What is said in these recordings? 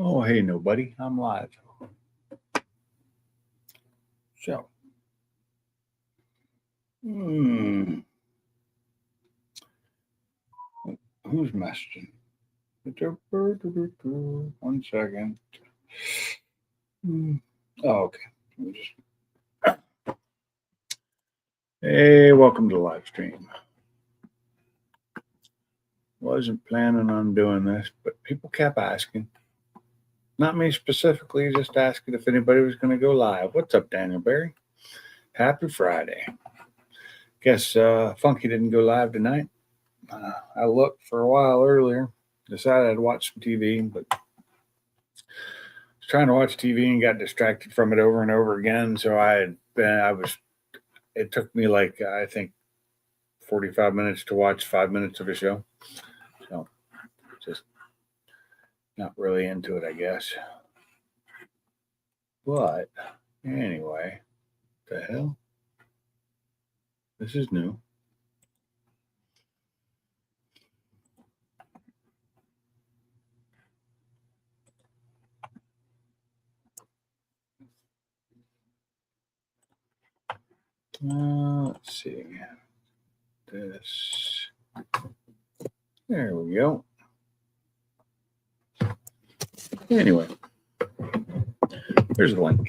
Oh, hey, nobody. I'm live. So, hmm, who's messaging? 1 second. Hmm. Oh, okay. Hey, welcome to the live stream. Wasn't planning on doing this, but people kept asking. Not me specifically, just asking if anybody was going to go live. What's up, Daniel Barry? Happy Friday. Guess Funky didn't go live tonight. I looked for a while earlier, decided I'd watch some TV, but was trying to watch TV and got distracted from it over and over again. So it took me like, I think 45 minutes to watch 5 minutes of a show. So just not really into it, I guess. But anyway, the hell? This is new. Let's see. This. There we go. Anyway, here's the link.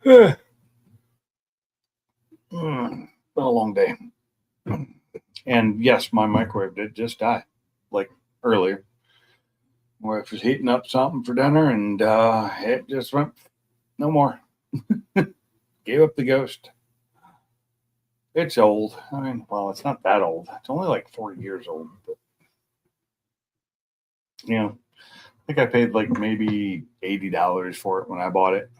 Been a long day. And yes, my microwave did just die, like earlier. My wife was heating up something for dinner, and it just went no more. Gave up the ghost. It's old. I mean, well, it's not that old. It's only like 40 years old. But, I think I paid like maybe $80 for it when I bought it.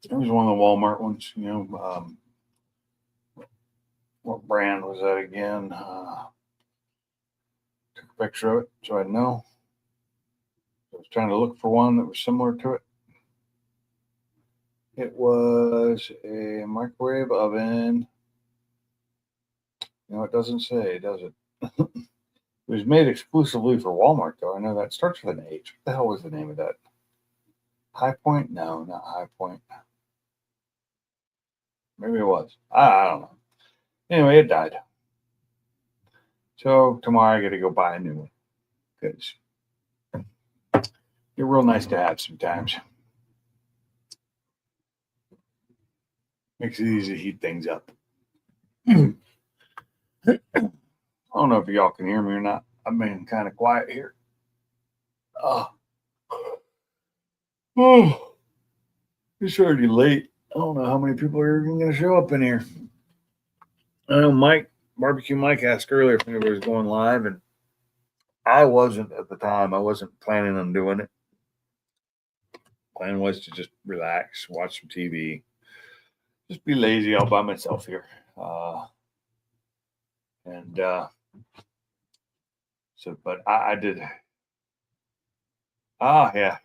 It was one of the Walmart ones. What brand was that again? Took a picture of it so I'd know. I was trying to look for one that was similar to it. It was a microwave oven. It doesn't say, does it? It was made exclusively for Walmart, though. I know that starts with an H. What the hell was the name of that? High Point? No, not High Point. Maybe it was. I don't know. Anyway, it died. So tomorrow I got to go buy a new one because they're real nice to have sometimes. Makes it easy to heat things up. I don't know if y'all can hear me or not. I've been kind of quiet here. Oh, it's already late. I don't know how many people are even going to show up in here. I know Barbecue Mike asked earlier if anybody was going live, and I wasn't at the time. I wasn't planning on doing it. Plan was to just relax, watch some TV, just be lazy all by myself here. But I did. Yeah.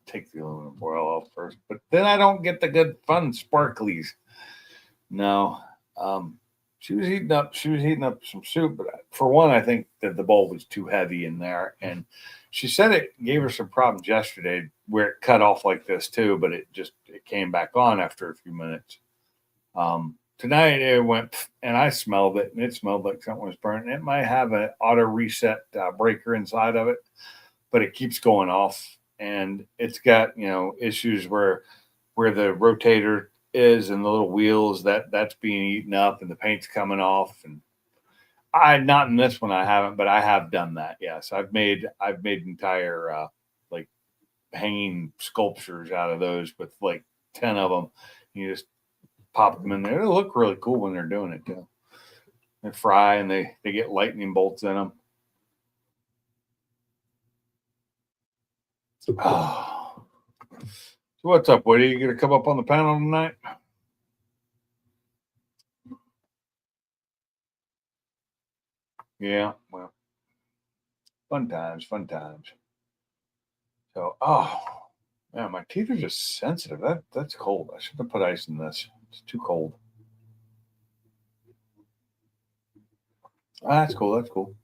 Take the aluminum foil off first, but then I don't get the good fun sparklies. No, she was heating up some soup, but for one, I think that the bowl was too heavy in there, and she said it gave her some problems yesterday where it cut off like this too, but it came back on after a few minutes. Tonight it went, and I smelled it, and it smelled like something was burning. It might have an auto reset breaker inside of it, but it keeps going off, and it's got issues where the rotator is and the little wheels that's being eaten up and the paint's coming off. And I not in this one I haven't, but I have done that. Yes, I've made entire like hanging sculptures out of those with like 10 of them. You just pop them in there. They look really cool when they're doing it too. They fry and they get lightning bolts in them. Oh. So what's up, Woody? You gonna come up on the panel tonight? Yeah, well, fun times. So, man, my teeth are just sensitive. That's cold. I should have put ice in this. It's too cold. That's cool. That's cool.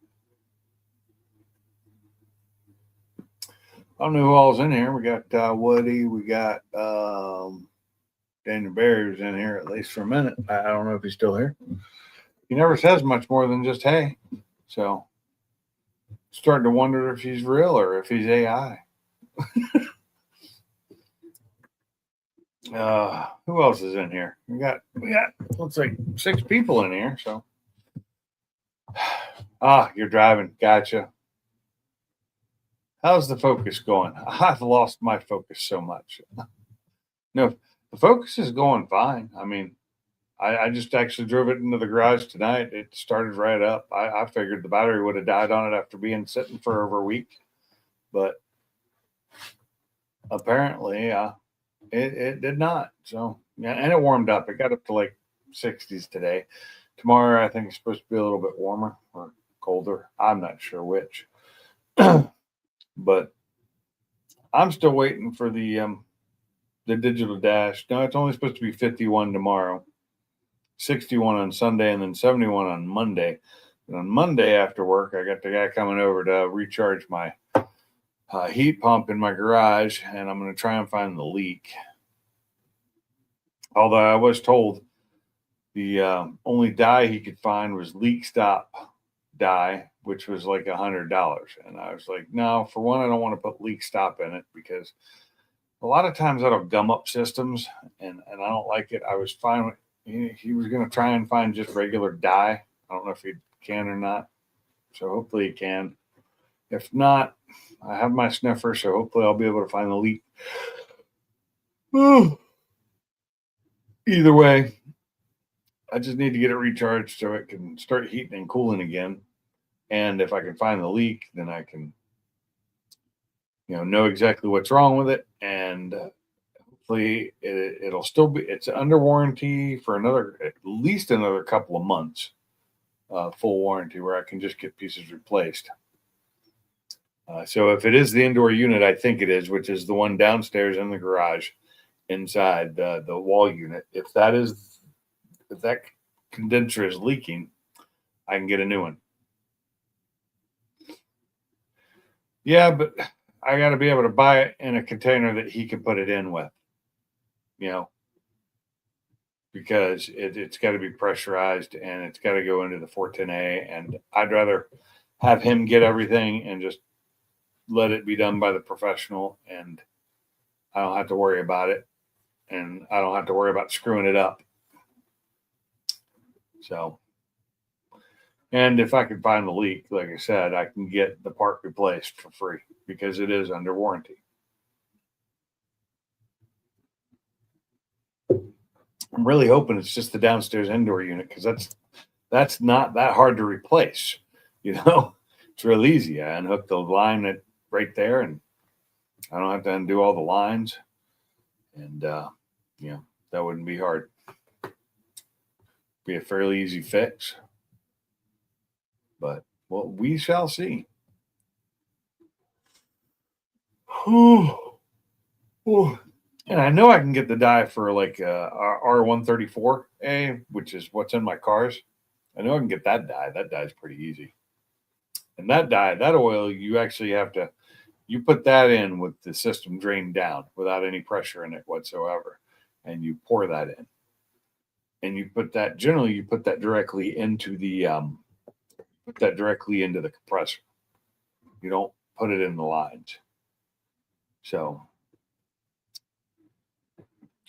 I don't know who all's in here. We got Woody. We got Daniel Barry was in here at least for a minute. I don't know if he's still here. He never says much more than just hey. So starting to wonder if he's real or if he's AI. Who else is in here? We got looks like 6 people in here. So you're driving. Gotcha. How's the focus going? I've lost my focus so much. No, the focus is going fine. I mean, I just actually drove it into the garage tonight. It started right up. I figured the battery would have died on it after being sitting for over a week, but apparently it did not. So yeah, and it warmed up. It got up to like 60s today. Tomorrow I think it's supposed to be a little bit warmer or colder. I'm not sure which, but I'm still waiting for the digital dash. No, it's only supposed to be 51 tomorrow, 61 on Sunday, and then 71 on Monday. And on Monday after work, I got the guy coming over to recharge my heat pump in my garage, and I'm going to try and find the leak. Although I was told the only dye he could find was leak stop dye, which was like $100. And I was like, no, for one, I don't want to put leak stop in it because a lot of times that'll gum up systems, and I don't like it. I was fine with he was going to try and find just regular dye. I don't know if he can or not. So hopefully he can. If not, I have my sniffer, so hopefully I'll be able to find the leak. Either way, I just need to get it recharged so it can start heating and cooling again. And if I can find the leak, then I can, know exactly what's wrong with it. And hopefully it'll still be, it's under warranty for at least another couple of months, full warranty where I can just get pieces replaced. So if it is the indoor unit, I think it is, which is the one downstairs in the garage inside the wall unit. If that condenser is leaking, I can get a new one. Yeah, but I got to be able to buy it in a container that he can put it in with, because it's got to be pressurized and it's got to go into the 410A. And I'd rather have him get everything and just let it be done by the professional, and I don't have to worry about it, and I don't have to worry about screwing it up. So, and if I can find the leak, like I said, I can get the part replaced for free because it is under warranty. I'm really hoping it's just the downstairs indoor unit because that's not that hard to replace. It's real easy. I unhook the line right there, and I don't have to undo all the lines, and that wouldn't be hard. Be a fairly easy fix, but well, we shall see. And I know I can get the dye for like R134A, which is what's in my cars. I know I can get that dye. That dye is pretty easy. And that dye, that oil, you actually have to, you put that in with the system drained down without any pressure in it whatsoever. And you pour that in. And you put that directly into the compressor. You don't put it in the lines. So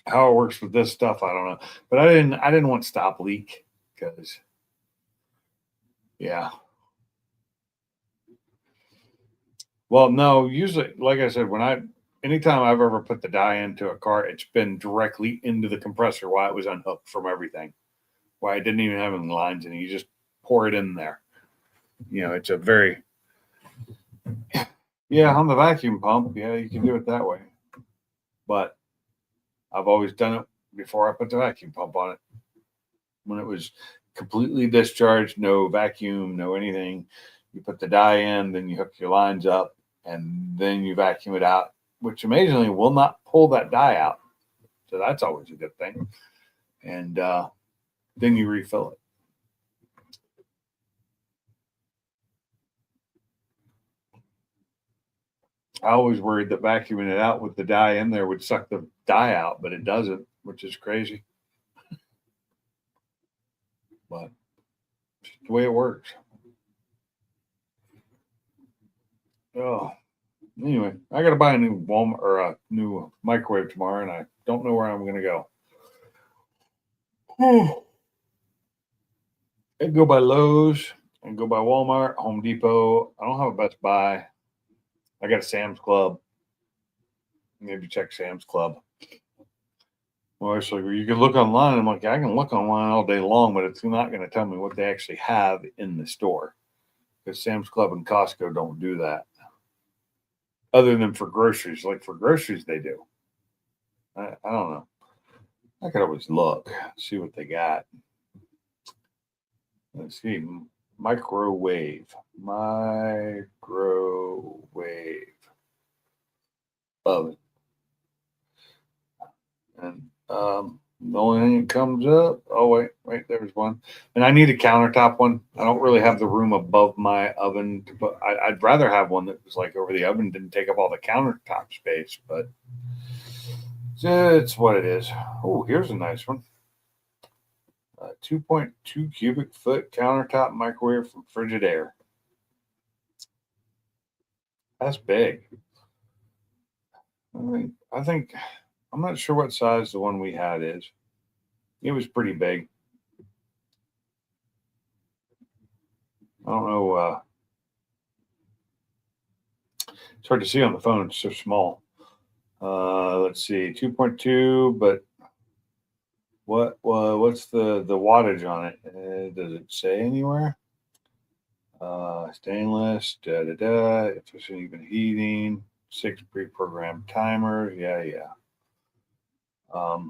how it works with this stuff, I don't know. But I didn't want stop leak because yeah. Well, no, usually, like I said, anytime I've ever put the dye into a car, it's been directly into the compressor while it was unhooked from everything. Why I didn't even have any lines in it. You just pour it in there. It's a very, yeah, on the vacuum pump, yeah, you can do it that way. But I've always done it before I put the vacuum pump on it. When it was completely discharged, no vacuum, no anything, you put the dye in, then you hook your lines up, and then you vacuum it out, which amazingly will not pull that dye out. So that's always a good thing. And then you refill it. I always worried that vacuuming it out with the dye in there would suck the dye out, but it doesn't, which is crazy. But it's the way it works. Oh, anyway, I got to buy a new Walmart or a new microwave tomorrow, and I don't know where I'm going to go. I can go by Lowe's and go by Walmart, Home Depot. I don't have a Best Buy. I got a Sam's Club. Maybe check Sam's Club. Well, it's like, you can look online. I'm like, I can look online all day long, but it's not going to tell me what they actually have in the store. Because Sam's Club and Costco don't do that. Other than for groceries. Like for groceries, they do. I don't know. I could always look, see what they got. Let's see. Microwave oven. And the only thing that comes up, oh, wait, there's one. And I need a countertop one. I don't really have the room above my oven, but I'd rather have one that was like over the oven, didn't take up all the countertop space, but it's what it is. Oh, here's a nice one. 2.2 cubic foot countertop microwave from Frigidaire. That's big. I think I'm not sure what size the one we had is. It was pretty big. I don't know. It's hard to see on the phone. It's so small. Let's see, 2.2, but what's the wattage on it? Does it say anywhere? Stainless, efficient even heating, 6 pre-programmed timers. Yeah. But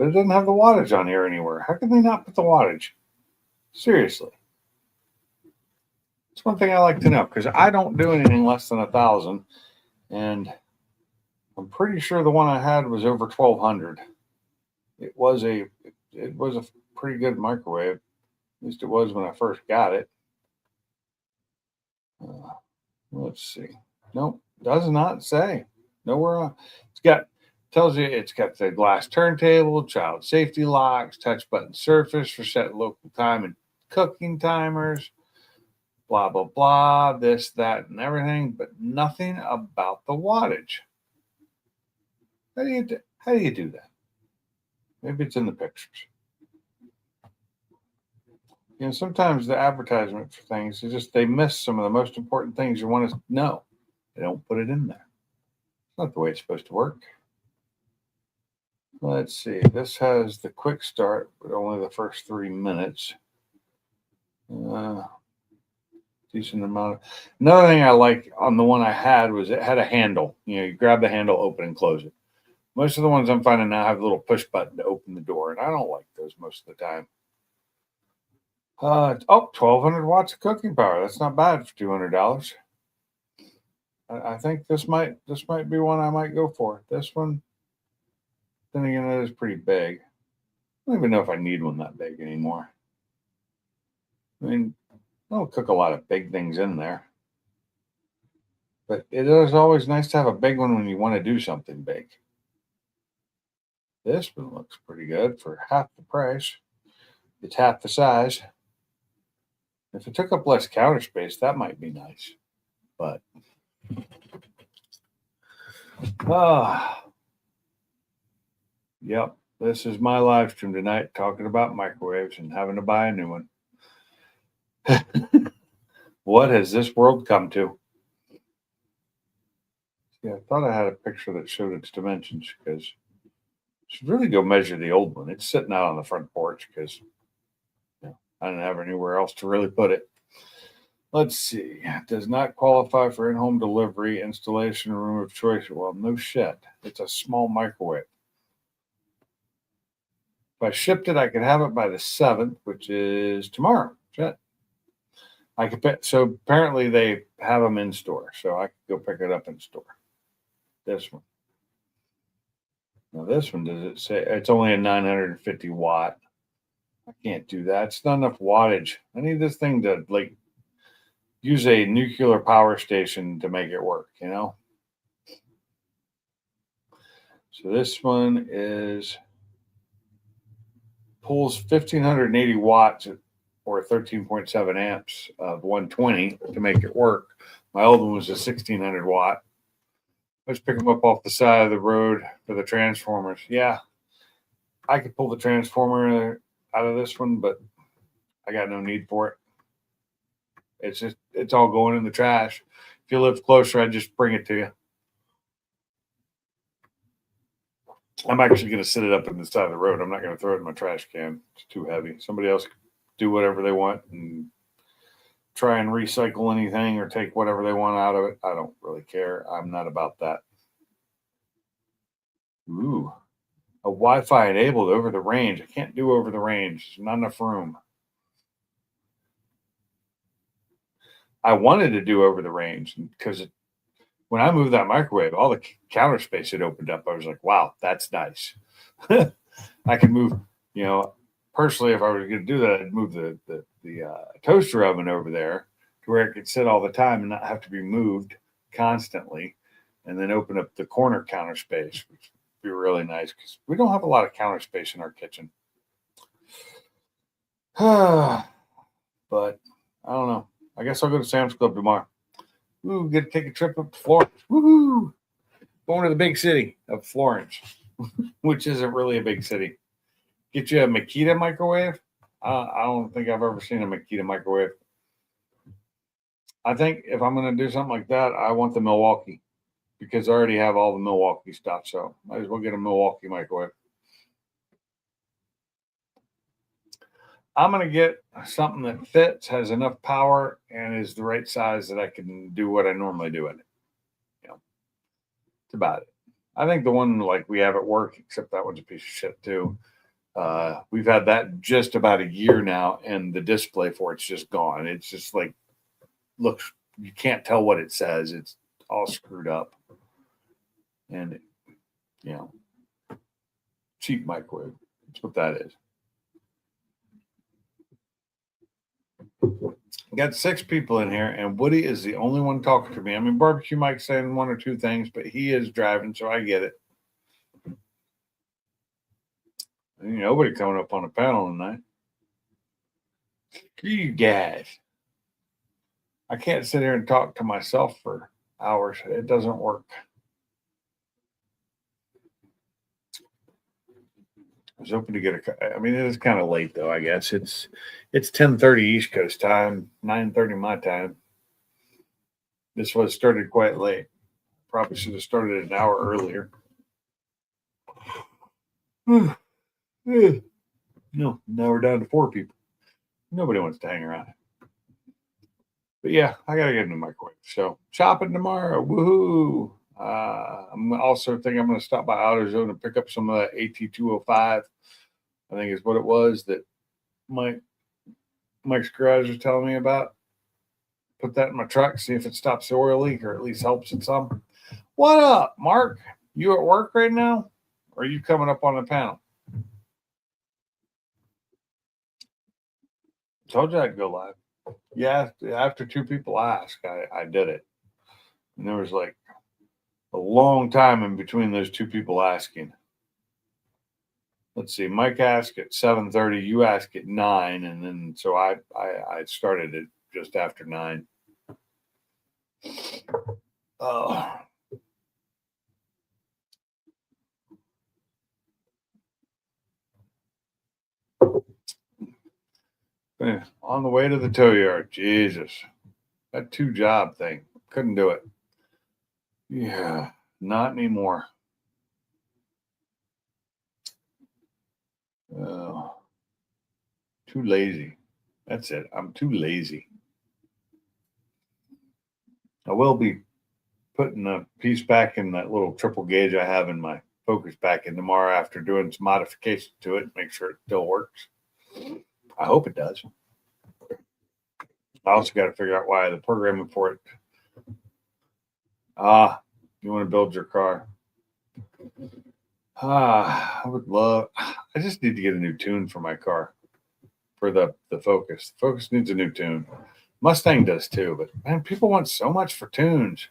it doesn't have the wattage on here anywhere. How can they not put the wattage? Seriously. It's one thing I like to know because I don't do anything less than 1,000, and I'm pretty sure the one I had was over 1,200. It was a pretty good microwave. At least it was when I first got it. Let's see. Nope, does not say. Nowhere. Tells you it's got the glass turntable, child safety locks, touch button surface for set local time and cooking timers, blah, blah, blah, this, that, and everything, but nothing about the wattage. How do you do that? Maybe it's in the pictures. Sometimes the advertisement for things is just they miss some of the most important things you want to know. They don't put it in there. It's not the way it's supposed to work. Let's see. This has the quick start, but only the first 3 minutes. Decent amount. Another thing I like on the one I had was it had a handle. You grab the handle, open and close it. Most of the ones I'm finding now have a little push button to open the door, and I don't like those most of the time. 1,200 watts of cooking power. That's not bad for $200. I think this might be one I might go for. This one, then again, that is pretty big. I don't even know if I need one that big anymore. I mean, I don't cook a lot of big things in there. But it is always nice to have a big one when you want to do something big. This one looks pretty good for half the price. It's half the size. If it took up less counter space, that might be nice. But yep, this is my live stream tonight talking about microwaves and having to buy a new one. What has this world come to? Yeah, I thought I had a picture that showed its dimensions because I should really go measure the old one. It's sitting out on the front porch because I didn't have anywhere else to really put it. Let's see. Does not qualify for in-home delivery, installation, room of choice. Well, no shit. It's a small microwave. If I shipped it, I could have it by the 7th, which is tomorrow. Shit. So apparently they have them in store, so I could go pick it up in store. This one. Now this one, does it say it's only a 950 watt? I can't do that. It's not enough wattage. I need this thing to use a nuclear power station to make it work, So this one pulls 1,580 watts or 13.7 amps of 120 to make it work. My old one was a 1,600 watt. Let's pick them up off the side of the road for the transformers. Yeah, I could pull the transformer out of this one, but I got no need for it. It's all going in the trash. If you live closer, I'd just bring it to you. I'm actually going to sit it up in the side of the road. I'm not going to throw it in my trash can. It's too heavy. Somebody else can do whatever they want and try and recycle anything or take whatever they want out of it. I don't really care. I'm not about that. Ooh, a Wi-Fi enabled over the range. I can't do over the range. There's not enough room. I wanted to do over the range because when I moved that microwave, all the counter space had opened up. I was like, wow, that's nice. I can move, personally, if I were going to do that, I'd move the toaster oven over there to where it could sit all the time and not have to be moved constantly, and then open up the corner counter space, which would be really nice because we don't have a lot of counter space in our kitchen. But I don't know. I guess I'll go to Sam's Club tomorrow. Ooh, get to take a trip up to Florence. Woohoo! Going to the big city of Florence, which isn't really a big city. Get you a Makita microwave. I don't think I've ever seen a Makita microwave. I think if I'm going to do something like that, I want the Milwaukee because I already have all the Milwaukee stuff. So might as well get a Milwaukee microwave. I'm going to get something that fits, has enough power, and is the right size that I can do what I normally do in it. It's about it. I think the one like we have at work, except that one's a piece of shit too. We've had that just about a year now, and the display for it's just gone. It's just like, looks, you can't tell what it says. It's all screwed up. And, cheap microwave. That's what that is. Got 6 people in here, and Woody is the only one talking to me. I mean, Barbecue Mike's saying 1 or 2 things, but he is driving, so I get it. Ain't nobody coming up on the panel tonight. You guys. I can't sit here and talk to myself for hours. It doesn't work. I was hoping to get it is kind of late though, I guess. It's 10:30 East Coast time, 9:30 my time. This was started quite late. Probably should have started an hour earlier. No, now we're down to 4 people. Nobody wants to hang around. But yeah, I gotta get in the microwave. So shopping tomorrow. Woohoo! I'm also thinking I'm going to stop by AutoZone and pick up some of that AT205. I think is what it was that Mike's garage was telling me about. Put that in my truck, see if it stops the oil leak or at least helps it some. What up, Mark? You at work right now? Or are you coming up on the panel? Told you I'd go live. Yeah, after 2 people asked, I did it. And there was like a long time in between those 2 people asking. Let's see, Mike asked at 7:30, you asked at 9, and then so I started it just after 9. On the way to the tow yard, Jesus, that 2-job thing, couldn't do it. Yeah, not anymore. Too lazy. That's it. I'm too lazy. I will be putting a piece back in that little triple gauge I have in my Focus back in tomorrow after doing some modifications to it, make sure it still works. I hope it does. I also got to figure out why the programming for it. You want to build your car. I would love, I just need to get a new tune for my car, for the Focus. The Focus needs a new tune. Mustang does too, but man, people want so much for tunes.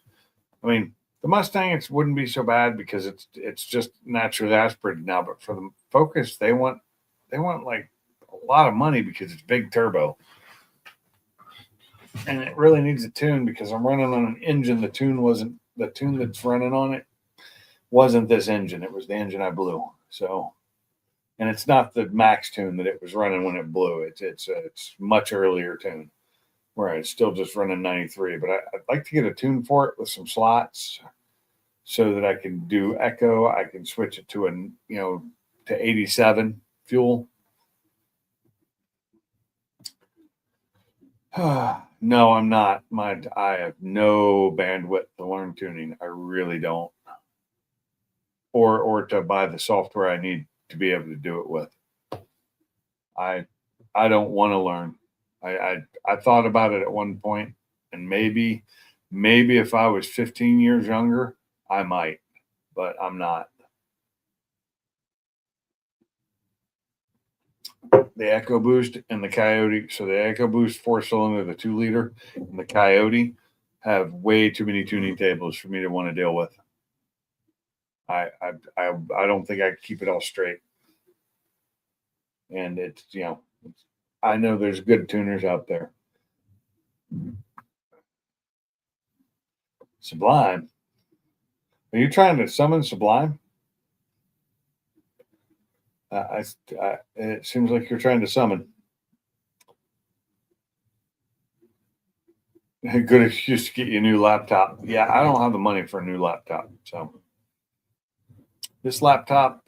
I mean, the Mustang it wouldn't be so bad because it's just naturally aspirated now, but for the Focus, they want like a lot of money because it's big turbo, and it really needs a tune because I'm running on an engine. The tune that's running on it wasn't this engine. It was the engine I blew. So, and it's not the max tune that it was running when it blew. It's much earlier tune where it's still just running 93. But I'd like to get a tune for it with some slots so that I can do echo. I can switch it to to 87 fuel. No, I'm not. I have no bandwidth to learn tuning. I really don't. Or to buy the software I need to be able to do it with. I I don't want to learn. I thought about it at one point, and maybe if I was 15 years younger, I might, but I'm not. The EcoBoost and the Coyote. So the EcoBoost 4-cylinder, the 2 liter, and the Coyote have way too many tuning tables for me to want to deal with. I don't think I could keep it all straight. And I know there's good tuners out there. Sublime. Are you trying to summon Sublime? It seems like you're trying to summon. Good excuse to get you a new laptop. Yeah, I don't have the money for a new laptop. So this laptop,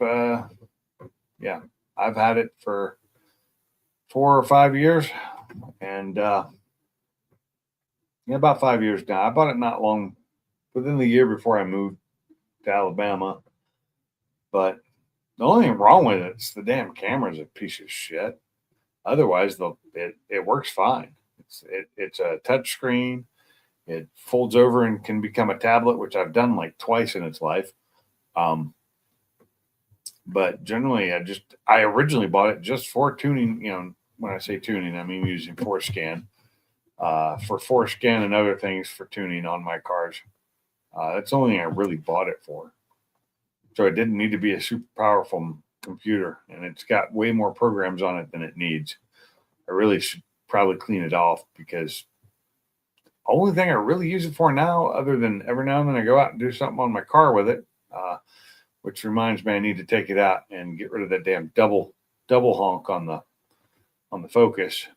yeah, I've had it for 4 or 5 years, and about 5 years now. I bought it not long, within the year before I moved to Alabama. But the only thing wrong with it is the damn camera's a piece of shit. Otherwise, it works fine. It's a touch screen. It folds over and can become a tablet, which I've done like twice in its life. But generally, I originally bought it just for tuning. When I say tuning, I mean using ForScan for ForScan and other things for tuning on my cars. That's the only thing I really bought it for. So it didn't need to be a super powerful computer, and it's got way more programs on it than it needs. I really should probably clean it off because the only thing I really use it for now, other than every now and then I go out and do something on my car with it, which reminds me I need to take it out and get rid of that damn double honk on the Focus.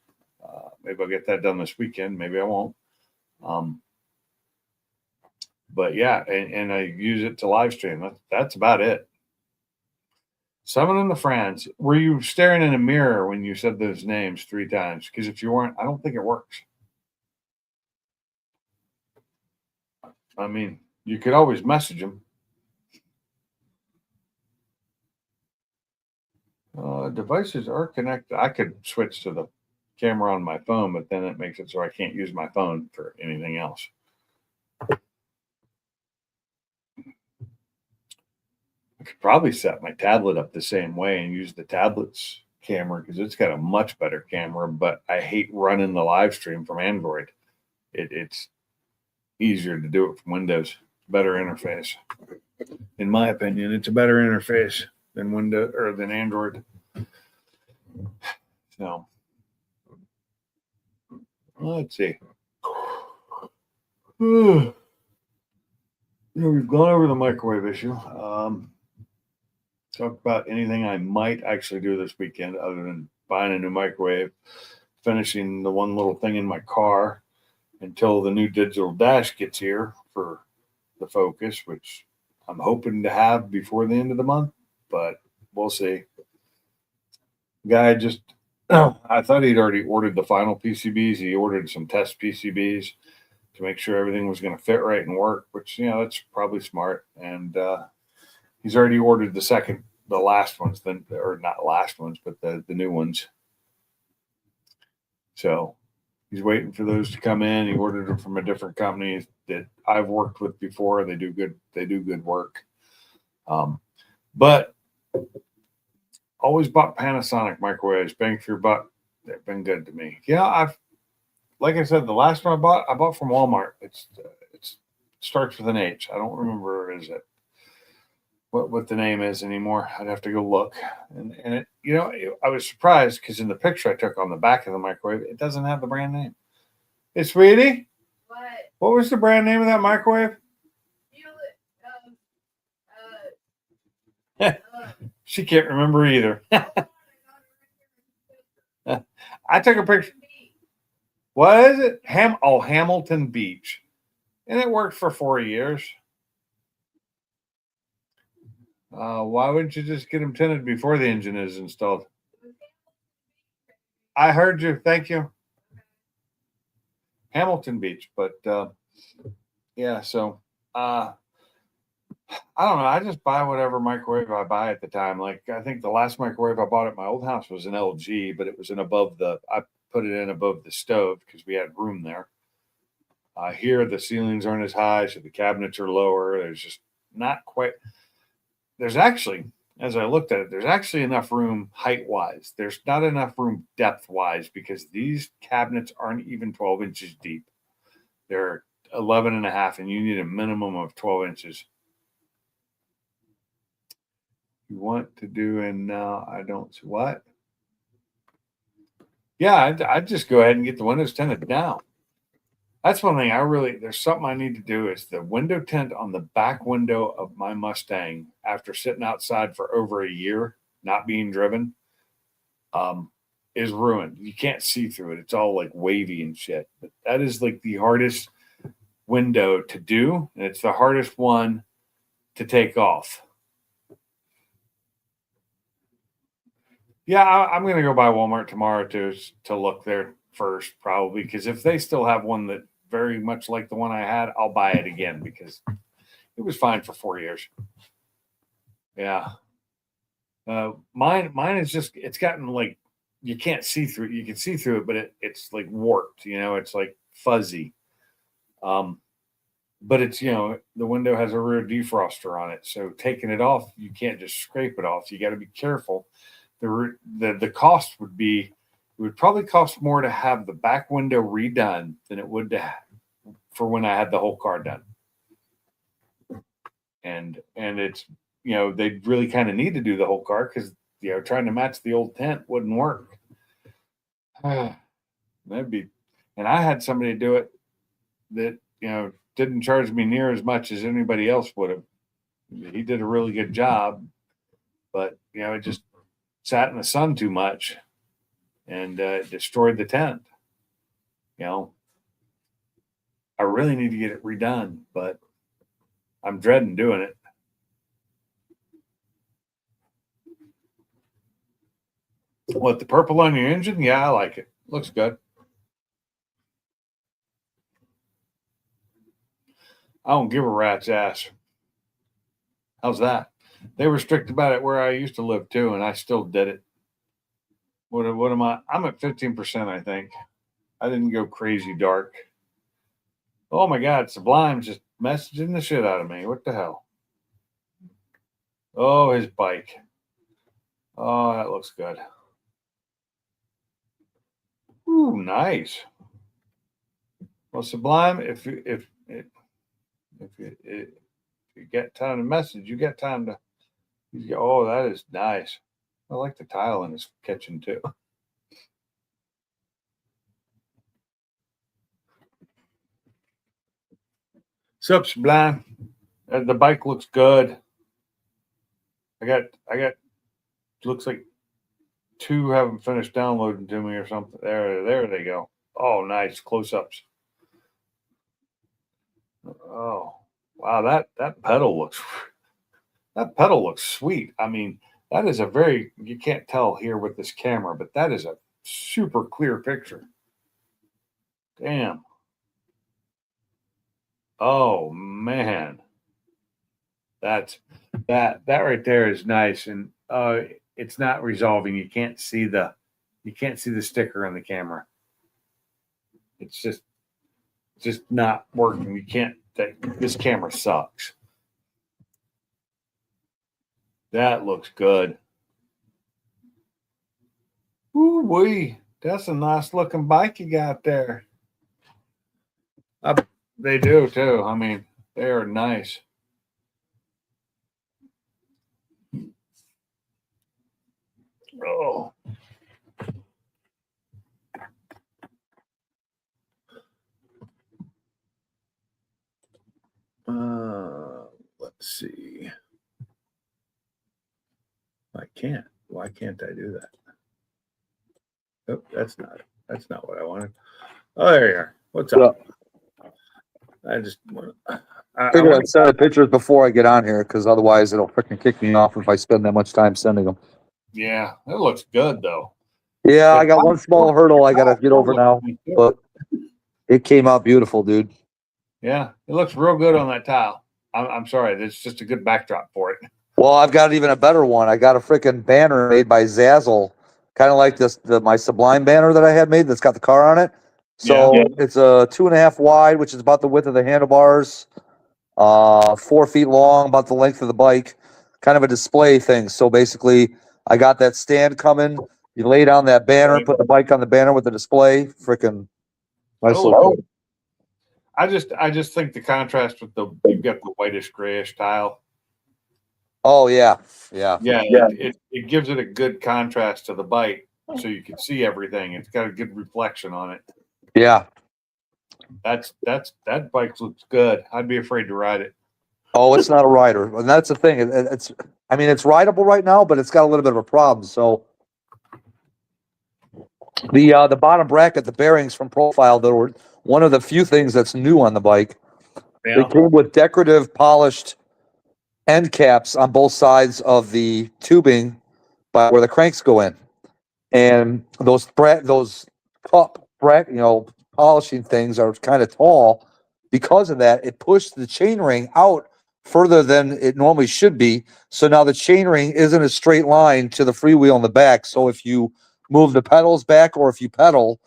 Maybe I'll get that done this weekend. Maybe I won't. But yeah, and I use it to live stream. That's about it. Summoning the friends. Were you staring in a mirror when you said those names 3 times? Because if you weren't, I don't think it works. I mean, you could always message them. Devices are connected. I could switch to the camera on my phone, but then it makes it so I can't use my phone for anything else. I could probably set my tablet up the same way and use the tablet's camera because it's got a much better camera, but I hate running the live stream from Android. It's easier to do it from Windows. Better interface. In my opinion, it's a better interface than Windows or than Android. So let's see. We've gone over the microwave issue. Talk about anything I might actually do this weekend other than buying a new microwave, finishing the one little thing in my car until the new digital dash gets here for the Focus, which I'm hoping to have before the end of the month, but we'll see. Guy I thought he'd already ordered the final PCBs. He ordered some test PCBs to make sure everything was going to fit right and work, which, that's probably smart. And he's already ordered the last ones, or not last ones, but the new ones. So he's waiting for those to come in. He ordered them from a different company that I've worked with before. They do good work. But always bought Panasonic microwaves, bang for your buck. They've been good to me. I've like I said, the last one I bought from Walmart. It starts with an H. I don't remember is it what the name is anymore. I'd have to go look. And it, I was surprised because in the picture I took on the back of the microwave, it doesn't have the brand name. Hey, sweetie, what was the brand name of that microwave? She can't remember either. I took a picture. What is it? Hamilton Beach. And it worked for 4 years. Why wouldn't you just get them tinted before the engine is installed? I heard you. Thank you. Hamilton Beach. But yeah, so I don't know. I just buy whatever microwave I buy at the time. Like I think the last microwave I bought at my old house was an LG, but it was I put it in above the stove because we had room there. Here the ceilings aren't as high, so the cabinets are lower. There's just not quite. There's actually, as I looked at it, there's actually enough room height wise. There's not enough room depth wise because these cabinets aren't even 12 inches deep. They're 11 and a half, and you need a minimum of 12 inches. You want to do, and now I don't see what. Yeah, I'd just go ahead and get the windows tinted down. That's one thing there's something I need to do is the window tint on the back window of my Mustang after sitting outside for over a year, not being driven, is ruined. You can't see through it. It's all like wavy and shit. But that is like the hardest window to do. And it's the hardest one to take off. Yeah, I'm going to go by Walmart tomorrow to look there first, probably, because if they still have one that very much like the one I had, I'll buy it again because it was fine for 4 years. Yeah. Mine is just, it's gotten like, you can't see through it. You can see through it, but it's like warped, it's like fuzzy. But it's, the window has a rear defroster on it. So taking it off, you can't just scrape it off. You got to be careful. The cost would be, it would probably cost more to have the back window redone than it would for when I had the whole car done. And it's, they really kind of need to do the whole car because, trying to match the old tent wouldn't work. And I had somebody do it that, didn't charge me near as much as anybody else would have. He did a really good job, but, it just sat in the sun too much and destroyed the tent. I really need to get it redone, but I'm dreading doing it. What, the purple on your engine? Yeah, I like it. Looks good. I don't give a rat's ass. How's that? They were strict about it where I used to live too, and I still did it. What am I? I'm at 15%, I think. I didn't go crazy dark. Oh my God, Sublime's just messaging the shit out of me. What the hell? Oh, his bike. Oh, that looks good. Ooh, nice. Well, Sublime, if you get time to message, you get time to. Oh, that is nice. I like the tile in his kitchen too. Sup, Sublime? The bike looks good. I got. Looks like 2 haven't finished downloading to me or something. There they go. Oh, nice close-ups. Oh, wow, that pedal looks sweet. I mean, that is you can't tell here with this camera, but that is a super clear picture. Damn. Oh man. That right there is nice. And it's not resolving. You can't see the sticker on the camera. It's just not working. You can't. This camera sucks. That looks good. Ooh wee, that's a nice looking bike you got there. They do too. I mean, they are nice. Oh. Let's see. I can't. Why can't I do that? Oh, that's not what I wanted. Oh, there you are. What's up? I just Figured I'd send the pictures before I get on here because otherwise it'll freaking kick me off if I spend that much time sending them. Yeah, it looks good though. Yeah, I got one small hurdle I gotta get over now, but it came out beautiful, dude. Yeah, it looks real good on that tile. I'm sorry, it's just a good backdrop for it. Well, I've got even a better one. I got a freaking banner made by Zazzle, kind of like my Sublime banner that I had made that's got the car on it. So it's a 2.5 wide, which is about the width of the handlebars, 4 feet long, about the length of the bike, kind of a display thing. So basically, I got that stand coming. You lay down that banner, put the bike on the banner with the display. Freaking nice little. I just think the contrast with you've got the whitish grayish tile. Oh yeah. It gives it a good contrast to the bike, so you can see everything. It's got a good reflection on it. Yeah. That bike looks good. I'd be afraid to ride it. Oh, it's not a rider, and that's the thing. It's rideable right now, but it's got a little bit of a problem. So the bottom bracket, the bearings from Profile, that were one of the few things that's new on the bike. Yeah. They came with decorative polished end caps on both sides of the tubing, by where the cranks go in, and those cup polishing things are kind of tall. Because of that, it pushed the chainring out further than it normally should be. So now the chainring isn't a straight line to the freewheel in the back. So if you move the pedals back or if you pedal,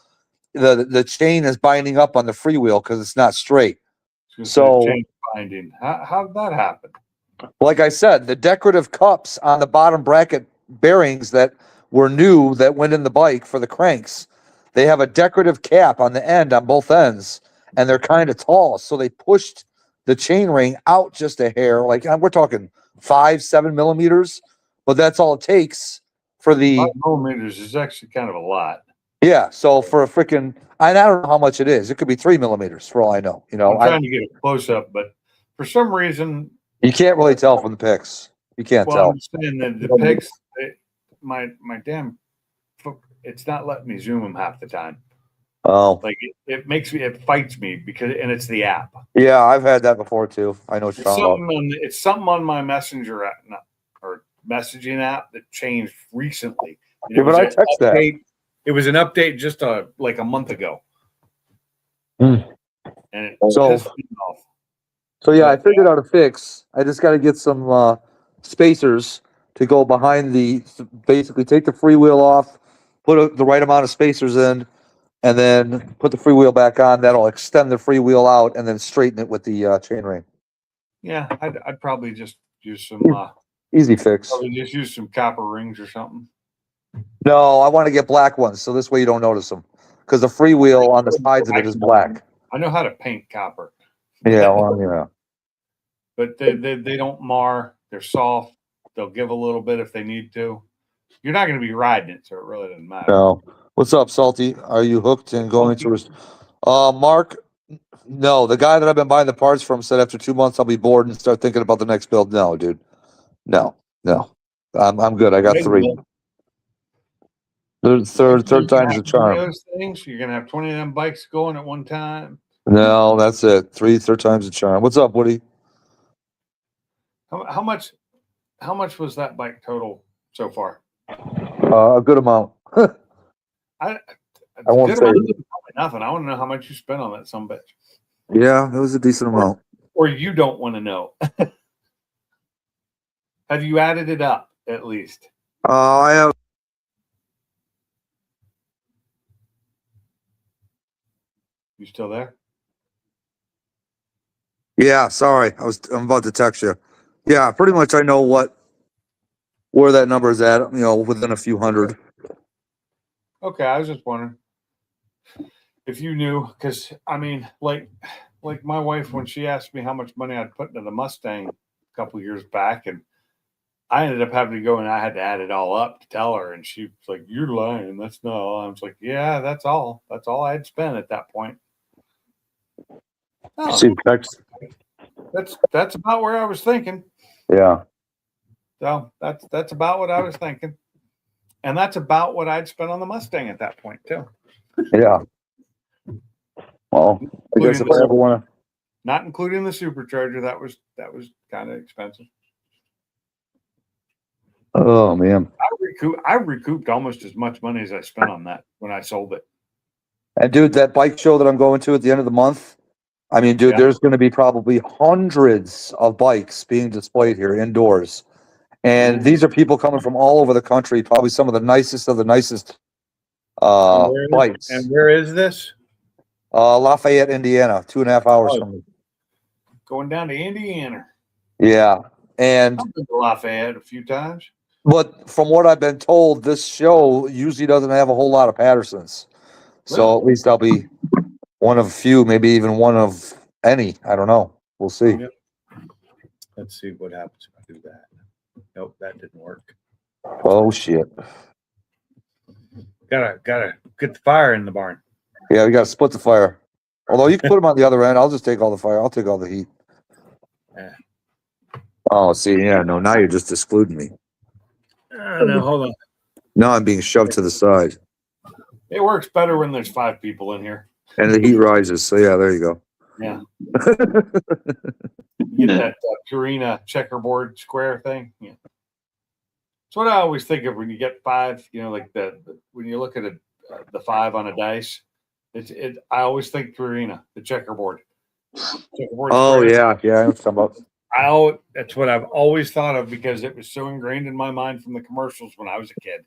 the chain is binding up on the freewheel because it's not straight. So chain binding. How did that happen? Like I said, the decorative cups on the bottom bracket bearings that were new that went in the bike for the cranks, they have a decorative cap on the end on both ends, and they're kind of tall. So they pushed the chain ring out just a hair. Like we're talking 5-7 millimeters, but that's all it takes for the 5 millimeters is actually kind of a lot. Yeah. So for a freaking, I don't know how much it is. It could be 3 millimeters for all I know. I'm trying to get a close up, but for some reason you can't really tell from the pics. You can't tell. I'm saying that the pics, my damn, it's not letting me zoom them half the time. Oh, like it fights me and it's the app. Yeah, I've had that before too. I know what you're talking about. It's something on my messenger app or messaging app that changed recently. Yeah, but I text that. It was an update just like a month ago. And it pissed me off. So yeah, I figured out a fix. I just got to get some spacers to go behind basically take the freewheel off, put the right amount of spacers in, and then put the freewheel back on. That'll extend the freewheel out and then straighten it with the chainring. Yeah, I'd probably just use some easy fix. Probably just use some copper rings or something. No, I want to get black ones, so this way you don't notice them, because the freewheel on the sides of it is black. I know how to paint copper. Yeah, well, yeah. But they don't mar. They're soft. They'll give a little bit if they need to. You're not going to be riding it, so it really doesn't matter. No. What's up, Salty? Are you hooked and going to? Mark, no. The guy that I've been buying the parts from said after 2 months I'll be bored and start thinking about the next build. No, dude. No. I'm good. I got 3. Third time's the charm. Those things, you're gonna have 20 of them bikes going at one time. No, that's it. Third time's the charm. What's up, Woody? How much was that bike total so far? A good amount. I won't say nothing. I want to know how much you spent on that some bitch. Yeah, it was a decent amount. Or you don't want to know. Have you added it up at least? I have. You still there? Yeah, sorry. I'm about to text you. Yeah, pretty much I know where that number is at, within a few hundred. Okay, I was just wondering. if you knew, because I mean, like my wife, when she asked me how much money I'd put into the Mustang a couple years back, and I ended up having to go and I had to add it all up to tell her, and she was like, "You're lying. That's not all." I was like, "Yeah, that's all. That's all I had spent at that point." Oh, See, text. that's about where I was thinking. Yeah. So that's about what I was thinking, and that's about what I'd spent on the Mustang at that point too. Yeah. Well, I guess if I ever want to. Not including the supercharger, that was kind of expensive. Oh man. I recouped almost as much money as I spent on that when I sold it. And dude, that bike show that I'm going to at the end of the month, I mean, dude, Yeah. there's going to be probably hundreds of bikes being displayed here indoors. And these are people coming from all over the country, probably some of the nicest bikes. And where is this? Lafayette, Indiana, 2.5 hours Oh. from me. Going down to Indiana. Yeah. And I've been to Lafayette a few times. but from what I've been told, this show usually doesn't have a whole lot of Pattersons. So at least I'll be one of few, maybe even one of any. I don't know. We'll see. Yep. Let's see what happens if I do that. Nope, that didn't work. Oh shit. Gotta get the fire in the barn. Yeah, we got to split the fire. Although you can put them on the other end. I'll just take all the fire. I'll take all the heat. Yeah. Oh, see, yeah, no, now you're just excluding me. No, hold on. Now I'm being shoved to the side. It works better when there's 5 people in here. And the heat rises. So yeah, there you go. Yeah. Get that Purina checkerboard square thing. Yeah. That's what I always think of when you get 5. You know, like when you look at the 5 on a dice. I always think Purina, the checkerboard. Oh square. Yeah. I'm talking about. That's what I've always thought of because it was so ingrained in my mind from the commercials when I was a kid.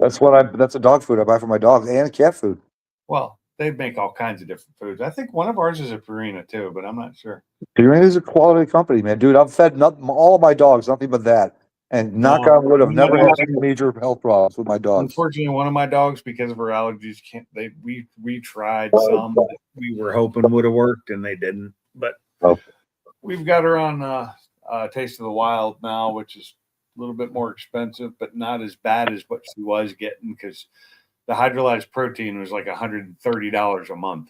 That's a dog food I buy for my dog and cat food. Well, they make all kinds of different foods. I think one of ours is a Purina too, but I'm not sure. Purina is a quality company, man. Dude, I've fed all of my dogs, nothing but that. And knock on wood, I've never had any major health problems with my dogs. Unfortunately, one of my dogs, because of her allergies, we tried some that we were hoping would have worked and they didn't. But we've got her on Taste of the Wild now, which is a little bit more expensive, but not as bad as what she was getting because the hydrolyzed protein was like $130 a month.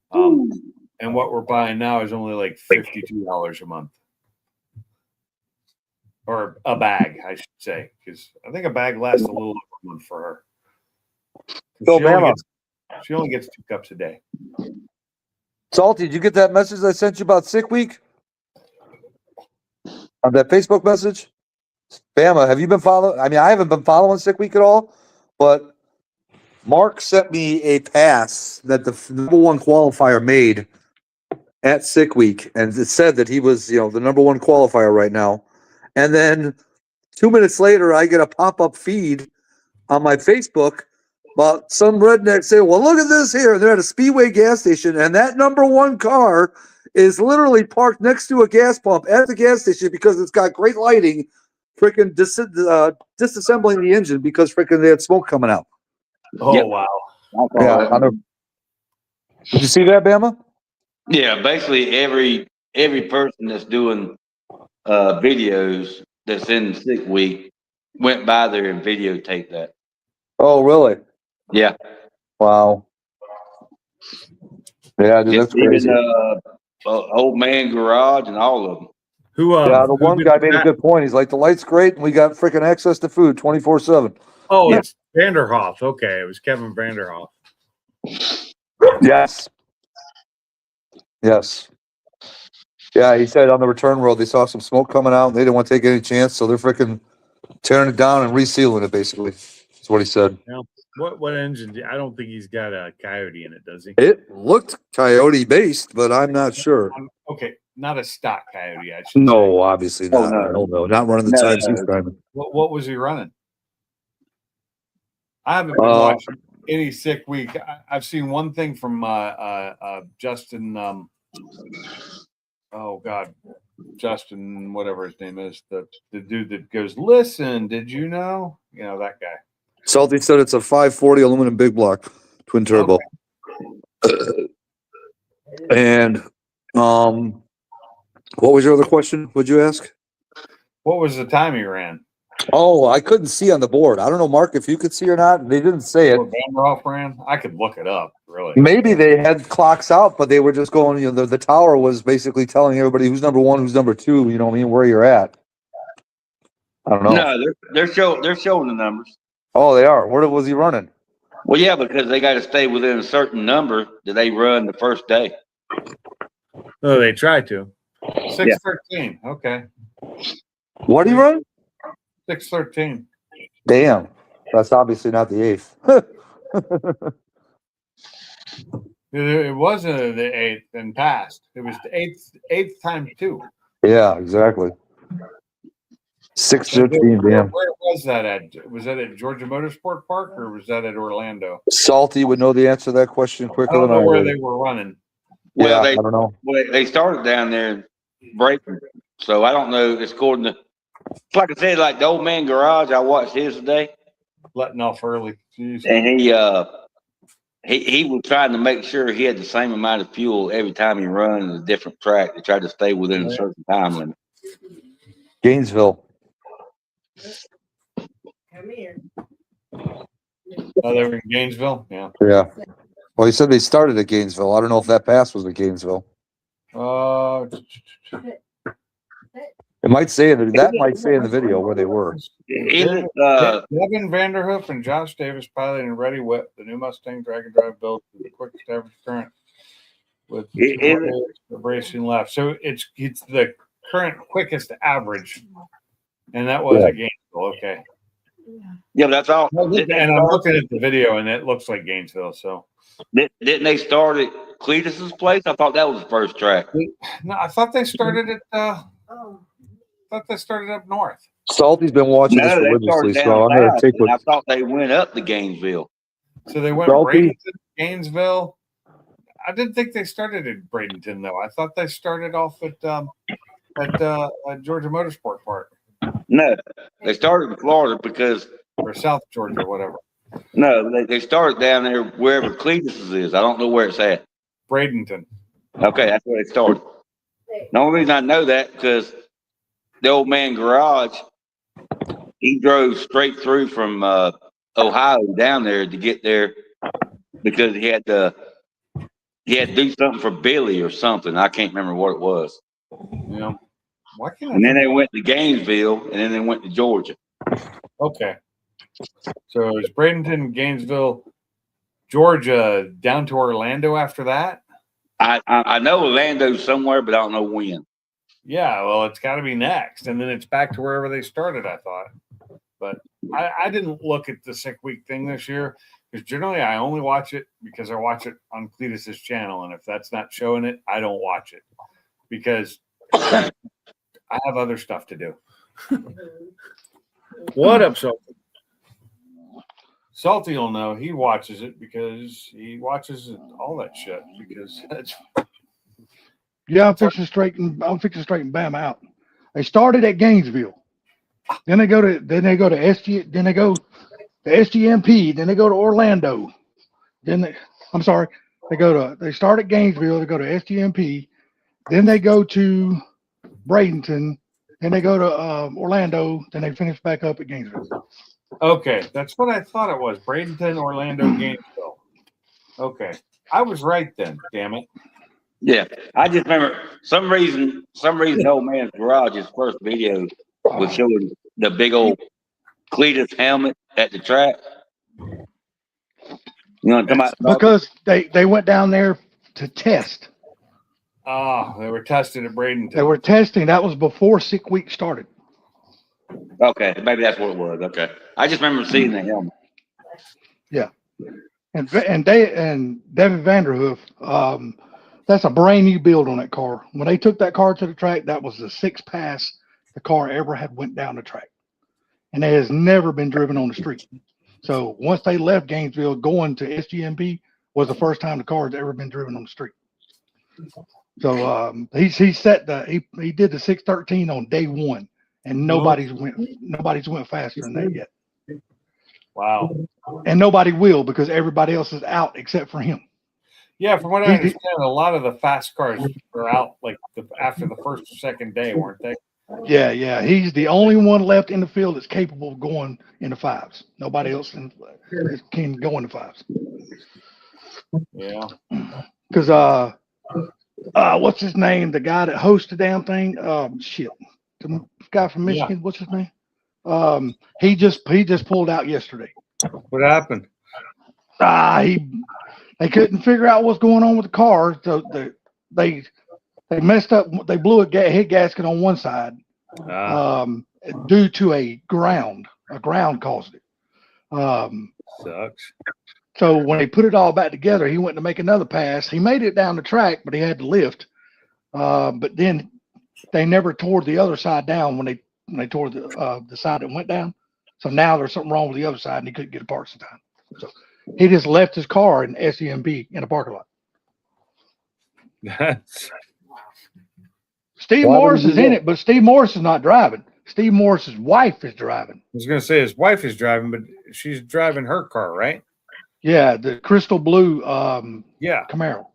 And what we're buying now is only like $52 a month. Or a bag, I should say, because I think a bag lasts a little over a month for her. She only gets 2 cups a day. Salty, did you get that message I sent you about Sick Week? On that Facebook message? Bama, have you been following? I mean, I haven't been following Sick Week at all, but Mark sent me a pass that the number 1 qualifier made at Sick Week, and it said that he was, the number 1 qualifier right now. And then 2 minutes later, I get a pop-up feed on my Facebook about some redneck saying, well, look at this here. They're at a Speedway gas station, and that number 1 car is literally parked next to a gas pump at the gas station because it's got great lighting, freaking disassembling the engine because freaking they had smoke coming out. Oh, yep. Wow. Yeah. Did you see that, Bama? Yeah, basically every person that's doing videos that's in Sick Week went by there and videotaped that. Oh, really? Yeah. Wow. Yeah, dude, that's crazy. Even Old Man Garage and all of them. The one guy made a good point. He's like, the light's great and we got freaking access to food 24/7. Oh, it's Vanderhoff. Okay, it was Kevin Vanderhoff. Yes. Yeah, he said on the return road they saw some smoke coming out and they didn't want to take any chance, so they're freaking tearing it down and resealing it, basically. That's what he said. Now, what engine? I don't think he's got a Coyote in it, does he? It looked Coyote based, but I'm not sure. Okay, not a stock Coyote, I should say. Obviously not. No, not running the times he's driving. What was he running? I haven't been watching any Sick Week. I've seen one thing from Justin. Justin, whatever his name is, the dude that goes, listen, did you know? You know, that guy. Salty said it's a 540 aluminum big block twin turbo. Okay. And what was your other question? Would you ask? What was the time he ran? Oh, I couldn't see on the board. I don't know, Mark, if you could see or not. They didn't say it. What Vanderhoff ran? I could look it up, really. Maybe they had clocks out, but they were just going, the tower was basically telling everybody who's number one, who's number two, you know what I mean, where you're at. I don't know. No, they're showing the numbers. Oh, they are. Where was he running? Well, yeah, because they got to stay within a certain number that they run the first day. Oh, they tried to. 6:13. Okay. What did he run? 6:13. Damn. That's obviously not the eighth. It wasn't the eighth and passed. It was the eighth time too. Yeah, exactly. 6:13, damn. Where was that at? Was that at Georgia Motorsport Park or was that at Orlando? Salty would know the answer to that question I quicker don't than I know where would. they were running. Well, I don't know. they started down there in Breaking, so I don't know. It's according to, like I said, like the old man garage. I watched his today, Letting off early. Jeez. and he was trying to make sure he had the same amount of fuel every time he run a different track to try to stay within a certain time limit. Gainesville. Come here. Oh, they were in Gainesville? Yeah. Yeah. Well, he said they started at Gainesville. I don't know if that pass was at Gainesville. It might say that might say in the video where they were. Isn't it, Devin Vanderhoof and Josh Davis piloting Ready Whip, the new Mustang drag and drive built to the quickest average current with racing left. So it's the current quickest average, and that was at Gainesville. Okay. yeah, that's all. And I'm looking at the video, and it looks like Gainesville. So Didn't they start at Cletus's place? I thought that was the first track. no, I thought they started at. Oh. I thought they started up north. Salty's been watching this No, they religiously, started so down I'm going to south, take and I what. thought they went up to Gainesville. So they went Salty? Bradenton, Gainesville. I didn't think they started at Bradenton though. I thought they started off at Georgia Motorsport Park No, they started in Florida because or South Georgia, whatever. no, they started down there wherever Cletus's is. I don't know where it's at. Bradenton. Okay, that's where they started. The only reason I know that because the old man garage, he drove straight through from Ohio down there to get there because he had to do something for Billy or something. I can't remember what it was. Yeah. Why can't I? And then they went to Gainesville, and then they went to Georgia. Okay. So it's Bradenton, Gainesville, Georgia, down to Orlando after that? I know Orlando's somewhere, but I don't know when. Yeah, well, it's got to be next. And then it's back to wherever they started, I thought. But I didn't look at the 6 week thing this year because generally I only watch it because I watch it on Cletus's channel. And if that's not showing it, I don't watch it because I have other stuff to do. What up, Salty? Salty will know. He watches it because he watches all that shit because that's Yeah, I'm fixing to straighten Bama out. They started at Gainesville. Then they go to SG, then they go to SGMP, then they go to Orlando. They start at Gainesville, they go to SGMP, then they go to Bradenton, then they go to Orlando, then they finish back up at Gainesville. okay. That's what I thought it was. Bradenton, Orlando, Gainesville. Okay. I was right then, damn it. Yeah, I just remember some reason the old man's garage's first video was showing the big old Cletus helmet at the track. You know what I'm talking about? Because they went down there to test. Oh, they were tested at Bradenton. They were testing. That was before 6 weeks started. Okay, maybe that's what it was. Okay, I just remember seeing the helmet. And Devin Vanderhoof, that's a brand new build on that car. When they took that car to the track, that was the sixth pass the car ever had went down the track. And it has never been driven on the street. So once they left Gainesville, going to SGMP was the first time the car had ever been driven on the street. So he did the 613 on day one, and nobody's went faster than that yet. Wow. And nobody will because everybody else is out except for him. Yeah, from what I He- understand, a lot of the fast cars are out like after the first or second day, weren't they? Yeah. He's the only one left in the field that's capable of going into fives. Nobody else can go into fives. Yeah. Because what's his name? The guy that hosts the damn thing. Shit, the guy from Michigan. What's his name? He just pulled out yesterday. What happened? They couldn't figure out what's going on with the car. So they messed up. They blew a head gasket on one side due to a ground. A ground caused it. Sucks. So when they put it all back together, he went to make another pass. He made it down the track, but he had to lift. But then they never tore the other side down when they tore the side that went down. So now there's something wrong with the other side, and he couldn't get a parts in time. So he just left his car in SEMB in a parking lot. That's Steve Why would Morris he do is in that? it, but Steve Morris is not driving. Steve Morris's wife is driving. I was gonna say his wife is driving, but she's driving her car, right? Yeah, the crystal blue Yeah. Camaro.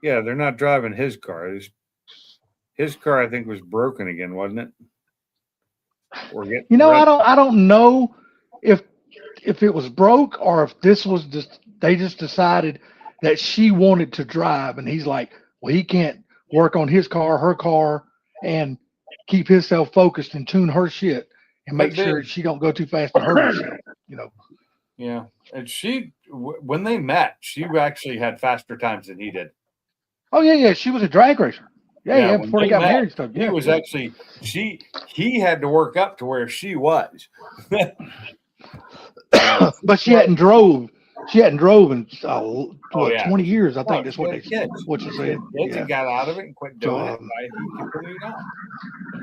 Yeah, they're not driving his car. His car, I think, was broken again, wasn't it? Or get You know, I don't know if it was broke or if this was just they just decided that she wanted to drive, and he's like, well, he can't work on his car, her car, and keep himself focused and tune her shit and make sure she don't go too fast to hurt herself. You know. Yeah, and when they met, she actually had faster times than he did. Oh yeah. She was a drag racer. Yeah. when Before they got met, married and stuff. He Yeah. was actually he had to work up to where she was. But she hadn't drove. She hadn't drove in 20 years. I think that's what she said. He Yeah. got out of it and quit doing it. He continued on.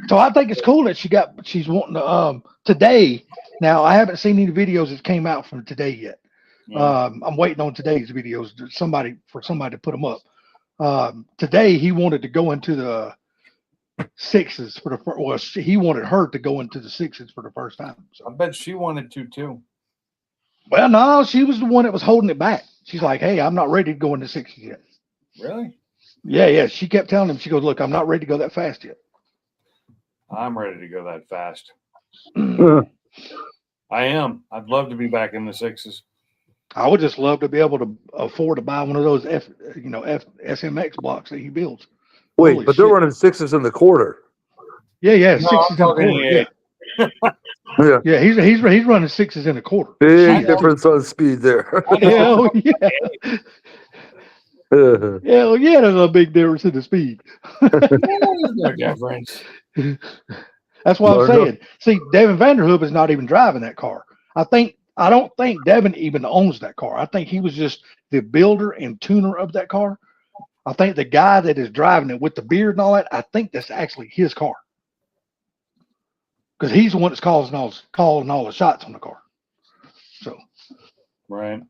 So I think it's cool that she's wanting to today. Now I haven't seen any videos that came out from today yet. Yeah. I'm waiting on today's videos for somebody to put them up. Today he wanted to go into the sixes for the first. Well, he wanted her to go into the sixes for the first time. So. I bet she wanted to too. Well, no, she was the one that was holding it back. She's like, "Hey, I'm not ready to go into sixes yet." Really? Yeah. She kept telling him. She goes, "Look, I'm not ready to go that fast yet." I'm ready to go that fast. I am. I'd love to be back in the sixes. I would just love to be able to afford to buy one of those SMX blocks that he builds. Wait, Holy but they're shit. running sixes in the quarter. Yeah, No, sixes I'm in a talking quarter. EA. Yeah, He's running sixes in a quarter. big difference on speed there. Hell yeah. Hell yeah, there's a big difference in the speed. There's no difference. That's what I'm No. saying. See, Devin Vanderhoof is not even driving that car. I don't think Devin even owns that car. I think he was just the builder and tuner of that car. I think the guy that is driving it with the beard and all that, I think that's actually his car. Because he's the one that's calling all the shots on the car. So Right.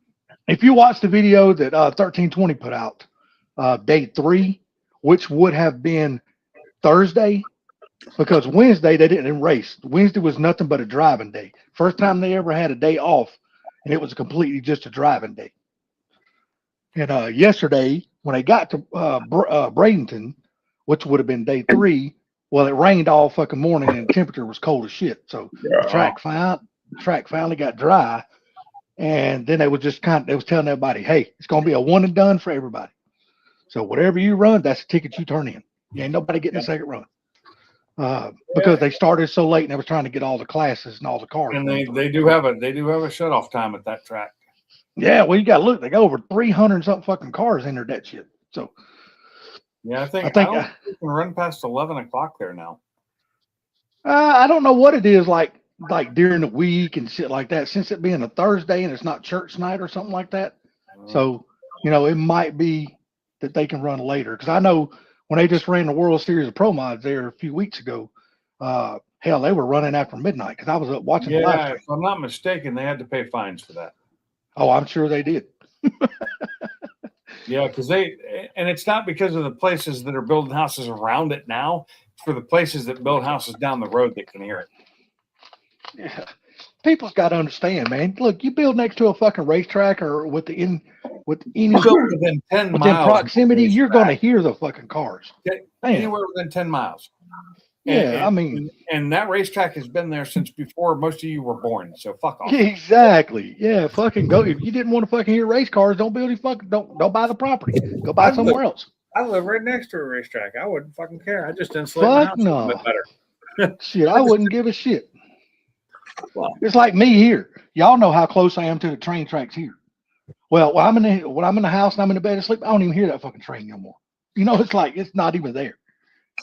if you watch the video that 1320 put out, day 3, which would have been Thursday, because Wednesday they didn't race. Wednesday was nothing but a driving day. First time they ever had a day off, and it was completely just a driving day. And yesterday, when they got to Bradenton, which would have been day 3, well, it rained all fucking morning and the temperature was cold as shit. So the track finally got dry, and then they was telling everybody, hey, it's gonna be a one and done for everybody. So whatever you run, that's the ticket you turn in. You ain't nobody getting a second run. Because they started so late and they was trying to get all the classes and all the cars. And they do have a shut off time at that track. Yeah, well, you got to look. They got over 300 something fucking cars entered that shit. So Yeah, I think I don't think you can run past 11 o'clock there now. I don't know what it is like during the week and shit like that. Since it being a Thursday and it's not church night or something like that. So it might be that they can run later. Because I know when they just ran the World Series of Pro Mods there a few weeks ago, hell, they were running after midnight because I was up watching the live Yeah, stream. if I'm not mistaken, they had to pay fines for that. Oh, I'm sure they did. Yeah, because and it's not because of the places that are building houses around it now. It's for the places that build houses down the road that can hear it. Yeah. people's got to understand, man. Look, you build next to a fucking racetrack or with any Built within 10 within miles. proximity, you're racetrack. going to hear the fucking cars. Man. Anywhere within 10 miles. Yeah, I mean, and that racetrack has been there since before most of you were born. So fuck off. exactly. Yeah, fucking go. If you didn't want to fucking hear race cars, don't build any fucking. Don't buy the property. Go buy somewhere else. I live right next to a racetrack. I wouldn't fucking care. I just insulate my Fuck house a little bit no. better. Shit, I wouldn't give a shit. Well, It's like me here. Y'all know how close I am to the train tracks here. Well, when I'm in the house and I'm in the bed asleep, I don't even hear that fucking train no more. You know, it's like it's not even there.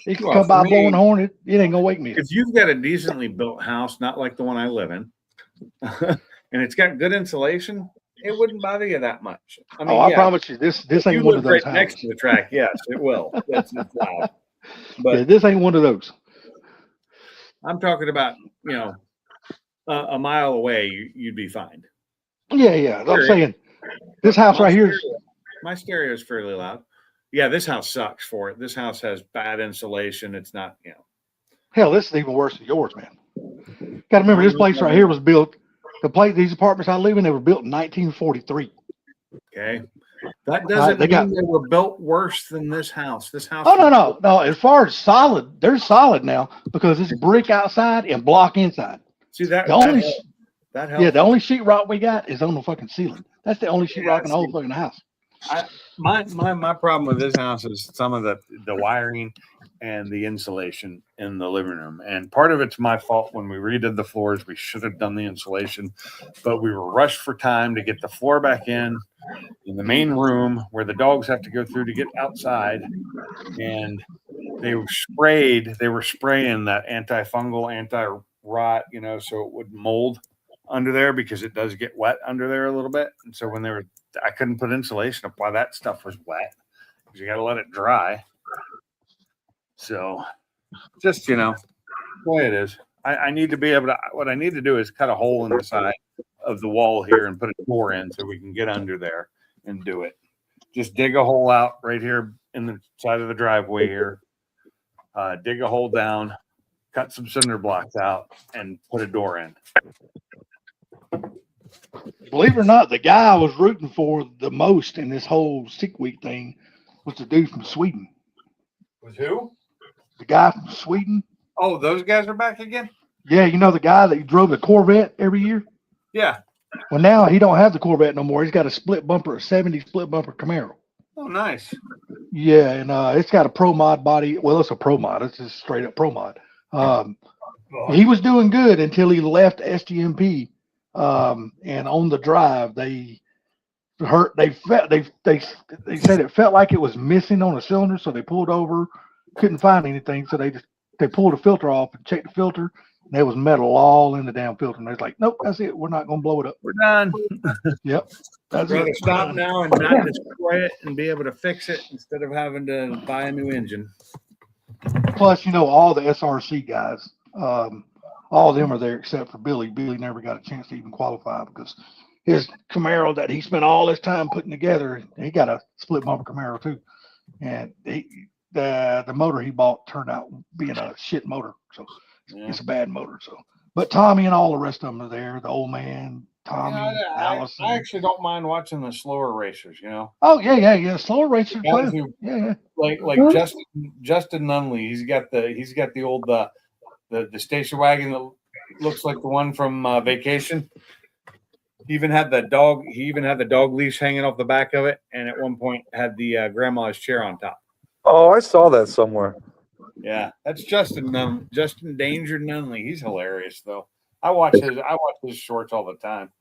It can Well, come for by me, blowing the horn. It ain't gonna wake me. if you've got a decently built house, not like the one I live in, and it's got good insulation, it wouldn't bother you that much. I mean, I yeah, promise you, this if ain't you one of live those right next houses. to the track, yes, it will. It's loud. Yeah, But this ain't one of those. I'm talking about, a mile away, you'd be fine. Yeah. I'm Sure. saying this house right here is. My stereo is fairly loud. Yeah, this house sucks for it. This house has bad insulation. It's not, Hell, this is even worse than yours, man. Got to remember, this place right here was built. These apartments I live in, they were built in 1943. okay. That doesn't they mean they were built worse than this house. This house. Oh no. As far as solid, they're solid now because it's brick outside and block inside. See that? The only, that helps. yeah, the only sheetrock we got is on the fucking ceiling. That's the only sheetrock in the whole fucking house. My problem with this house is some of the wiring and the insulation in the living room. And part of it's my fault. When we redid the floors, we should have done the insulation, but we were rushed for time to get the floor back in the main room where the dogs have to go through to get outside. And they were spraying that antifungal, anti-rot, so it would mold under there because it does get wet under there a little bit. And so when I couldn't put insulation up while that stuff was wet because you got to let it dry. So just, the way it is. I need to be able to, what I need to do is cut a hole in the side of the wall here and put a door in so we can get under there and do it. Just dig a hole out right here in the side of the driveway here. Dig a hole down, cut some cinder blocks out, and put a door in. Believe it or not, the guy I was rooting for the most in this whole sick week thing was the dude from Sweden. Was who? The guy from Sweden. Oh, those guys are back again? Yeah, the guy that drove the Corvette every year? Yeah. Well, now he don't have the Corvette no more. He's got a 70 split bumper Camaro. Oh, nice. Yeah, and it's got a Pro Mod body. Well, it's a Pro Mod. It's just straight up Pro Mod. He was doing good until he left SGMP. And on the drive, they said it felt like it was missing on a cylinder, so they pulled over, couldn't find anything, so they pulled the filter off and checked the filter, and there was metal all in the damn filter. And they're like, nope, that's it. We're not gonna blow it up. We're done. Yep. I'd rather stop now and not destroy it and be able to fix it instead of having to buy a new engine. Plus, all the SRC guys, all of them are there except for Billy. Billy never got a chance to even qualify because his Camaro that he spent all his time putting together, he got a split bumper Camaro too. And the motor he bought turned out being a shit motor. So it's a bad motor. So, but Tommy and all the rest of them are there. The old man, Tommy, Allison. I actually don't mind watching the slower racers, Oh yeah. Slower racers Guys too. who- Yeah. like Justin Nunley. He's got the old the station wagon that looks like the one from Vacation. He even had the dog leash hanging off the back of it, and at one point had the grandma's chair on top. Oh, I saw that somewhere. Yeah, that's Justin Danger Nunley. He's hilarious though. I watch his shorts all the time.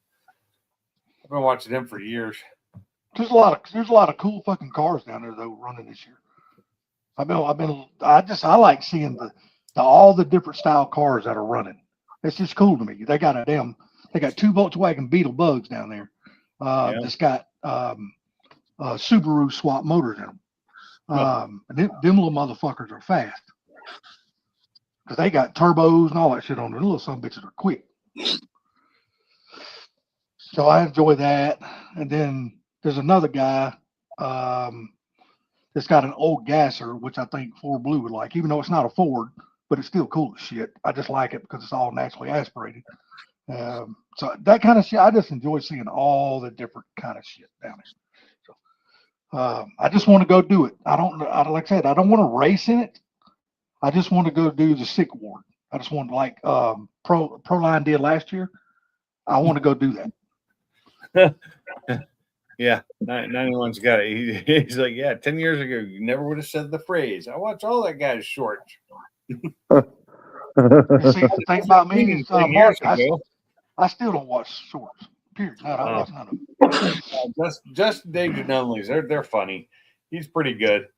I've been watching him for years. There's a lot of cool fucking cars down there though running this year. I like seeing all the different style cars that are running. It's just cool to me. They got two Volkswagen Beetle Bugs down there. That's got Subaru swap motors in them. And them little motherfuckers are fast because they got turbos and all that shit on them. The little son bitches are quick. So I enjoy that. And then there's another guy that's got an old gasser, which I think Ford Blue would like, even though it's not a Ford, but it's still cool as shit. I just like it because it's all naturally aspirated. So that kind of shit, I just enjoy seeing all the different kind of shit down there. So I just want to go do it. Like I said, I don't want to race in it. I just want to go do the sick ward. I just want like Proline did last year. I want to go do that. Yeah, 91's got it. He's like, yeah, 10 years ago, you never would have said the phrase. I watch all that guy's shorts. You see, the thing about me is, 10 Mark, years ago. I still don't watch shorts. Period. I don't watch none of them. Just Dave Nunley's. They're funny. He's pretty good.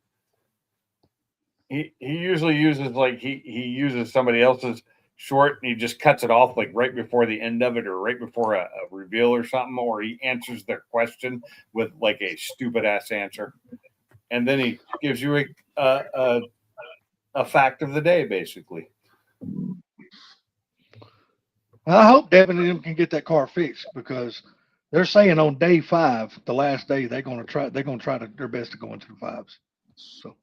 He usually uses he uses somebody else's short and he just cuts it off like right before the end of it or right before a reveal or something, or he answers their question with like a stupid ass answer, and then he gives you a fact of the day basically. I hope Devin and them can get that car fixed because they're saying on day 5, the last day, they're gonna try their best to go into the 5s. So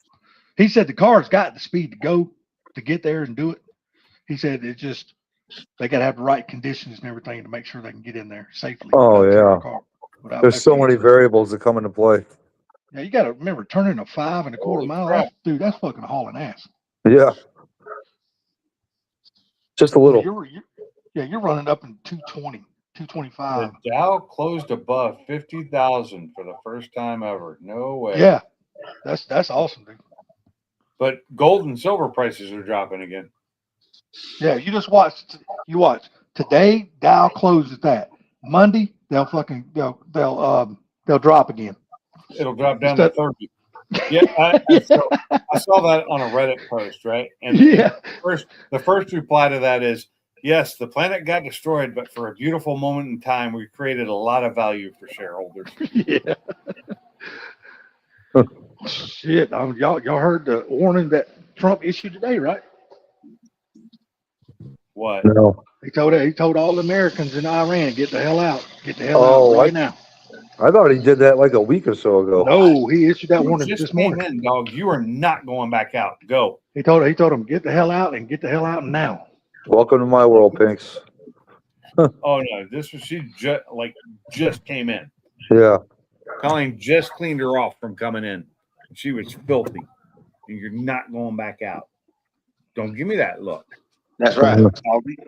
he said the car's got the speed to go to get there and do it. He said it just they gotta have the right conditions and everything to make sure they can get in there safely. Oh, yeah. Without There's so messing many up. variables that come into play. Yeah, you gotta remember turning a 5 1/4 Holy mile. crap. That's fucking hauling ass. Yeah. Just a little. You're running up in 220, 225. The Dow closed above 50,000 for the first time ever. No way. Yeah, that's awesome, dude. But gold and silver prices are dropping again. Yeah, you just watch. You watch today. Dow closed at that. Monday they'll drop again. It'll drop down to 30. Yeah, I saw that on a Reddit post, right? And Yeah, the first reply to that is, yes, the planet got destroyed, but for a beautiful moment in time, we created a lot of value for shareholders. yeah. Shit, y'all heard the warning that Trump issued today, right? What? No. He told all the Americans in Iran, get the hell out. Get the hell Oh, out right now. I thought he did that like a week or so ago. No, he issued that You warning just this came morning. in, dog. You are not going back out. Go. He told him, get the hell out and get the hell out now. Welcome to my world, Pinks. Oh no, she just came in. Yeah. Colleen just cleaned her off from coming in. She was filthy, and you're not going back out. Don't give me that look. That's right.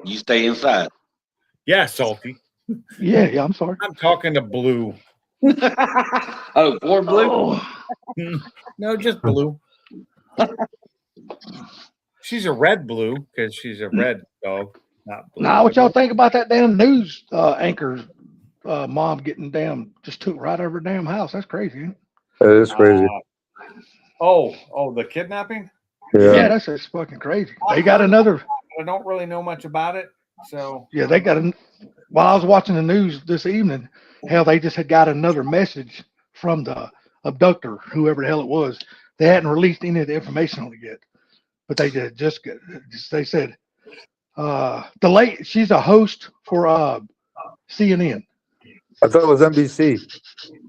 You stay inside. Yeah, salty. Yeah, I'm sorry. I'm talking to Blue. Oh, Ford Blue? Oh, No, just Blue. She's a red blue because she's a red dog, not blue. now what y'all think about that damn news anchor's mom getting just took right out of her damn house? That's crazy, isn't it? It is crazy. Oh, the kidnapping? Yeah, Yeah. that's just fucking crazy. They got another. I don't really know much about it, so Yeah, they got while I was watching the news this evening, hell, they just had got another message from the abductor, whoever the hell it was. They hadn't released any of the information on it yet, but they did they said she's a host for CNN. I thought it was NBC.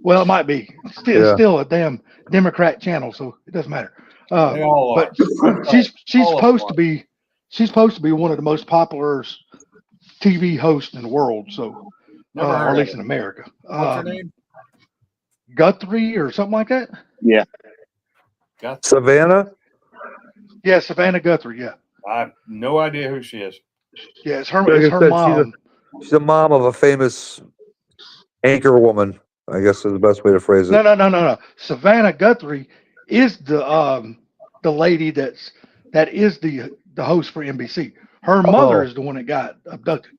Well, it might be. Yeah. Still a damn Democrat channel, so it doesn't matter. they all are. But she's All of supposed them to be one of the most popular TV hosts in the world. So, Never or heard at of least it. in America. What's her name? Guthrie or something like that. Gus? Savannah? Yeah, Savannah Guthrie. Yeah, I have no idea who she is. yeah. It's her. Like I It's her said, mom. She's the mom of a famous anchor woman, I guess is the best way to phrase it. No. Savannah Guthrie is the lady that is the host for NBC. Her mother is the one that got abducted.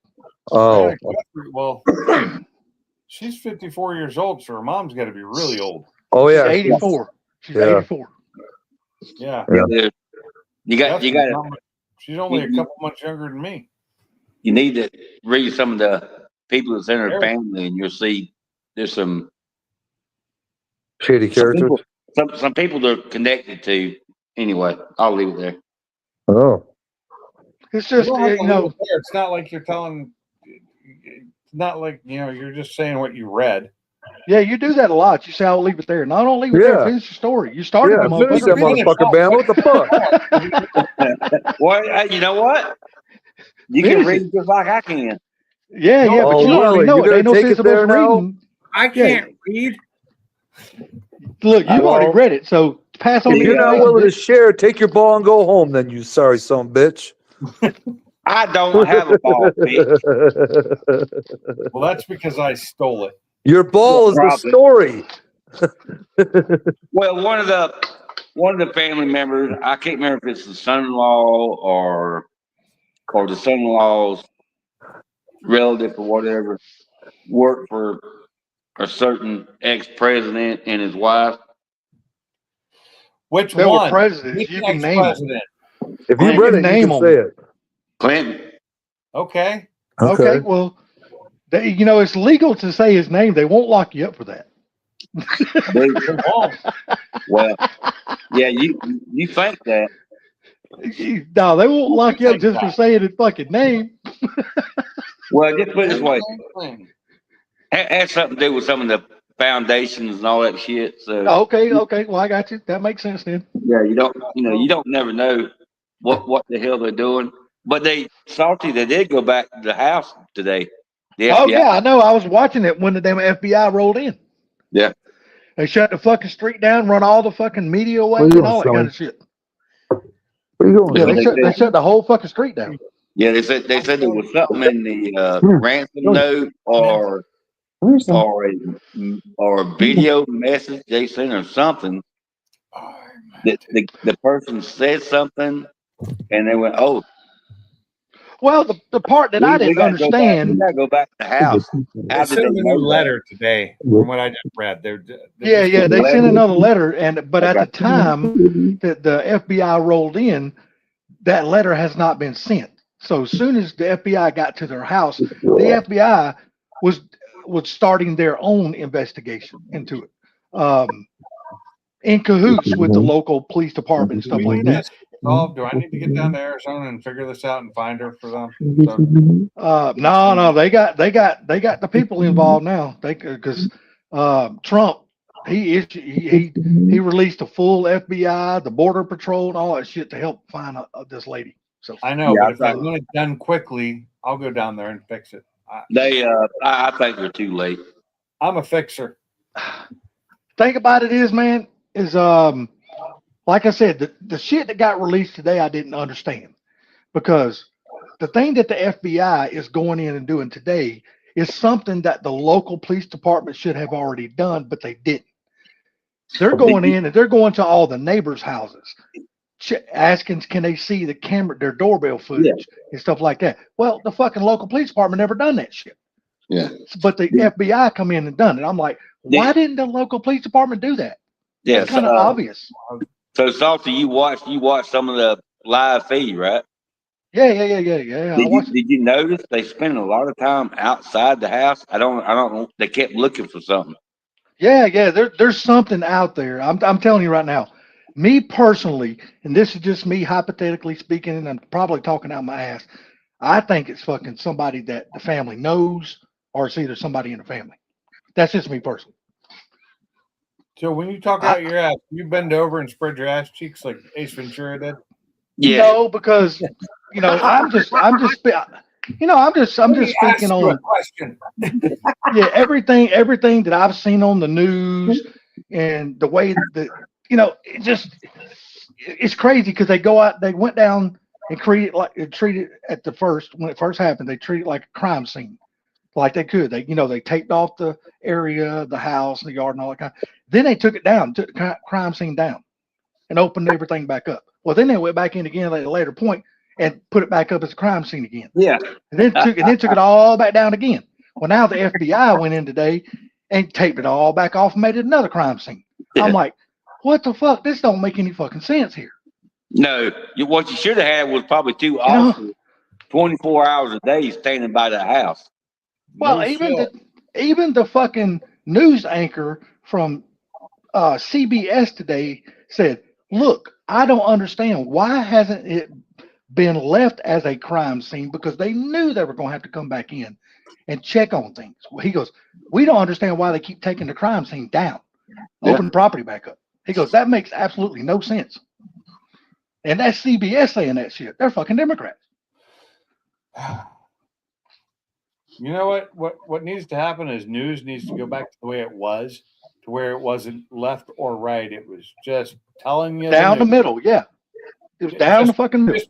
Oh, Well, she's 54 years old, so her mom's got to be really old. oh She's yeah. 84. She's Yeah. 84. Yeah. You got She's only a couple months younger than me. you need to read some of the people that's in her family, and you'll see there's some Shady characters. some people they're connected to. Anyway, I'll leave it there. Oh. It's just It's not like you're telling. It's not like you're just saying what you read. yeah, you do that a lot. You say I'll leave it there. No, don't leave it there. Yeah. Finish your story. You started Yeah, the finish that motherfucker. motherfucker, man. What the fuck? Well, you know what? You can read just like I can. Yeah, No, yeah, but oh, you already Willie, know you it. Ain't gonna no take sense it of us there now? reading. I can't read. Look, you've already Well, read it, so pass on if the you're not information. willing to share, take your ball and go home. Then you sorry son of a bitch. I don't have a ball, bitch. Well, that's because I stole it. Your ball is the Probably. story. Well, one of the family members, I can't remember if it's the son-in-law or the son-in-law's relative or whatever, worked for a certain ex-president and his wife. Which There were one? presidents. Which You can name them. ex-president? If You you read can it, you name can 'em. say it. Clinton. Okay. Okay, well, it's legal to say his name. They won't lock you up for that. They- It won't. well, yeah, you think that. No, they won't lock you up think just for that? saying his fucking name. Well, just put it this way. Same thing. Has something to do with some of the foundations and all that shit. So Okay, well, I got you. That makes sense then. yeah, you don't never know what the hell they're doing. But they did go back to the house today. The Oh FBI. yeah, I know. I was watching it when the damn FBI rolled in. Yeah. They shut the fucking street down, run all the fucking media away, Where you and going, all that Shelly? kind of shit. Where you going? Yeah, Shelly? they shut the whole fucking street down. Yeah, they said there was something in the ransom Go. note or a video message they sent or something that the person said something and they went, oh, Well, the part that I we didn't gotta go back. We understand. gotta go back to the house. They How did sent they him a know new that? letter today, from what I just read. They're Yeah, just yeah, they letter. sent another letter, but at Okay. the time that the FBI rolled in, that letter has not been sent. So as soon as the FBI got to their house, the FBI was starting their own investigation into it, in cahoots with the local police department and stuff like that. solved. Do I need to get down to Arizona and figure this out and find her for them? No, they got the people involved now. Because Trump he released a full FBI, the Border Patrol, and all that shit to help find this lady. So I know, Yeah, but if I want it done quickly, I'll go down there and fix it. I think they're too late. I'm a fixer. thing about it is, man, is like I said, the shit that got released today, I didn't understand, because the thing that the FBI is going in and doing today is something that the local police department should have already done, but they didn't. They're going in and they're going to all the neighbors' houses, asking can they see the camera, their doorbell footage and stuff like that. Well, the fucking local police department never done that shit. Yeah. But the FBI come in and done it. I'm like, why didn't the local police department do that? Yeah. It's kind of obvious. So Salty, you watched some of the live feed, right? Yeah. I watched Did you notice they spend a lot of time outside the house? I don't know. They kept looking for something. Yeah. There's something out there. I'm telling you right now. Me personally, and this is just me hypothetically speaking, and I'm probably talking out my ass. I think it's fucking somebody that the family knows, or it's either somebody in the family. That's just me personally. So when you talk out your ass, you bend over and spread your ass cheeks like Ace Ventura did. Yeah. No, because I'm just speaking on question. yeah, everything that I've seen on the news and the way that it's crazy because they went down and treated at the first, when it first happened, they treated it like a crime scene, like they could. They taped off the area, the house, the yard, and all that kind. Then they took the crime scene down, and opened everything back up. Well, then they went back in again at a later point and put it back up as a crime scene again. Yeah. And then took it all back down again. Well, now the FBI went in today and taped it all back off and made it another crime scene. Yeah. I'm like, what the fuck? This don't make any fucking sense here. No, what you should have had was probably two officers, 24 hours a day, standing by the house. Well, No shit. even the fucking news anchor from CBS today said, look, I don't understand, why hasn't it been left as a crime scene, because they knew they were going to have to come back in and check on things. Well, he goes, we don't understand why they keep taking the crime scene down, open the property back up. He goes, that makes absolutely no sense. And that's CBS saying that shit. They're fucking Democrats. You know what needs to happen is news needs to go back to the way it was, to where it wasn't left or right. It was just telling you Down the news. middle, yeah. It was down the fucking middle.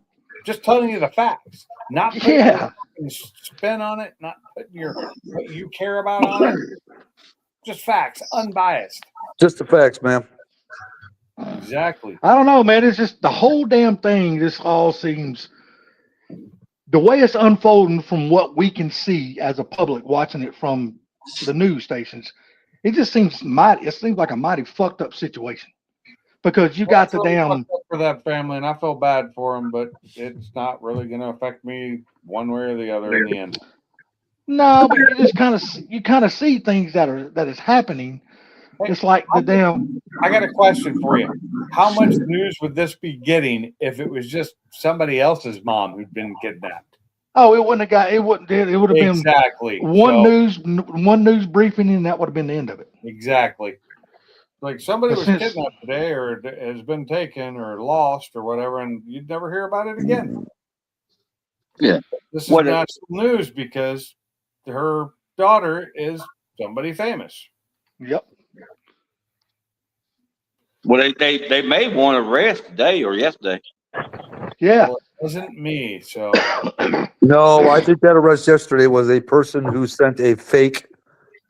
Just telling you the facts, not putting Yeah. your fucking spin on it, not putting your what you care about on it. Just facts, unbiased. Just the facts, man. Exactly. I don't know, man. It's just the whole damn thing. This all seems the way it's unfolding from what we can see as a public watching it from the news stations. It just seems mighty. It seems like a mighty fucked up situation because you got the Well, it's really damn. fucked up for that family, and I feel bad for them, but it's not really going to affect me one way or the other in the end. No, but you just kind of see things that is happening. It's like the damn. I got a question for you. How much news would this be getting if it was just somebody else's mom who'd been kidnapped? Oh, it wouldn't have got. It wouldn't. It would have been Exactly. one news briefing, and that would have been the end of it. Exactly. Like somebody was Since- kidnapped today, or has been taken, or lost, or whatever, and you'd never hear about it again. Yeah. This is What- national news because her daughter is somebody famous. Yep. Well, they made one arrest today or yesterday. Yeah. Well, it wasn't me, so No, I think that arrest yesterday was a person who sent a fake.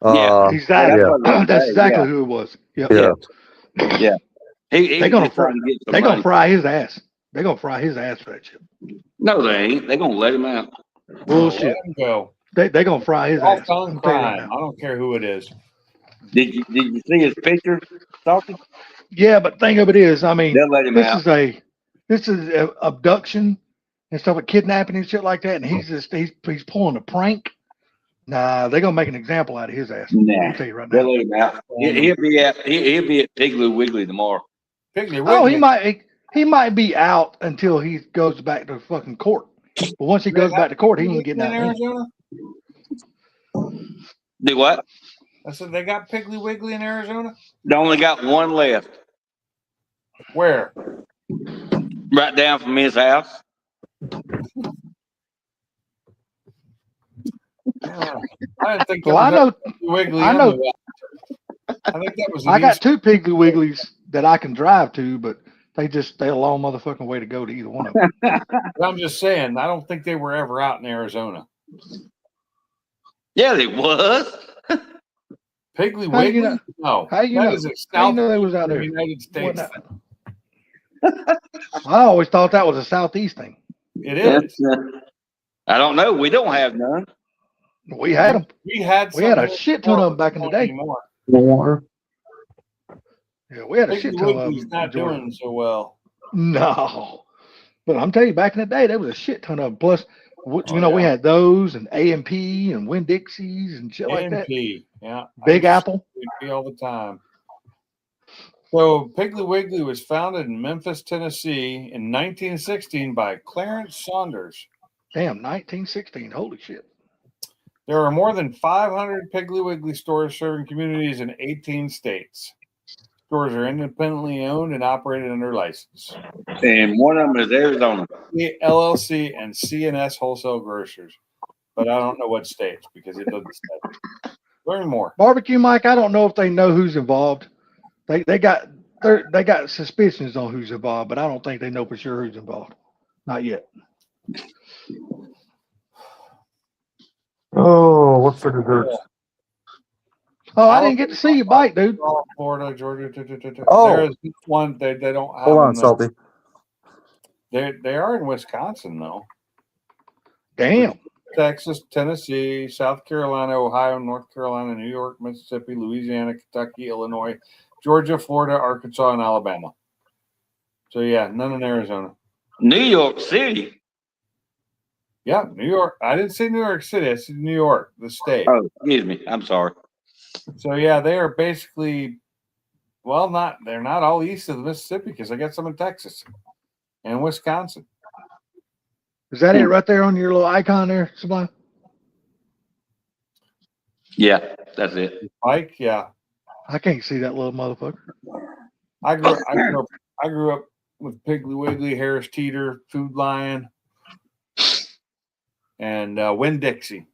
Exactly. yeah. That's exactly Yeah. who it was. Yep. Yeah. He They gonna just trying to get some They're money. gonna fry his ass. They're gonna fry his ass for that shit. No, they ain't. They're gonna let him out. Bullshit. let him go. They gonna fry his All ass. on I'm telling you right crime. now. I don't care who it is. Did you see his picture, Salty? Yeah, but thing of it is, I mean, They'll let him out. this is a abduction and stuff like kidnapping and shit like that, and he's pulling a prank. Nah, they're gonna make an example out of his ass. Nah. I'll tell you right They'll now. let him out. He'll be at Piggly Wiggly tomorrow. Piggly Oh, Wiggly. he might be out until he goes back to fucking court. But once he goes back to court, he ain't getting in out. Arizona. Do what? I said they got Piggly Wiggly in Arizona. They only got one left, Where? right down from his house. I didn't think. Well, I know Piggly Wiggly. I in know- the West. I think that was. I got East. 2 Piggly Wigglies that I can drive to, but they a long motherfucking way to go to either one of them. But I'm just saying. I don't think they were ever out in Arizona. Yeah, they was. Piggly How you Wiggly. No. How you That know? is a How you South know they was out there? United States. What thing. I always thought that was a southeast thing. It is. I don't know. We don't have none. We had them. We had. We had a some shit ton of them before, back in the but not day. anymore. Yeah, we had a shit Piggly ton of Wiggly's them. not doing so well. No, but I'm telling you, back in the day, there was a shit ton of them. Plus, we Oh, we yeah. had those and AMP and Winn Dixies and shit like that. AMP, yeah. Big I used Apple. to AMP all the time. So Piggly Wiggly was founded in Memphis, Tennessee in 1916 by Clarence Saunders. Damn, 1916. Holy shit. There are more than 500 Piggly Wiggly stores serving communities in 18 states. Stores are independently owned and operated under license. And one of them is Arizona. The LLC and CNS Wholesale Grocers. But I don't know what states because it doesn't say. Learn more. Barbecue Mike, I don't know if they know who's involved. They got suspicions on who's involved, but I don't think they know for sure who's involved. Not yet. Oh, what's for dessert? Oh, I didn't get to see you bite, dude. Florida, Georgia. Oh. There is one they don't have. Hold on, them, Salty. They are in Wisconsin though. Damn. Texas, Tennessee, South Carolina, Ohio, North Carolina, New York, Mississippi, Louisiana, Kentucky, Illinois, Georgia, Florida, Arkansas, and Alabama. So yeah, none in Arizona. New York City. Yeah, New York. I didn't say New York City. I said New York, the state. Oh, excuse me. I'm sorry. So yeah, they are basically, well, they're not all east of the Mississippi because I got some in Texas and Wisconsin. Is that it right there on your little icon there, Sublime? Yeah, that's it. Mike, yeah. I can't see that little motherfucker. I grew up with Piggly Wiggly, Harris Teeter, Food Lion, and Winn Dixie.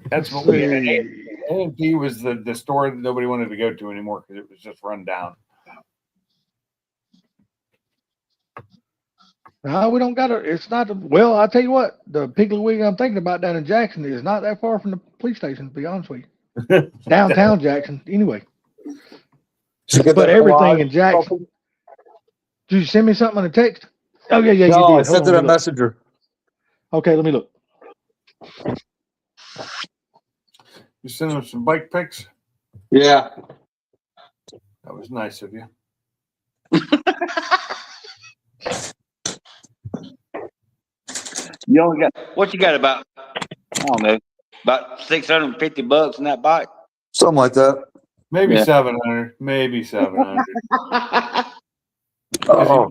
That's what Let's we had. see. A&P was the store that nobody wanted to go to anymore because it was just run down. No, we don't got it. It's not. Well, I'll tell you what. The Piggly Wiggly I'm thinking about down in Jackson is not that far from the police station. To be honest with you, downtown Jackson. Anyway, Did you get but that everything collage? in Jackson. Did you send me something in a text? Oh yeah, yeah, No, you I did. Hold sent on, it let a me look. messenger. Okay, let me look. You sent them some bike pics. Yeah. That was nice of you. You only got what you got about, I don't know, about $650 in that bike. Something like that. Maybe Yeah. 700. Maybe 700. Oh,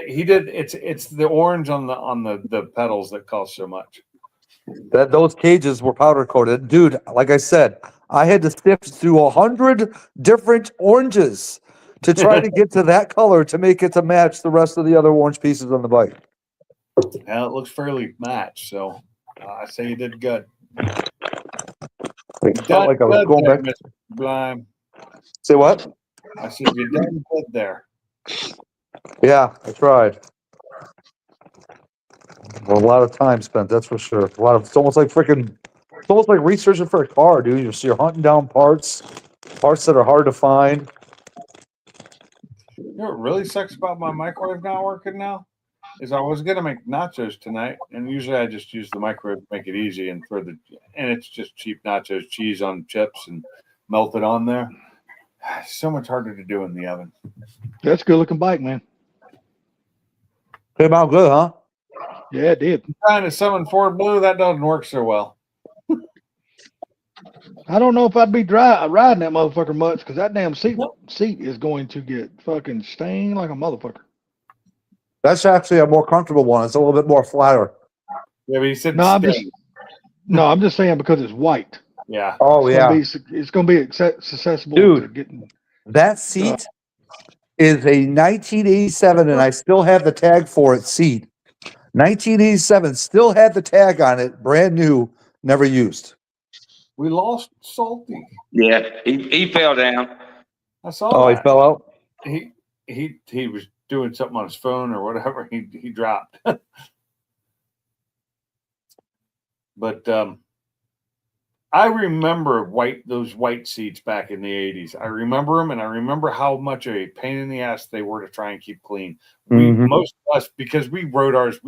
He did. It's the orange on the pedals that cost so much. those cages were powder coated, dude. Like I said, I had to sift through 100 different oranges to try to get to that color to make it to match the rest of the other orange pieces on the bike. Yeah, it looks fairly matched. So I say you did good. It felt like I was Good going there, back. Mr. Blime. Say what? I said you done good there. Yeah, I tried. Well, a lot of time spent, that's for sure. It's almost like researching for a car, dude. You're hunting down parts that are hard to find. You know what really sucks about my microwave not working now is I was gonna make nachos tonight, and usually I just use the microwave to make it easy and and it's just cheap nachos, cheese on chips and melt it on there. So much harder to do in the oven. That's a good looking bike, man. Came out good, huh? Yeah, it did. Trying to summon Ford Blue, that doesn't work so well. I don't know if I'd be riding that motherfucker much because that damn seat is going to get fucking stained like a motherfucker. That's actually a more comfortable one. It's a little bit more flatter. Yeah, but he said No, stain. I'm just saying because it's white. Yeah. Oh, yeah. It's gonna be accessible Dude. to getting. That seat is a 1987, and I still have the tag for it seat. 1987, still had the tag on it, brand new, never used. We lost Salty. Yeah, he fell down. I saw Oh, he that. fell out? He was doing something on his phone or whatever. He dropped. But I remember those white seats back in the 80s. I remember them, and I remember how much of a pain in the ass they were to try and keep clean. Most of us, because we rode ours,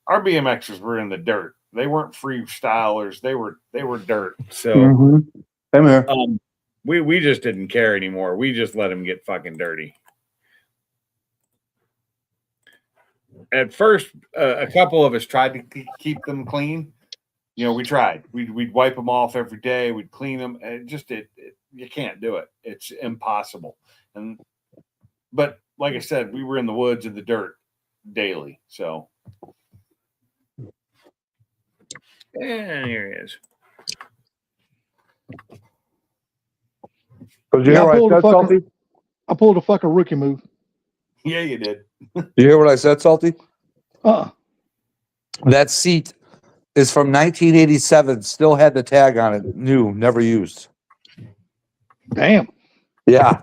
our BMXers were in the dirt. They weren't freestylers. They were dirt. So Come here. we just didn't care anymore. We just let them get fucking dirty. At first, a couple of us tried to keep them clean. You know, we tried. We'd wipe them off every day. We'd clean them. And you can't do it. It's impossible. But like I said, we were in the woods in the dirt daily. So, and here he is. Did you hear what I said, Salty? I pulled a fucking rookie move. Yeah, you did. Did you hear what I said, Salty? That seat is from 1987, still had the tag on it, new, never used. Damn. Yeah.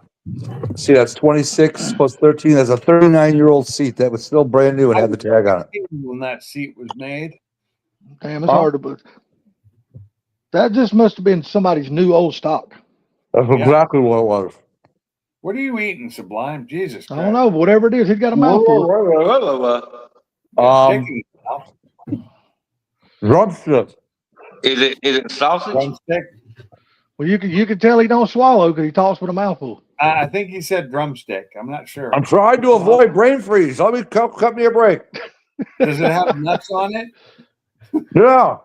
See, that's 26 plus 13. That's a 39-year-old seat that was still brand new and had the tag on it. When that seat was made. Damn, it's hard to believe. That just must have been somebody's new old stock. That's exactly what it was. What are you eating, Sublime? Jesus Christ. I don't know. Whatever it is, he's got a mouthful. Drumstick. Is it sausage? Drumstick? Well, you can tell he don't swallow because he talks with a mouthful. I think he said drumstick. I'm not sure. I'm trying to avoid brain freeze. Let me cut me a break. Does it have nuts on it? Yeah.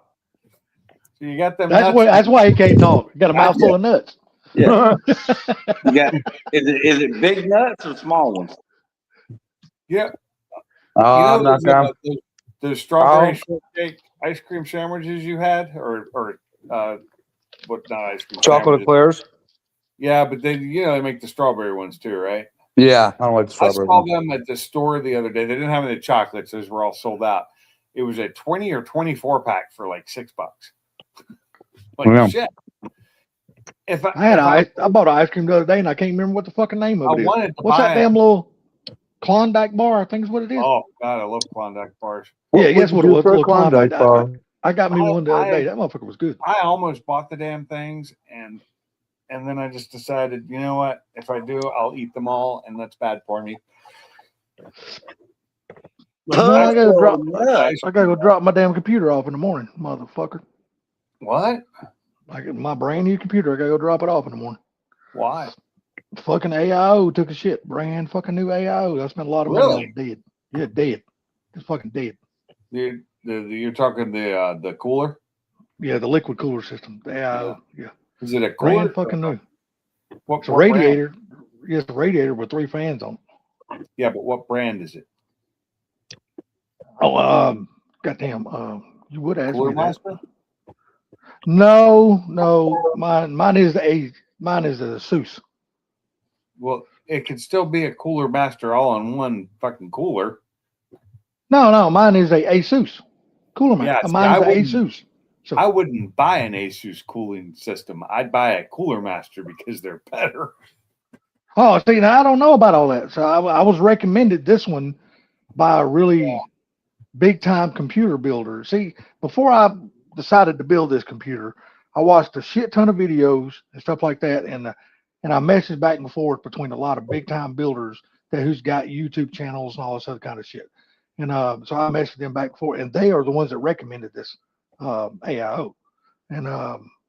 So you got them. That's why he can't talk. He got a mouthful of nuts. Yeah. Is it big nuts or small ones? Yeah. I'm not down. Those strawberry shortcake ice cream sandwiches you had, or what? Not ice cream. Chocolate eclairs. Yeah, but they make the strawberry ones too, right? Yeah, I don't like the strawberry. I saw them at the store the other day. They didn't have any chocolates; those were all sold out. It was a 20 or 24 pack for like $6. Like Yeah. shit. If I bought an ice cream the other day and I can't remember what the fucking name of I it is. wanted to What's buy that damn little Klondike bar? I think is what it is. Oh God, I love Klondike bars. Yeah, guess what it was? A little Klondike Klondike. bar. I got me one the other I- day. That motherfucker was good. I almost bought the damn things, and then I just decided, you know what? If I do, I'll eat them all, and that's bad for me. No, I gotta Yeah. go drop my damn computer off in the morning, motherfucker. What? I got my brand new computer. I gotta go drop it off in the morning. Why? Fucking AIO took a shit. Brand fucking new AIO. I spent a lot of money on it. Dead. Yeah, dead. It's fucking dead. You're talking the cooler? Yeah, the liquid cooler system. The AIO. Yeah. Is it a cooler? Brand fucking new. What, It's a what brand? radiator. Yeah, it's a radiator with 3 fans on it. Yeah, but what brand is it? Oh, goddamn. You would ask Cooler me that. Master? No. Mine is a Asus. Well, it could still be a Cooler Master all in one fucking cooler. No, mine is a Asus. Cooler man. Yeah, see, Mine I is a wouldn't- Asus. So I wouldn't buy an Asus cooling system. I'd buy a Cooler Master because they're better. oh, see, now I don't know about all that. So I was recommended this one by a really big time computer builder. See, before I decided to build this computer, I watched a shit ton of videos and stuff like that, and I messaged back and forth between a lot of big time builders who's got YouTube channels and all this other kind of shit. And so I messaged them back and forth, and they are the ones that recommended this AIO. And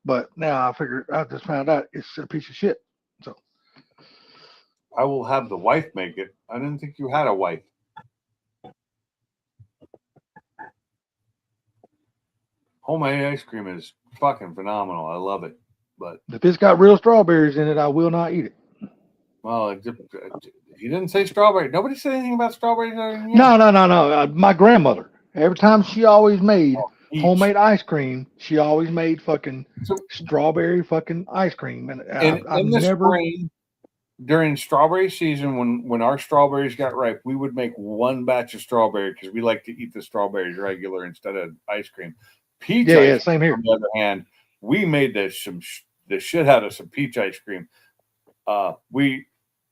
but now I just found out it's a piece of shit. So I will have the wife make it. I didn't think you had a wife. Homemade ice cream is fucking phenomenal. I love it. But if it's got real strawberries in it, I will not eat it. well, you didn't say strawberry. Nobody said anything about strawberries. No. My grandmother, every time she always made Each. homemade ice cream, she always made fucking So- strawberry fucking ice cream. And in the spring, during strawberry season, when our strawberries got ripe, we would make one batch of strawberry because we like to eat the strawberries regular instead of ice cream. Peach yeah, ice same here. on the other hand, we made the shit out of some peach ice cream.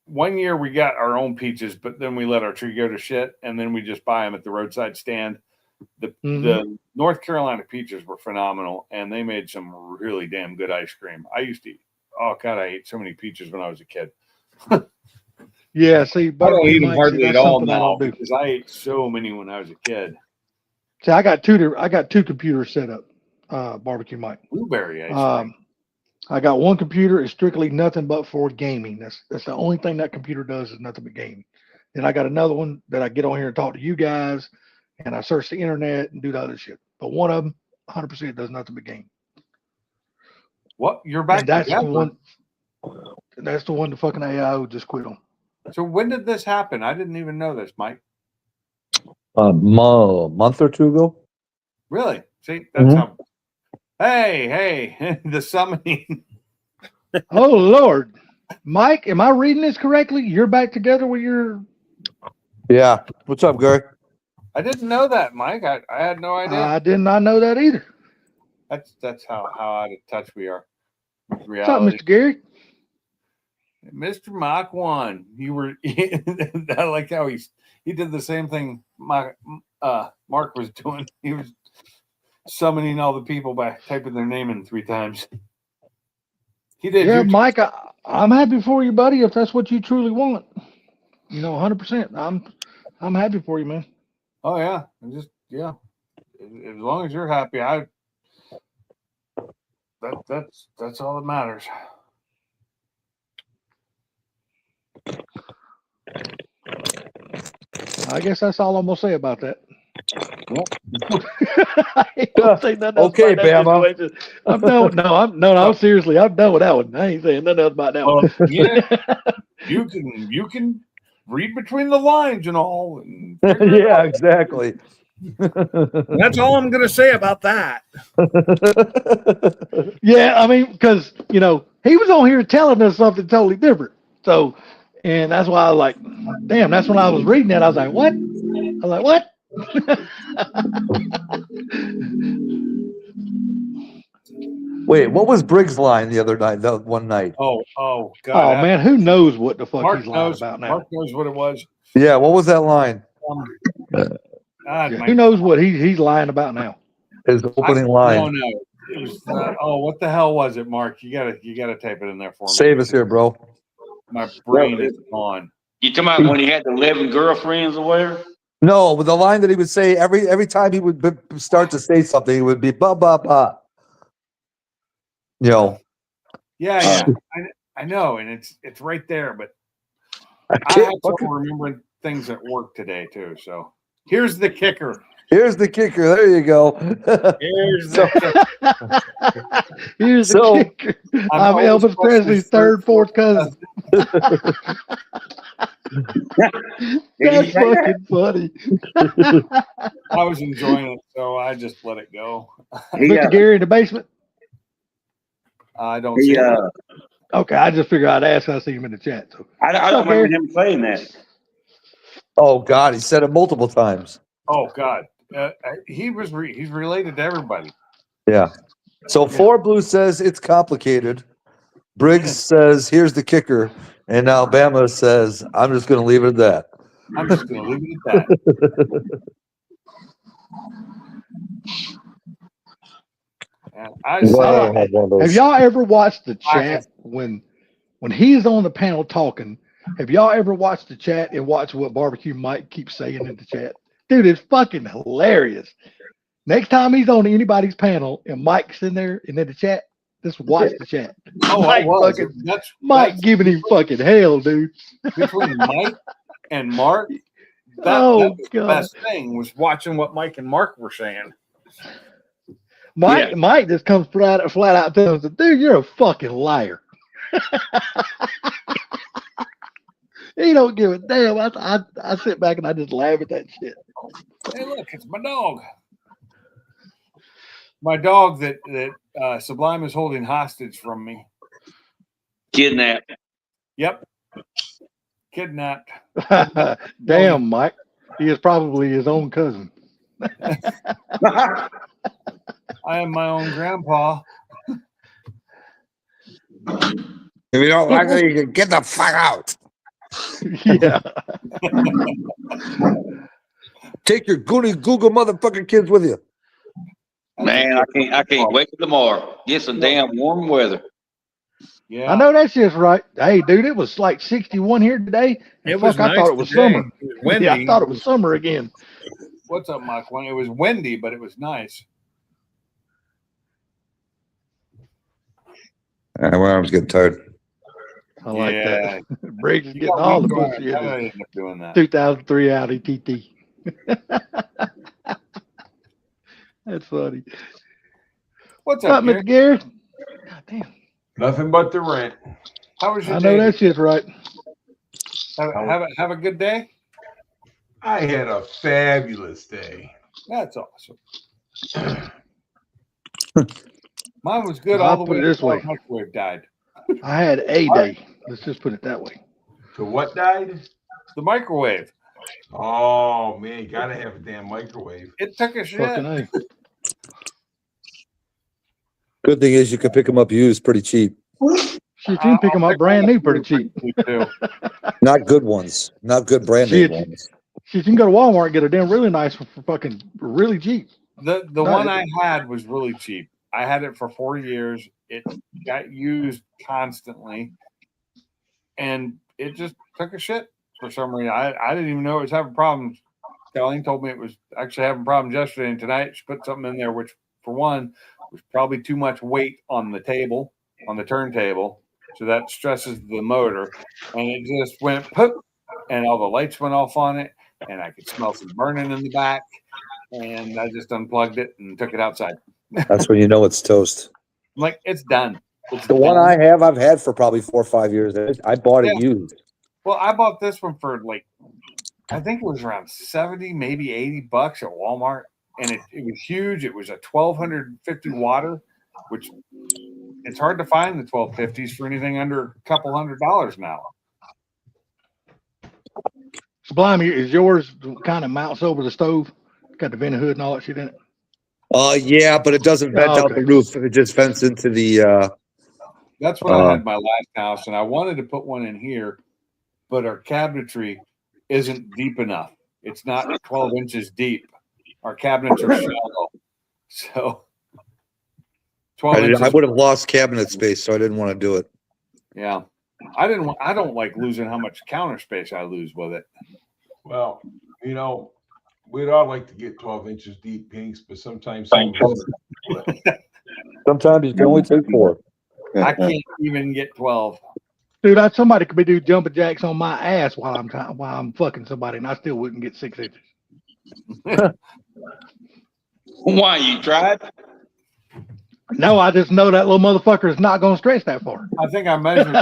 One year we got our own peaches, but then we let our tree go to shit, and then we just buy them at the roadside stand. The North Carolina peaches were phenomenal, and they made some really damn good ice cream. I used to eat. Oh God, I ate so many peaches when I was a kid. Yeah, see, I don't eat them Mike, hardly that's at all something I now don't do. because I ate so many when I was a kid. See, I got two computers set up, barbecue Mike. Blueberry ice cream. I got one computer is strictly nothing but for gaming. That's the only thing that computer does is nothing but gaming. Then I got another one that I get on here and talk to you guys, and I search the internet and do the other shit. But one of them, 100% does nothing but game. What? You're back And that's the together? one. That's the one the fucking AIO just quit on. So when did this happen? I didn't even know this, Mike. A month or two ago. Really? See, that's how. Hey, the summoning. Oh Lord, Mike, am I reading this correctly? You're back together with your. Yeah. What's up, Gary? I didn't know that, Mike. I had no idea. I did not know that either. That's how out of touch we are with What's up, reality. Mr. Gary? Mr. Mach 1, you were. I like how he did the same thing Mark was doing. He was summoning all the people by typing their name in 3 times. He did. Yeah, YouTube. Mike, I'm happy for you, buddy. If that's what you truly want, 100%. I'm happy for you, man. Oh yeah, yeah. As long as you're happy, that's all that matters. I guess that's all I'm gonna say about that. Yep. I ain't gonna say nothing else Okay, about that Bama. situation. I'm seriously, I'm done with that one. I ain't saying nothing else about that one. Yeah, you can read between the lines and all. And figure it Yeah, out. exactly. That's all I'm gonna say about that. Yeah, I mean, because he was on here telling us something totally different. So, and that's why I was like, damn. That's when I was reading that. I was like, what? I was like, what? Wait, what was Briggs' line the other night? The one night. Oh Oh God. man, who knows what the fuck Mark he's lying knows. about now? Mark knows what it was. Yeah, what was that line? God, Yeah, who knows what he's lying about now? His opening line. No. It was. What the hell was it, Mark? You gotta type it in there for me. Save us here, bro. My brain is gone. You talking about when he had the 11 girlfriends or whatever? No, but the line that he would say every time he would start to say something, it would be ba ba ba. You know, Yeah. I know, and it's right there, but I I can't have fucking- trouble remembering things at work today too. So here's the kicker. Here's the kicker. There you go. Here's the kicker. Here's the So- kicker. I'm Elvis Presley's third, fourth cousin. That's fucking funny. I was enjoying it, so I just let it go. Mr. Gary in the basement. I don't see it. Okay, I just figured I'd ask. I see him in the chat. So I don't remember him saying that. Oh God, he said it multiple times. Oh God, he's related to everybody. Yeah. So Four Blue says it's complicated. Briggs says here's the kicker, and Alabama says I'm just going to leave it at that. I'm just going to leave it at that. And I Wow, said, have y'all ever watched the chat when he's on the panel talking? Have y'all ever watched the chat and watch what Barbecue Mike keeps saying in the chat? Dude, it's fucking hilarious. Next time he's on anybody's panel and Mike's in there and in the chat, just watch the chat. oh, Mike I was. fucking- Mike giving him fucking hell, dude. Between Mike and Mark, that was the God. best thing was watching what Mike and Mark were saying. Mike just comes flat out telling us, dude, you're a fucking liar. He don't give a damn. I sit back and I just laugh at that shit. Hey, look, it's my dog. My dog that Sublime is holding hostage from me. Kidnapped. Yep. Kidnapped. Damn, Mike. He is probably his own cousin. I am my own grandpa. If you don't like it, you can get the fuck out. Yeah. Take your Google motherfucking kids with you. Man, I can't wait till tomorrow. Get some damn warm weather. Yeah. I know that shit's right. Hey, dude, it was like 61 here today. And It was fuck, I nice thought it was today. summer. It was windy. Yeah, I thought it was summer again. What's up, Mike? It was windy, but it was nice. My arm's getting tired. I like Yeah. that. Briggs is You getting got all me the going. pussy I in his ended up doing that. 2003 Audi TT. That's funny. What's What's up, up, Gary? Mr. Gary? God damn. Nothing but the rent. How was your I day? know that shit's right. Have a good day? I had a fabulous day. That's awesome. Mine was good I'll all the put way it this until way. the microwave died. I had a day. Let's just put it that way. So what died? The microwave. Oh man, you gotta have a damn microwave. It took a shit. Fucking A. Good thing is you can pick them up used pretty cheap. Shit, you can pick them up brand new pretty cheap. Too. Not good ones. Not good brand name Shit. ones. Shit, you can go to Walmart and get a damn really nice one for fucking really cheap. The No, one I had was really cheap. I had it for 4 years. It got used constantly, and it just took a shit for some reason. I didn't even know it was having problems. Colleen told me it was actually having problems yesterday and tonight. She put something in there, which for one was probably too much weight on the table, on the turntable, so that stresses the motor, and it just went poop, and all the lights went off on it, and I could smell some burning in the back, and I just unplugged it and took it outside. That's when you know it's toast. I'm like, it's done. It's The one done. I have, I've had for probably 4 or 5 years. I bought it used. Well, I bought this one for like, I think it was around 70, maybe $80 at Walmart. And it was huge. It was a 1250 water, which it's hard to find the 1250s for anything under a couple $100 now. Sublime, is yours kind of mounts over the stove? Got the vent hood and all that shit in it? Yeah, but it doesn't vent out Okay. the roof. It just vents into the, That's what I had my last house, and I wanted to put one in here, but our cabinetry isn't deep enough. It's not 12 inches deep. Our cabinets are shallow, so 12 inches. I would have lost cabinet space, so I didn't want to do it. Yeah, I don't like losing how much counter space I lose with it. Well, you know, we'd all like to get 12 inches deep pinks, but sometimes Sometimes you can only take 4. I can't even get 12. Dude, somebody could be doing jumping jacks on my ass while I'm fucking somebody, and I still wouldn't get 6 inches. Why you tried? No, I just know that little motherfucker is not going to stretch that far. I think I measured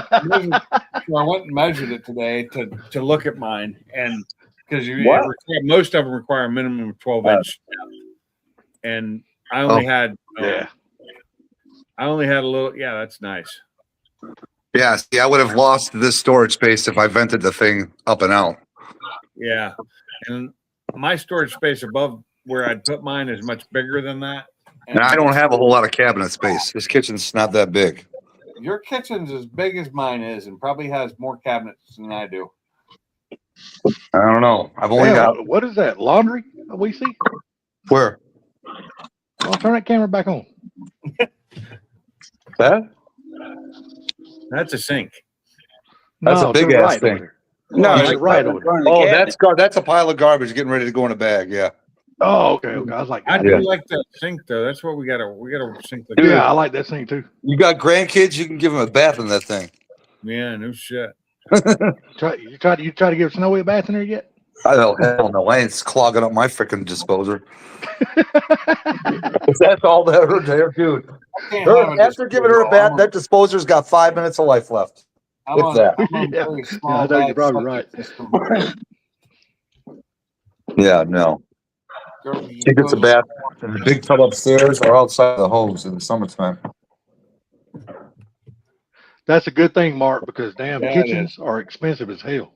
so I went and measured it today to look at mine, and because most of them require a minimum of 12 inch, and I only had I only had a little. Yeah, that's nice. Yeah, see, I would have lost this storage space if I vented the thing up and out. Yeah, and my storage space above where I'd put mine is much bigger than that. And I don't have a whole lot of cabinet space. This kitchen's not that big. Your kitchen's as big as mine is, and probably has more cabinets than I do. I don't know. I've only got What is that? Laundry? We see? where? Well, turn that camera back on. That? That's a sink. That's No, a big to the ass right thing. over there. No, He's it's right right over there. over. Oh, that's a pile of garbage getting ready to go in a bag. Yeah. Oh, okay. I was like, I Yeah. do like that sink though. That's what we gotta sink. Dude. yeah, I like that thing too. You got grandkids, you can give them a bath in that thing. Yeah, no shit. You try to give Snowy a bath in there yet? I don't hell no. I ain't clogging up my freaking disposer. That's all that her there, dude. I can't have a After giving her a disposal. bath, that disposer's got 5 minutes of life left. I'm If on- that. I'm on a Yeah. very Yeah, small I know you're bag probably septic right. system. Yeah, no. Garbage She gets a disposal. bath in the big tub upstairs or outside the hose in the summertime. That's a good thing, Mark, because damn Yeah, it kitchens are expensive as hell.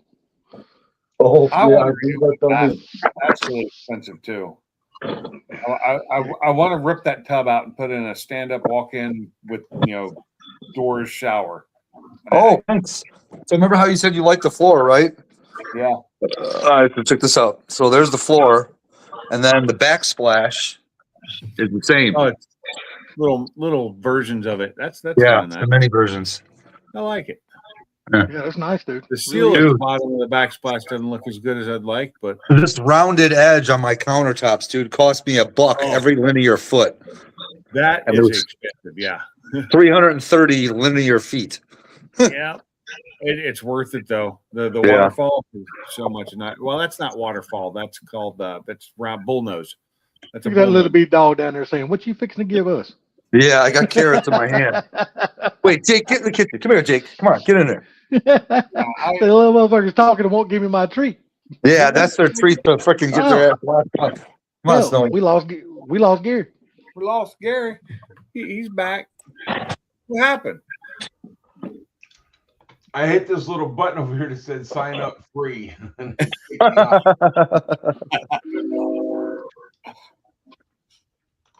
Oh, I yeah, wanna I do that too. That's really expensive too. I want to rip that tub out and put in a stand-up walk-in with doors, shower. Oh, thanks. So remember how you said you like the floor, right? Yeah. All right, so check this out. So there's the floor, and then the backsplash is the same. Oh, it's little versions of it. That's Yeah, kinda the nice. many versions. I like it. Yeah, that's nice, dude. The seal at Dude. the bottom of the backsplash doesn't look as good as I'd like, but This rounded edge on my countertops, dude, cost me $1 Oh. every linear foot. that And is those- expensive. Yeah. 330 linear feet. Yeah. It's worth it though. The Yeah. waterfall is so much not. Well, that's not waterfall. That's called that's round bullnose. That's a Look at that bullnose. little bitty dog down there saying, "What you fixing to give us?" Yeah, I got carrots in my hand. Wait, Jake, get in the kitchen. Come here, Jake. Come on, get in there. The little motherfucker's talking and won't give me my treat. Yeah, that's their treat to freaking get their ass locked up. Come on, Hell, Snowy. we lost Gary. We lost Gary. He's back. What happened? I hit this little button over here that said sign up free.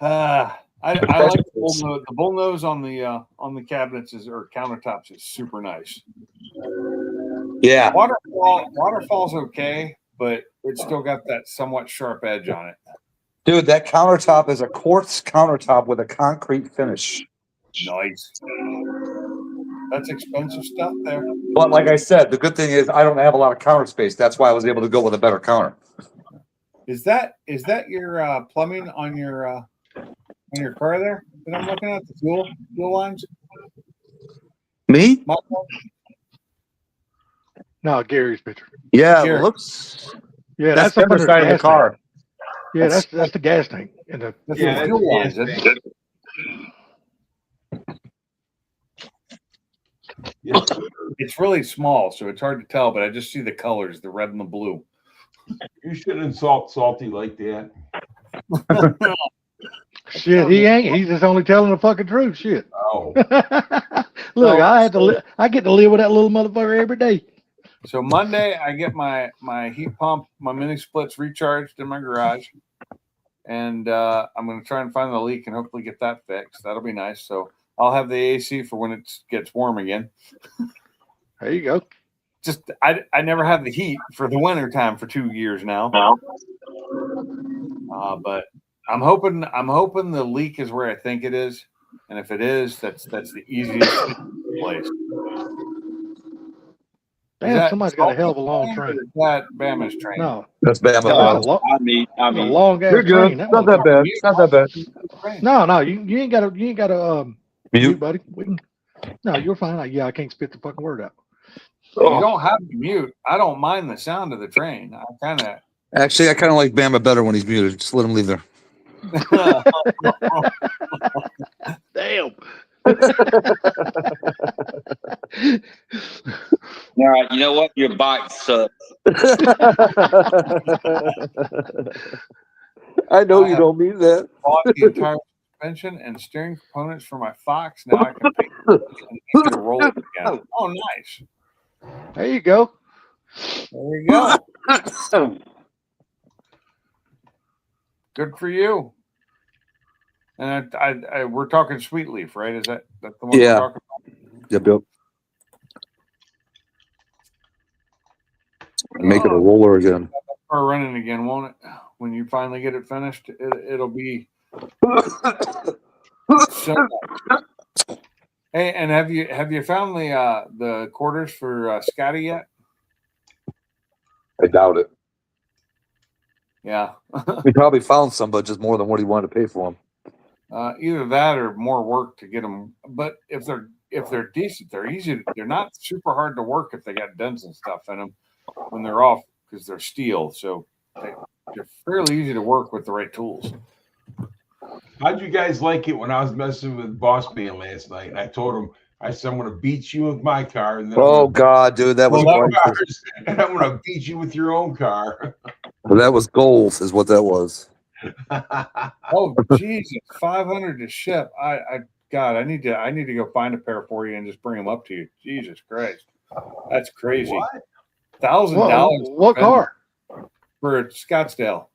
I like the bullnose. The bullnose on the cabinets or countertops is super nice. Yeah. Waterfall's okay, but it's still got that somewhat sharp edge on it. Dude, that countertop is a quartz countertop with a concrete finish. Nice. That's expensive stuff there. But like I said, the good thing is I don't have a lot of counter space. That's why I was able to go with a better counter. Is that your plumbing on your car there that I'm looking at, the fuel lines? Me? No, Gary's picture. Yeah, Here. it looks. Yeah, That's that's the up under other side of the gas car. tank. Yeah, that's the gas tank. And the, That's Yeah, the fuel lines. that's- isn't it? Yes. It's really small, so it's hard to tell, but I just see the colors, the red and the blue. You shouldn't insult Salty like that. shit, he ain't. He's just only telling the fucking truth. Shit. Oh, Look, I get to live with that little motherfucker every day. So Monday, I get my heat pump, my mini splits recharged in my garage. and I'm going to try and find the leak and hopefully get that fixed. That'll be nice. So I'll have the AC for when it gets warm again. There you go. Just I never had the heat for the winter time for 2 years now. But I'm hoping the leak is where I think it is, and if it is, that's the easiest place. Damn, somebody's got a hell of a long train. That Bama's train. No, That's Bama. that's a lo- I mean, that's a long ass You're good. train. It's not that bad. It's not that bad. No, you ain't got to Mute. mute, buddy. No, you're fine. I can't spit the fucking word out. You don't have to mute. I don't mind the sound of the train. I kind of. Actually, I kind of like Bama better when he's muted. Just let him leave there. Damn. all right, you know what? Your bike sucks. I know you don't mean that. Bought the entire suspension and steering components for my Fox. Now I can pick it and get it roll it again. Oh, nice. There you go. There you go. Good for you. And I we're talking Sweet Leaf, right? Is that the one Yeah. we're talking about? Yep. Make it a roller again. Or running again, won't it? When you finally get it finished, it'll be so nice. Hey, and have you found the quarters for Scotty yet? I doubt it. Yeah. He probably found some, but just more than what he wanted to pay for them. Either that or more work to get them. But if they're decent, they're easy. They're not super hard to work if they got dents and stuff in them when they're off because they're steel. So they're fairly easy to work with the right tools. How'd you guys like it when I was messing with Boss Man last night? And I told him, I said, I'm going to beat you with my car. And then Oh God, dude, that was priceless. and I'm going to beat you with your own car. That was gold, is what that was. Oh Jesus, 500 to ship. God, I need to go find a pair for you and just bring them up to you. Jesus Christ, that's crazy. What? $1,000. What car? For Scottsdale?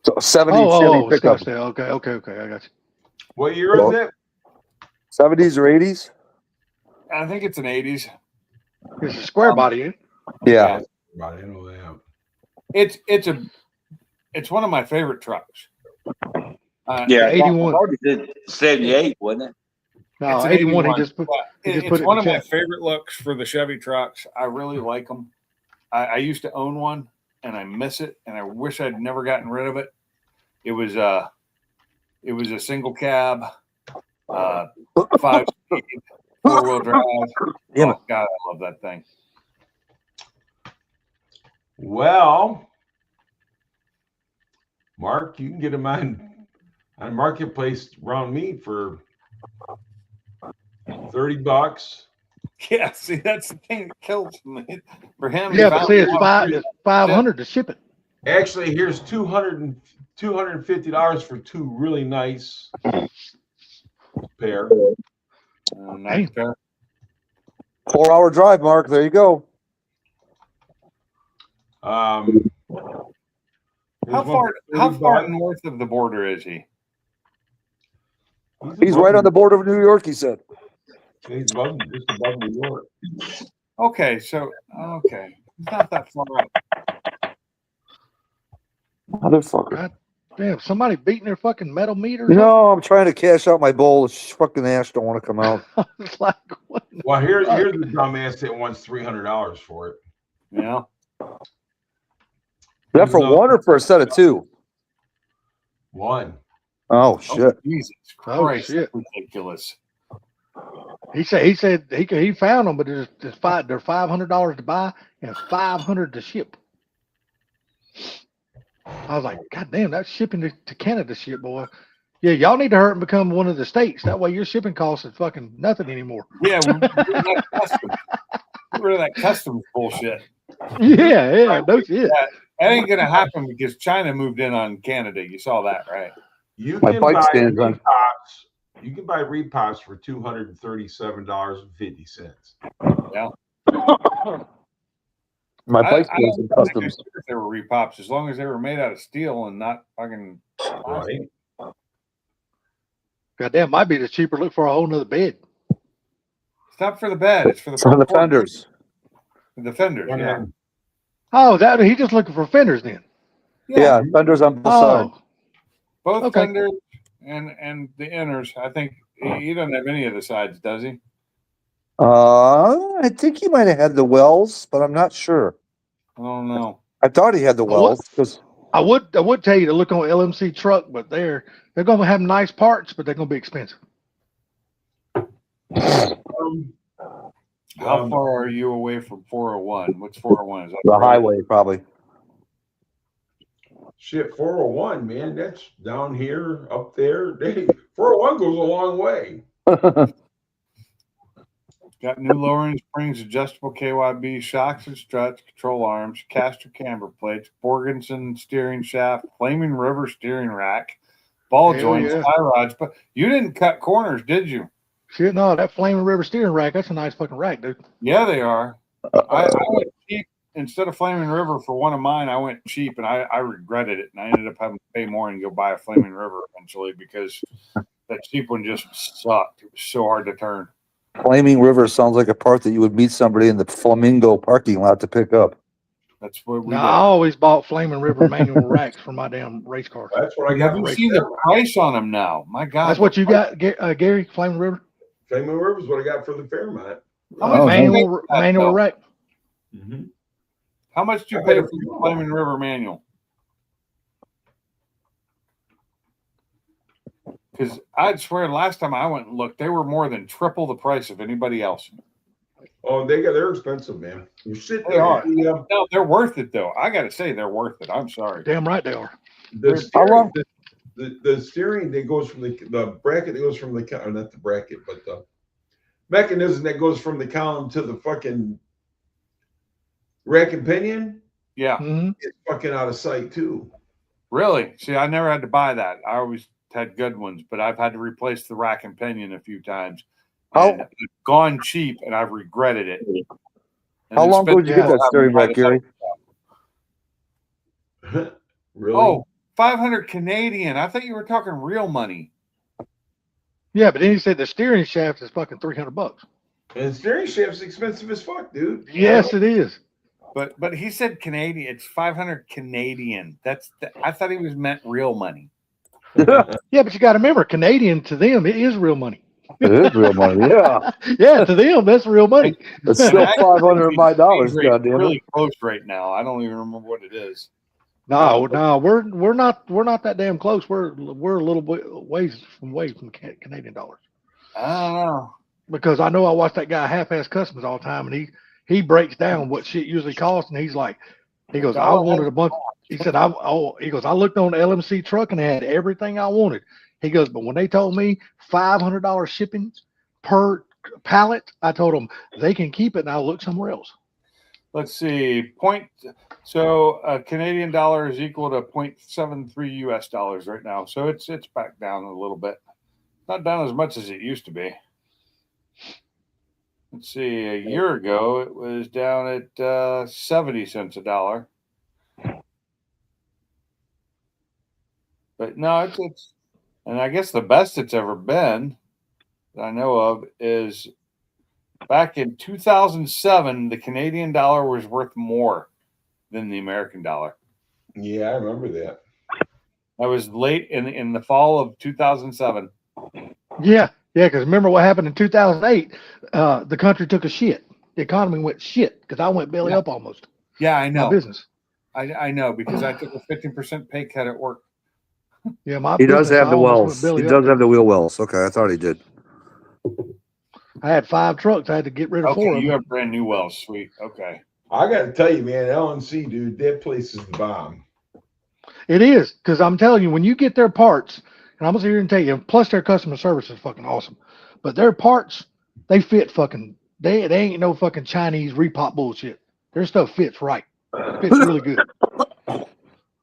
So 70 Chevy pickup. Scottsdale. Okay. I got you. What year is it? 70s or 80s? I think it's an 80s. It's a square body, ain't it? Yeah. I know that. It's one of my favorite trucks. Yeah, 81. I did 78, wasn't it? No, It's an 81. He just put. But he just it's put it in one the of my chat. favorite looks for the Chevy trucks. I really like them. I used to own one, and I miss it, and I wish I'd never gotten rid of it. It was a single cab, 5-speed, 4-wheel drive. Yeah. Oh, God, I love that thing. Well, Mark, you can get them on Marketplace around me for $30. Yeah, see, that's the thing that kills me. For him, Yeah, he but found see, it's one. 500 to ship it. Actually, here's $250 for two really nice pair. Nice pair. 4-hour drive, Mark. There you go. How Here's one far for how far $30. north of the border is he? He's right on the border of New York, he said. He's just above New York. Okay, so he's not that far up. Motherfucker. Damn, somebody beating their fucking metal meter. No, I'm trying to cash out my bowl. This fucking ash don't want to come out. It's like, what? Well, here's the dumbass that wants $300 for it. Yeah. Is that for one or for a set of two? One. Oh, shit. Jesus Oh, Christ, shit. that's ridiculous. He said he found them, but they're $500 to buy and $500 to ship. I was like, God damn, that's shipping to Canada shit, boy. Yeah, y'all need to hurry and become one of the states. That way your shipping costs is fucking nothing anymore. Yeah, get rid of that customs bullshit. Yeah, no shit. That ain't gonna happen because China moved in on Canada. You saw that, right? You My can bike buy stands on- repops. You can buy repops for $237.50. Yeah. My I bike's don't in think I customs. cared if they were repops, as long as they were made out of steel and not fucking plastic. Right. Goddamn, might be the cheaper look for a whole nother bed. It's not for the bed. It's for the For the front porch. fenders. The fenders. Yeah. Oh, that he just looking for fenders then. Yeah, fenders on both sides. Oh, Both Okay. fenders and the inners. I think he doesn't have any of the sides, does he? I think he might have had the wells, but I'm not sure. I don't know. I thought he had the What? wells because I would tell you to look on LMC truck, but they're gonna have nice parts, but they're gonna be expensive. How far are you away from 401? What's 401? Is that the road? highway probably. Shit, 401, man, that's down here, up there. 401 goes a long way. Got new lowering springs, adjustable KYB, shocks and struts, control arms, caster camber plates, Borgenson steering shaft, Flaming River steering rack, ball Hell joints, yeah. tie rods. But you didn't cut corners, did you? Shit, no, that Flaming River steering rack, that's a nice fucking rack, dude. Yeah, they are. I went cheap instead of Flaming River for one of mine. I went cheap, and I regretted it, and I ended up having to pay more and go buy a Flaming River eventually because that cheap one just sucked. It was so hard to turn. Flaming River sounds like a part that you would meet somebody in the Flamingo parking lot to pick up. That's what we No, did. I always bought Flaming River manual racks for my damn race cars. That's what I Have got. you Right seen there. the price on them now? My God. That's what you got, Gary, Flaming River? Flaming River is what I got for the Fairmont. How much Oh, did you pay manual for that, manual though? rack. Mm-hmm. How much did you pay for the Flaming River manual? Because I'd swear last time I went and looked, they were more than triple the price of anybody else. Oh, they're expensive, man. You sit They there. are. The, No, they're worth it though. I got to say, they're worth it. I'm sorry. Damn right they are. the How steering, long- the steering that goes from the bracket that goes from the or not the bracket, but the mechanism that goes from the column to the fucking rack and pinion Yeah, hmm is fucking out of sight too. really. See, I never had to buy that. I always had good ones, but I've had to replace the rack and pinion a few times. How- And I've gone cheap, and I've regretted it. And How then long ago spent did you get the that steering rack, Gary? Really? Oh, 500 Canadian. I thought you were talking real money. Yeah, but then he said the steering shaft is fucking $300. And the steering shaft's expensive as fuck, dude. Yes, it is. But he said Canadian. It's 500 Canadian. I thought he was meant real money. Yeah, but you got to remember, Canadian to them, it is real money. It is real money. Yeah, Yeah, to them, that's real money. it's still $500 of my dollars. Exchange rate Goddamn it. really close right now. I don't even remember what it is. No, we're not that damn close. We're a little bit away from Canadian dollars. I don't know. Because I know I watch that guy Half-Ass Customs all the time, and he breaks down what shit usually costs, and he goes, I wanted a bunch. He said, I looked on the LMC truck and they had everything I wanted. He goes, but when they told me $500 shipping per pallet, I told them they can keep it and I'll look somewhere else. Let's see. So a Canadian dollar is equal to 0.73 US dollars right now. So it's back down a little bit. Not down as much as it used to be. Let's see. A year ago, it was down at 70 cents a dollar. But no, it's and I guess the best it's ever been that I know of is back in 2007, the Canadian dollar was worth more than the American dollar. Yeah, I remember that. That was late in the fall of 2007. Yeah, because remember what happened in 2008? The country took a shit. The economy went shit because I went belly up almost. Yeah, I My know. business. I know because I took a 15% pay cut at work. Yeah, my He does business, have I the almost wells. went belly He up. does have the wheel wells. Okay, I thought he did. I had 5 trucks. I had to get rid of 4 Okay, of you them. have brand new wells. Sweet. Okay. I got to tell you, man, LNC, dude, that place is the bomb. It is, because I'm telling you, when you get their parts, and I'm gonna sit here and tell you, plus their customer service is fucking awesome. But their parts, they fit fucking. They ain't no fucking Chinese repop bullshit. Their stuff fits right. Fits really good.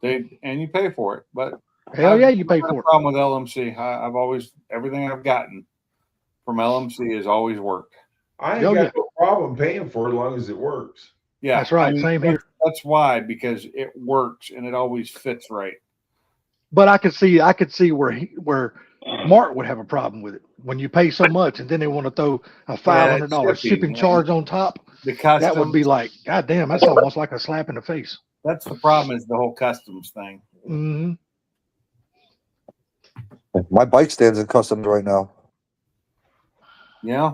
And you pay for it, but Hell yeah, you pay I've had a for it. problem with LMC. I've always everything I've gotten from LMC has always worked. I ain't Oh, got yeah. no problem paying for it as long as it works. Yeah, That's right. Same here. That's why, because it works and it always fits right. But I could see where Mark would have a problem with it when you pay so much and then they want to throw a $500 shipping charge on top. The customs, That would be like, God damn, that's almost like a slap in the face. That's the problem, is the whole customs thing. Hmm. My bike stands in customs right now. Yeah.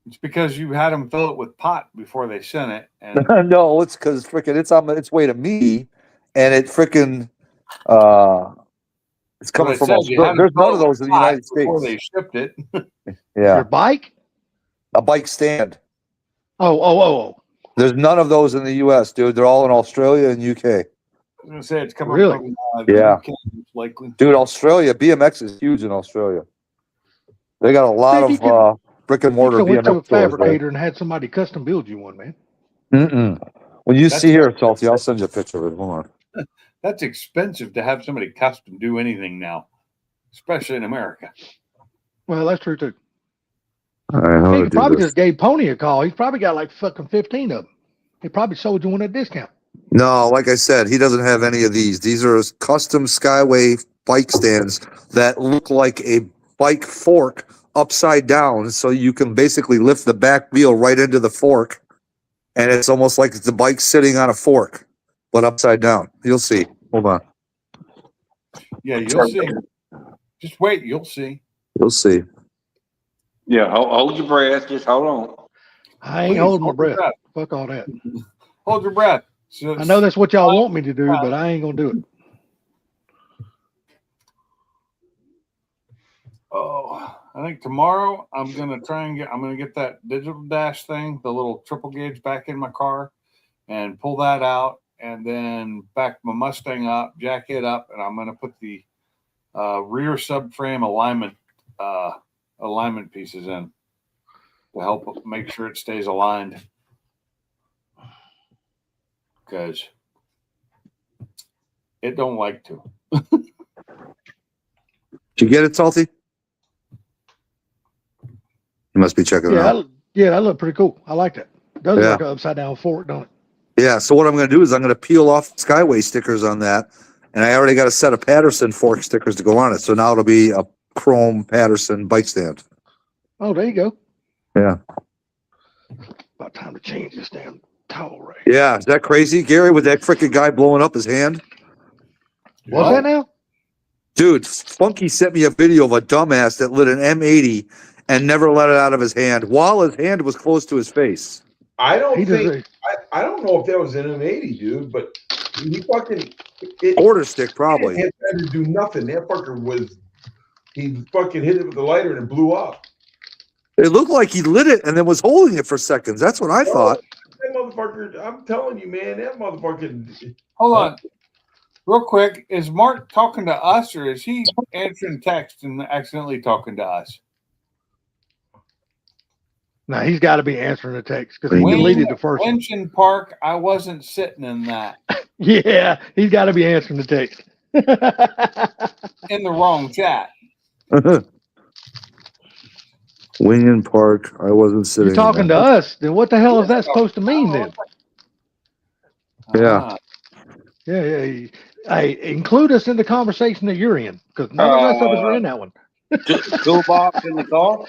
It's because you had them fill it with pot before they sent it. And No, it's because freaking it's on its way to me, and it freaking it's coming it from says you Australia. had 'em There's fill none it of those with in the pot United before they States. shipped it. Yeah, Your bike? a bike stand. Oh. There's none of those in the U.S., dude. They're all in Australia and UK. I was gonna say it's coming Really? from Yeah. UK, most likely. Dude, Australia, BMX is huge in Australia. They got a lot Think of brick and You mortar could went to a BMX stores there. fabricator and had somebody custom build you one, man. When you That's see here, right. Salty, I'll send you a picture of it. Hold on. That's expensive to have somebody custom do anything now, especially in America. Well, that's true too. All right, how He do I could do probably this? just gave Pony a call. He's probably got like fucking 15 of them. He probably sold you one at a discount. No, like I said, he doesn't have any of these. These are custom Skyway bike stands that look like a bike fork upside down. So you can basically lift the back wheel right into the fork. And it's almost like the bike sitting on a fork, but upside down. You'll see. Hold on. Yeah, you'll see. Just wait, you'll see. You'll see. Yeah, hold your breath. Just hold on. I ain't Please, holding my hold your breath. Fuck all that. Hold your breath. So I know that's what y'all want me to do, but I ain't gonna do it. Oh, I think tomorrow I'm gonna get that digital dash thing, the little triple gauge, back in my car and pull that out, and then back my Mustang up, jack it up, and I'm gonna put the rear subframe alignment pieces in to help make sure it stays aligned. Because it don't like to. Did you get it, Salty? You must be checking it out. Yeah, that looked pretty cool. I like that. It does Yeah. look like an upside down fork, don't it? Yeah, so what I'm going to do is I'm going to peel off Skyway stickers on that, and I already got a set of Patterson fork stickers to go on it. So now it'll be a chrome Patterson bike stand. Oh, there you go. Yeah. About time to change this damn towel right. Yeah, is that crazy, Gary, with that freaking guy blowing up his hand? What's that now? Dude, Funky sent me a video of a dumbass that lit an M80 and never let it out of his hand while his hand was close to his face. I don't He think does. I don't know if that was an M80, dude, but he fucking Quarter stick, probably. It had to do nothing. That fucker he fucking hit it with the lighter and it blew up. It looked like he lit it and then was holding it for seconds. That's what I thought. That motherfucker, I'm telling you, man, that motherfucker. Hold on. Real quick, is Mark talking to us or is he answering text and accidentally talking to us? No, he's got to be answering the text because he Wayne- deleted the first one. Winchon Park, I wasn't sitting in that. Yeah, he's got to be answering the text. In the wrong chat. Wingen Park, I wasn't sitting. You're talking to us, then what the hell is that supposed to mean then? Yeah. Yeah. Hey, include us in the conversation that you're in because none of the rest of us are in that one. Toolbox in the car.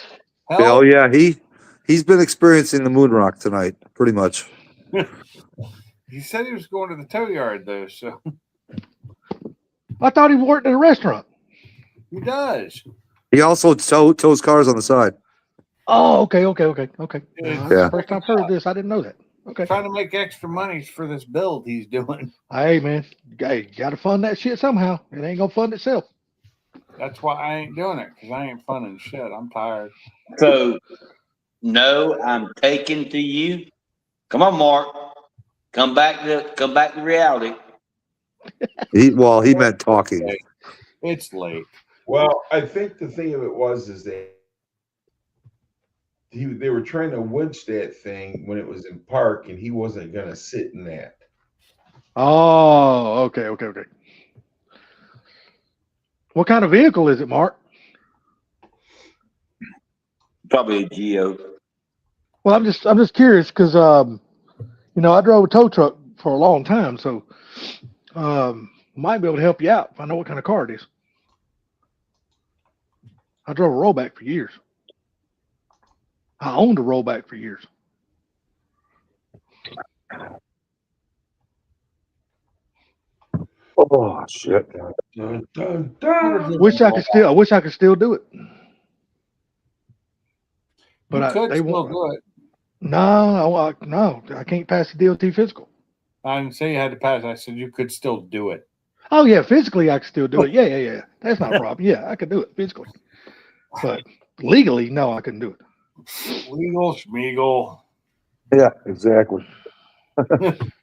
Oh yeah, he's been experiencing the moon rock tonight, pretty much. He said he was going to the tow yard though, so I thought he worked at a restaurant. he does. He also tows cars on the side. Oh, okay. Yeah. First time I've heard this, I didn't know that. Okay. Trying to make extra money for this build he's doing. Hey, man, you got to fund that shit somehow. It ain't gonna fund itself. That's why I ain't doing it, because I ain't funding shit. I'm tired. So, no, I'm taking to you. Come on, Mark. Come back to reality. He meant talking. It's late. Well, I think the thing of it is that they were trying to winch that thing when it was in park, and he wasn't gonna sit in that. Oh, okay. What kind of vehicle is it, Mark? Probably a Geo. Well, I'm just curious because I drove a tow truck for a long time, so might be able to help you out if I know what kind of car it is. I drove a rollback for years. I owned a rollback for years. Oh shit! Dun, dun, dun. I wish I could still do it. But You could they still won't. do it. No, I can't pass the DOT physical. I didn't say you had to pass. I said you could still do it. Oh yeah, physically I can still do it. Yeah. That's not a problem. Yeah, I could do it physically, but legally, no, I couldn't do it. Legal schmeagle. Yeah, exactly.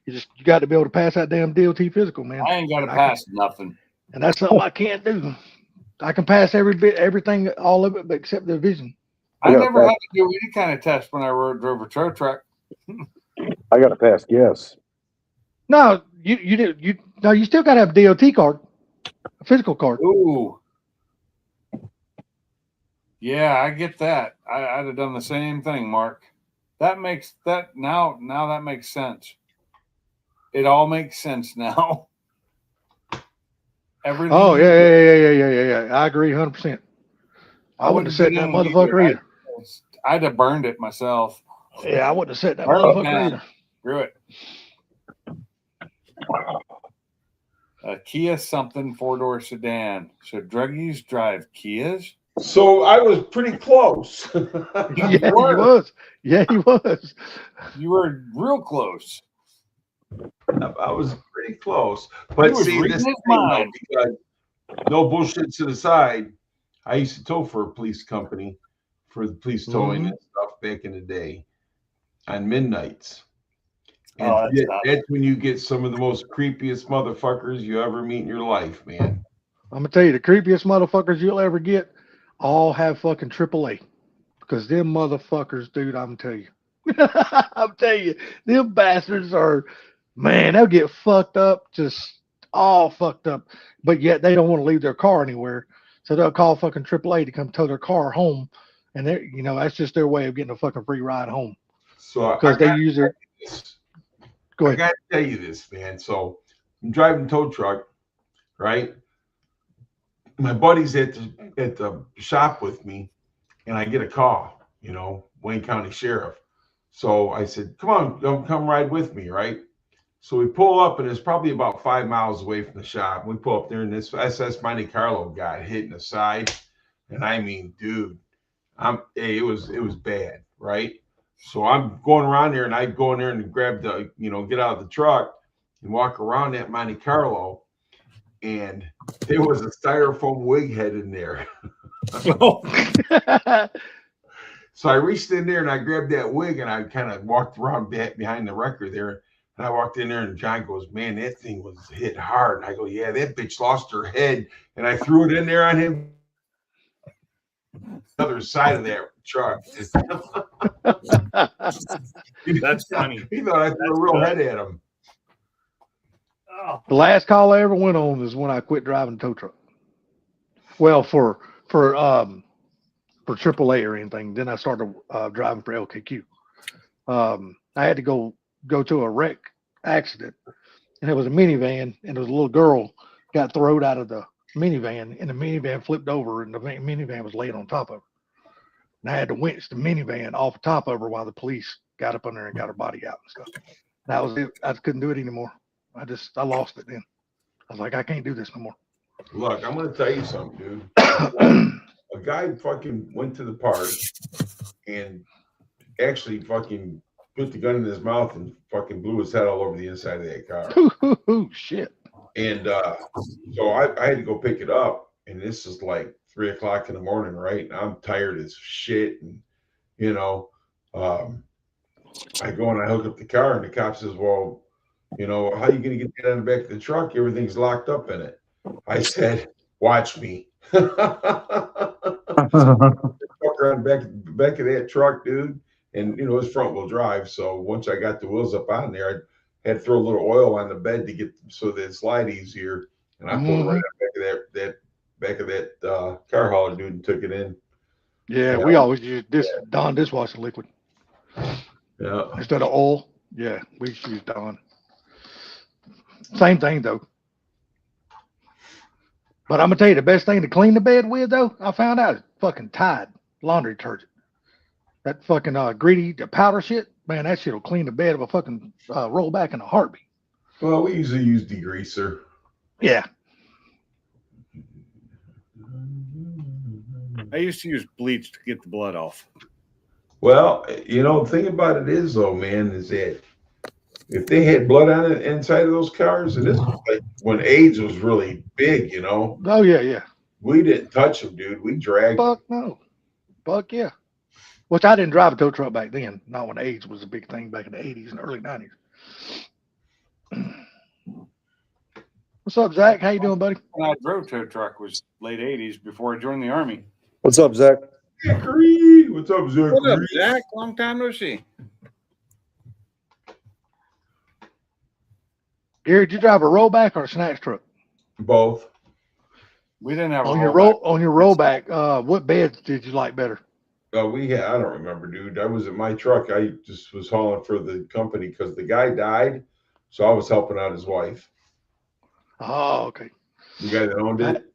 You got to be able to pass that damn DOT physical, man. I ain't got to And I pass nothing. And that's something I can't do. I can pass everything, all of it, but except the vision. I Yeah, never had to do any kind of test when I drove a tow truck. I got to pass. Yes. No, you still got to have a DOT card, a physical card. Ooh. Yeah, I get that. I'd have done the same thing, Mark. That makes that now that makes sense. It all makes sense now. Everything. Oh yeah. I agree 100%. I wouldn't have said that motherfucker either. I'd have burned it myself. Yeah, I wouldn't have said that Burn it motherfucker down. either. Screw it. A Kia something 4-door sedan. So druggies drive Kias? So I was pretty close. Yeah, he was. Yeah, he was. You were real close. I was pretty close. He But was see, reading this his thing, though, mind. because no bullshit to the side. I used to tow for a police company for the police towing and stuff back in the day on midnights. And Oh, that's tough. that's when you get some of the most creepiest motherfuckers you ever meet in your life, man. I'm gonna tell you, the creepiest motherfuckers you'll ever get all have fucking AAA, because them motherfuckers, dude, I'm telling you, I'm telling you, them bastards are, man, they'll get fucked up, just all fucked up, but yet they don't want to leave their car anywhere, so they'll call fucking AAA to come tow their car home, and they, that's just their way of getting a fucking free ride home, So because they use their. Go I ahead. got to tell you this, man. So I'm driving tow truck, right? My buddy's at the shop with me, and I get a call, Wayne County Sheriff. So I said, come on, come ride with me, right? So we pull up, and it's probably about 5 miles away from the shop. We pull up there, and this SS Monte Carlo got hit in the side. And I mean, dude, it was bad, right? So I'm going around there, and I go in there and grab the, get out of the truck and walk around that Monte Carlo, and there was a styrofoam wig head in there. So I reached in there and I grabbed that wig, and I kind of walked around back behind the record there. And I walked in there, and John goes, man, that thing was hit hard. And I go, yeah, that bitch lost her head. And I threw it in there on him. Other side of that truck. That's funny. He thought I threw a real head at him. Oh. The last call I ever went on is when I quit driving a tow truck. Well, for AAA or anything. Then I started driving for LKQ. I had to go to a wreck accident, and it was a minivan, and there was a little girl got thrown out of the minivan, and the minivan flipped over, and the minivan was laying on top of her. And I had to winch the minivan off the top of her while the police got up on there and got her body out and stuff. That was it. I couldn't do it anymore. I lost it then. I was like, I can't do this no more. Look, I'm going to tell you something, dude. A guy fucking went to the park and actually fucking put the gun in his mouth and fucking blew his head all over the inside of that car. Shit. And so I had to go pick it up, and this is like 3 o'clock in the morning, right? And I'm tired as shit, and I go and I hook up the car, and the cop says, well, how are you going to get that on the back of the truck? Everything's locked up in it. I said, watch me. Fuck around back of that truck, dude. And it's front wheel drive. So once I got the wheels up on there, I had to throw a little oil on the bed to get so that it slide easier. And I pulled right on back of that car hauler, dude, and took it in. Yeah, we always use this Dawn dishwasher liquid. Yeah. instead of oil. Yeah, we used to use Dawn. Same thing though. But I'm gonna tell you the best thing to clean the bed with though, I found out is fucking Tide laundry detergent. That fucking greedy the powder shit, man, that shit'll clean the bed of a fucking rollback in a heartbeat. Well, we usually use degreaser. Yeah. I used to use bleach to get the blood off. Well, the thing about it is, though, man, is that if they had blood on it inside of those cars, and this was like when AIDS was really big, Oh yeah. we didn't touch them, dude. We dragged them. Fuck no. Fuck yeah. Which I didn't drive a tow truck back then, not when AIDS was a big thing back in the 80s and early 90s. What's up, Zach? How you doing, buddy? When I drove tow truck was late 80s before I joined the Army. What's up, Zach? Zachary. What's up, Zachary? What up, Zach? Long time no see. Gary, did you drive a rollback or a snatch truck? Both. We didn't have On a your rollback, what beds did you like better? I don't remember, dude. I was in my truck. I just was hauling for the company because the guy died. So I was helping out his wife. Oh, okay. The guy that owned it.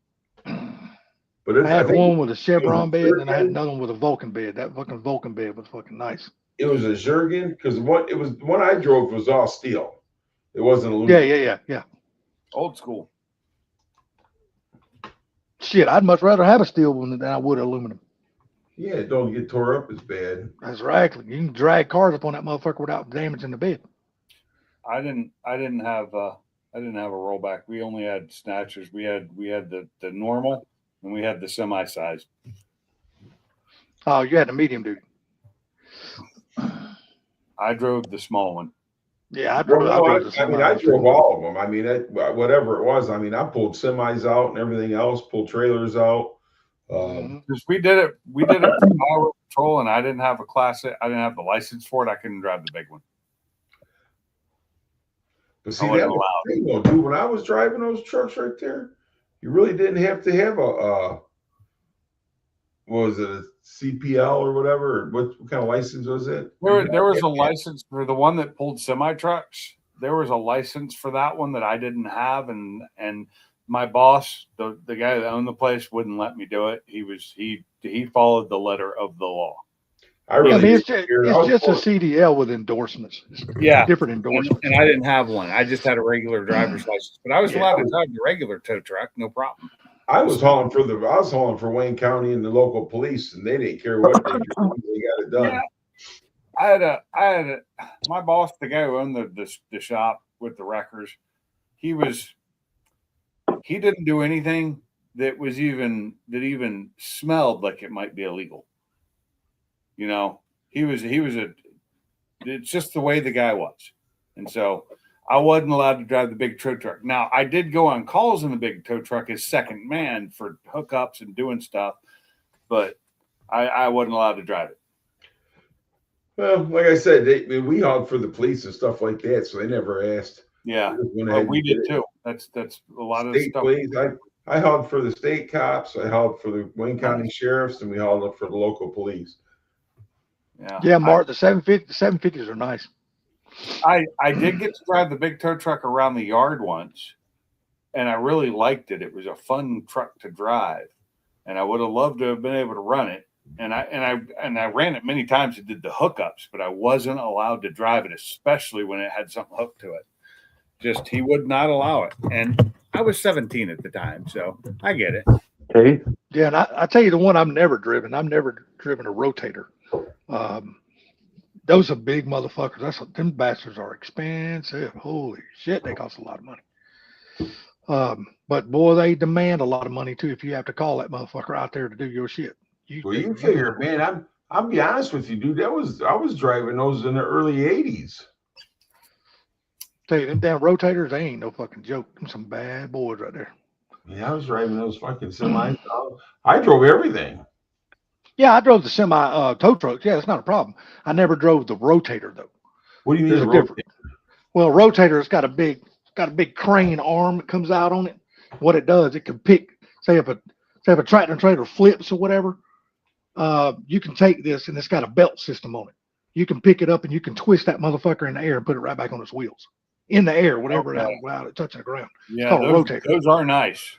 But I had think one with a Chevron bed and I had another one with a Vulcan bed. That fucking Vulcan bed was fucking nice. it was a Zergen because the one I drove was all steel. It wasn't aluminum. Yeah. Old school. Shit, I'd much rather have a steel one than I would aluminum. Yeah, it don't get tore up as bad. That's right. You can drag cars up on that motherfucker without damaging the bed. I didn't have a rollback. We only had snatchers. We had the normal and we had the semi-sized. Oh, you had the medium duty. I drove the small one. Yeah, I Well, drove. no, I drove the I mean, I drove all of them. I mean, whatever it was. I mean, I pulled semis out and everything else, pulled trailers out. Mhm. Because we did it for highway patrol, and I didn't have a class. I didn't have the license for it. I couldn't drive the big one. But see, I wasn't that was the thing, though, dude. When I was driving those trucks right there, you really didn't have to have what was it, a CPL or whatever? Or what kind of license was it? There was a license for the one that pulled semi trucks. There was a license for that one that I didn't have, and my boss, the guy that owned the place, wouldn't let me do it. He followed the letter of the law. I really it's didn't just, care. it's just a CDL with endorsements. It's Yeah. different endorsements. And I didn't have one. I just had a regular driver's license, but I was allowed to drive the regular tow truck, no problem. I was hauling for Wayne County and the local police, and they didn't care what they did. They got it done. Yeah. I had my boss, the guy who owned the shop with the wreckers. He didn't do anything that even smelled like it might be illegal. It's just the way the guy was. And so I wasn't allowed to drive the big tow truck. Now, I did go on calls in the big tow truck as second man for hookups and doing stuff, but I wasn't allowed to drive it. Well, like I said, we hauled for the police and stuff like that, so they never asked. Yeah, When we did too. That's a lot of state stuff. police. I hauled for the state cops. I hauled for the Wayne County sheriffs, and we hauled up for the local police. Yeah, Mark, the 750s are nice. I did get to drive the big tow truck around the yard once, and I really liked it. It was a fun truck to drive, and I would have loved to have been able to run it. And I ran it many times and did the hookups, but I wasn't allowed to drive it, especially when it had something hooked to it. Just he would not allow it, and I was 17 at the time, so I get it. Okay. Yeah, and I tell you the one I've never driven. I've never driven a rotator. Those are big motherfuckers. Them bastards are expensive. Holy shit, they cost a lot of money. But boy, they demand a lot of money too if you have to call that motherfucker out there to do your shit. You figure, man, I'll be honest with you, dude. I was driving those in the early 80s. Tell you, them damn rotators, they ain't no fucking joke. Them some bad boys right there. Yeah, I was driving those fucking semis. I drove everything. Yeah, I drove the semi tow trucks. Yeah, that's not a problem. I never drove the rotator though. What do you mean? There's a difference. Well, rotator's got a big crane arm that comes out on it. What it does, it can pick, say if a tractor trailer flips or whatever, you can take this and it's got a belt system on it. you can pick it up and you can twist that motherfucker in the air and put it right back on its wheels. In the air, whatever, Okay. without it touching the ground. Yeah, called a those, rotator. those are nice.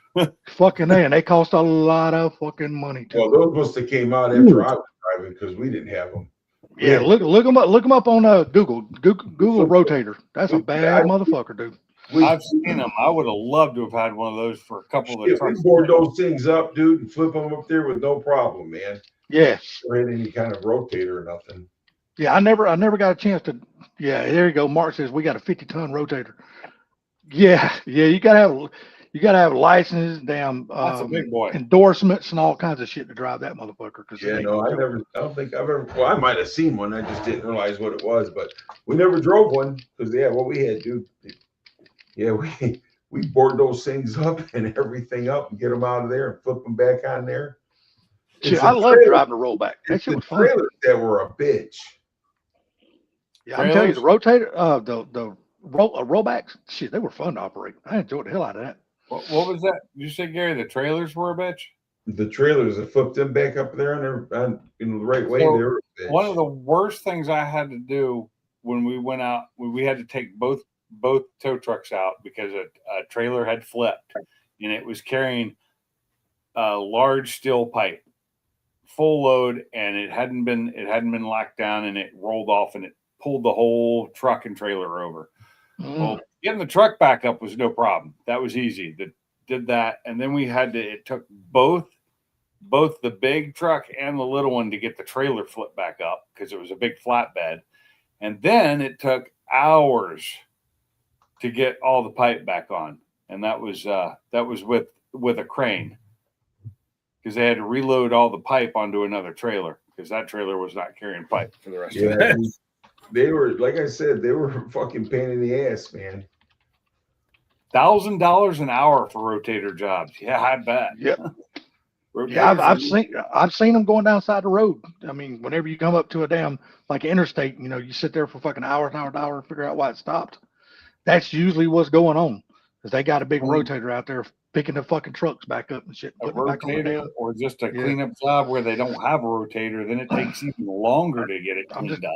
Fucking A, and they cost a lot of fucking money too. Well, those must have came out after I was driving because we didn't have them. Yeah, look them up. Look them up on Google. Google rotator. That's a bad motherfucker, dude. I've seen them. I would have loved to have had one of those for a couple of the We trucks. board those things up, dude, and flip them up there with no problem, man. Yeah, Or had any kind of rotator or nothing. yeah. I never got a chance to. Yeah, there you go. Mark says we got a 50-ton rotator. Yeah. You gotta have license, damn That's a big boy. endorsements, and all kinds of shit to drive that motherfucker. Yeah, no, I don't think I've ever. Well, I might have seen one. I just didn't realize what it was. But we never drove one because what we had, dude. Yeah, we board those things up and everything up and get them out of there and flip them back on there. Shit, I love driving a rollback. That shit was fun. Trailers that were a bitch. Yeah, I'm telling you, the rotator, the rollbacks, shit, they were fun to operate. I enjoyed the hell out of that. What was that? Did you say, Gary, the trailers were a bitch? The trailers that flipped them back up there on the right way. So, they were a bitch. One of the worst things I had to do when we went out, we had to take both tow trucks out because a trailer had flipped and it was carrying a large steel pipe, full load, and it hadn't been locked down, and it rolled off and it pulled the whole truck and trailer over. Well, getting the truck back up was no problem. That was easy. Did that, and then it took both the big truck and the little one to get the trailer flipped back up because it was a big flatbed, and then it took hours to get all the pipe back on, and that was with a crane because they had to reload all the pipe onto another trailer because that trailer was not carrying pipe for the rest of the day. They were, like I said, they were a fucking pain in the ass, man. $1,000 an hour for rotator jobs. Yeah, I bet. Yep. Yeah, I've seen them going down side the road. I mean, whenever you come up to a damn like interstate, you sit there for fucking hours and figure out why it stopped. That's usually what's going on because they got a big rotator out there picking the fucking trucks back up and shit. A rotator or just a cleanup job where they don't have a rotator, then it takes even longer to get it cleaned up.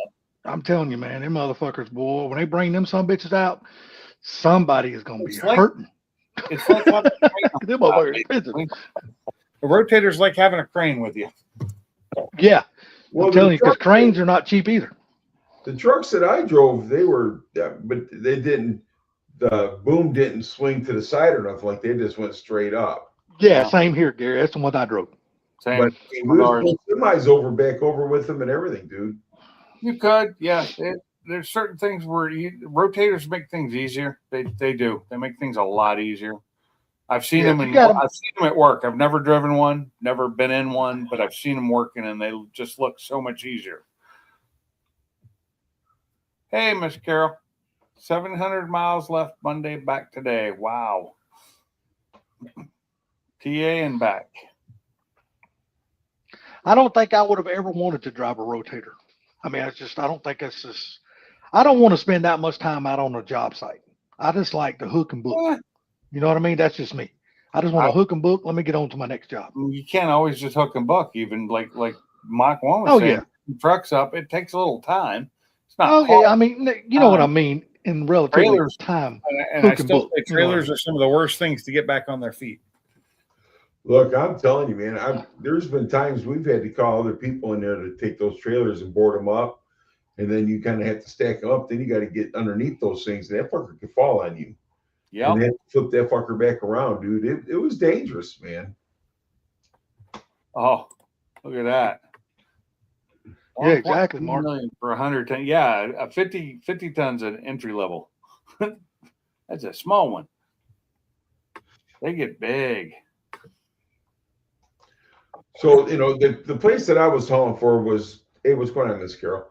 I'm telling you, man, them motherfuckers, boy, when they bring them some bitches out, somebody is gonna be like, hurting. It's like having them motherfuckers expensive. A rotator's like having a crane with you. Yeah, Well, I'm telling you, because cranes are not cheap either. The trucks that I drove, they were, but they didn't. The boom didn't swing to the side or nothing. Like they just went straight up. Yeah, same here, Gary. That's the one I drove. Same. But we was semis back over with them and everything, dude. You could, yeah. There's certain things where rotators make things easier. They do. They make things a lot easier. I've seen them I've seen them at work. I've never driven one, never been in one, but I've seen them working, and they just look so much easier. Hey, Miss Carol, 700 miles left Monday, back today. Wow. TA and back. I don't think I would have ever wanted to drive a rotator. I mean, I don't think it's just, I don't want to spend that much time out on a job site. I just like to hook and book. Yeah. You know what I mean? That's just me. I just want to hook and book. Let me get on to my next job. You can't always just hook and book, even like Mike One was saying. Yeah. Trucks up, it takes a little time. It's not hard. I mean, you know what I mean in relative time. And I still say trailers are some of the worst things to get back on their feet. Look, I'm telling you, man, there's been times we've had to call other people in there to take those trailers and board them up. And then you kind of have to stack them up. Then you got to get underneath those things. And that fucker could fall on you. Yeah. And then flip that fucker back around, dude. It was dangerous, man. Oh, look at that. Yeah, exactly, Mark. For 110. Yeah, a 50 tons an entry level. That's a small one. They get big. So, the place that I was hauling for was, hey, what's going on, Miss Carol?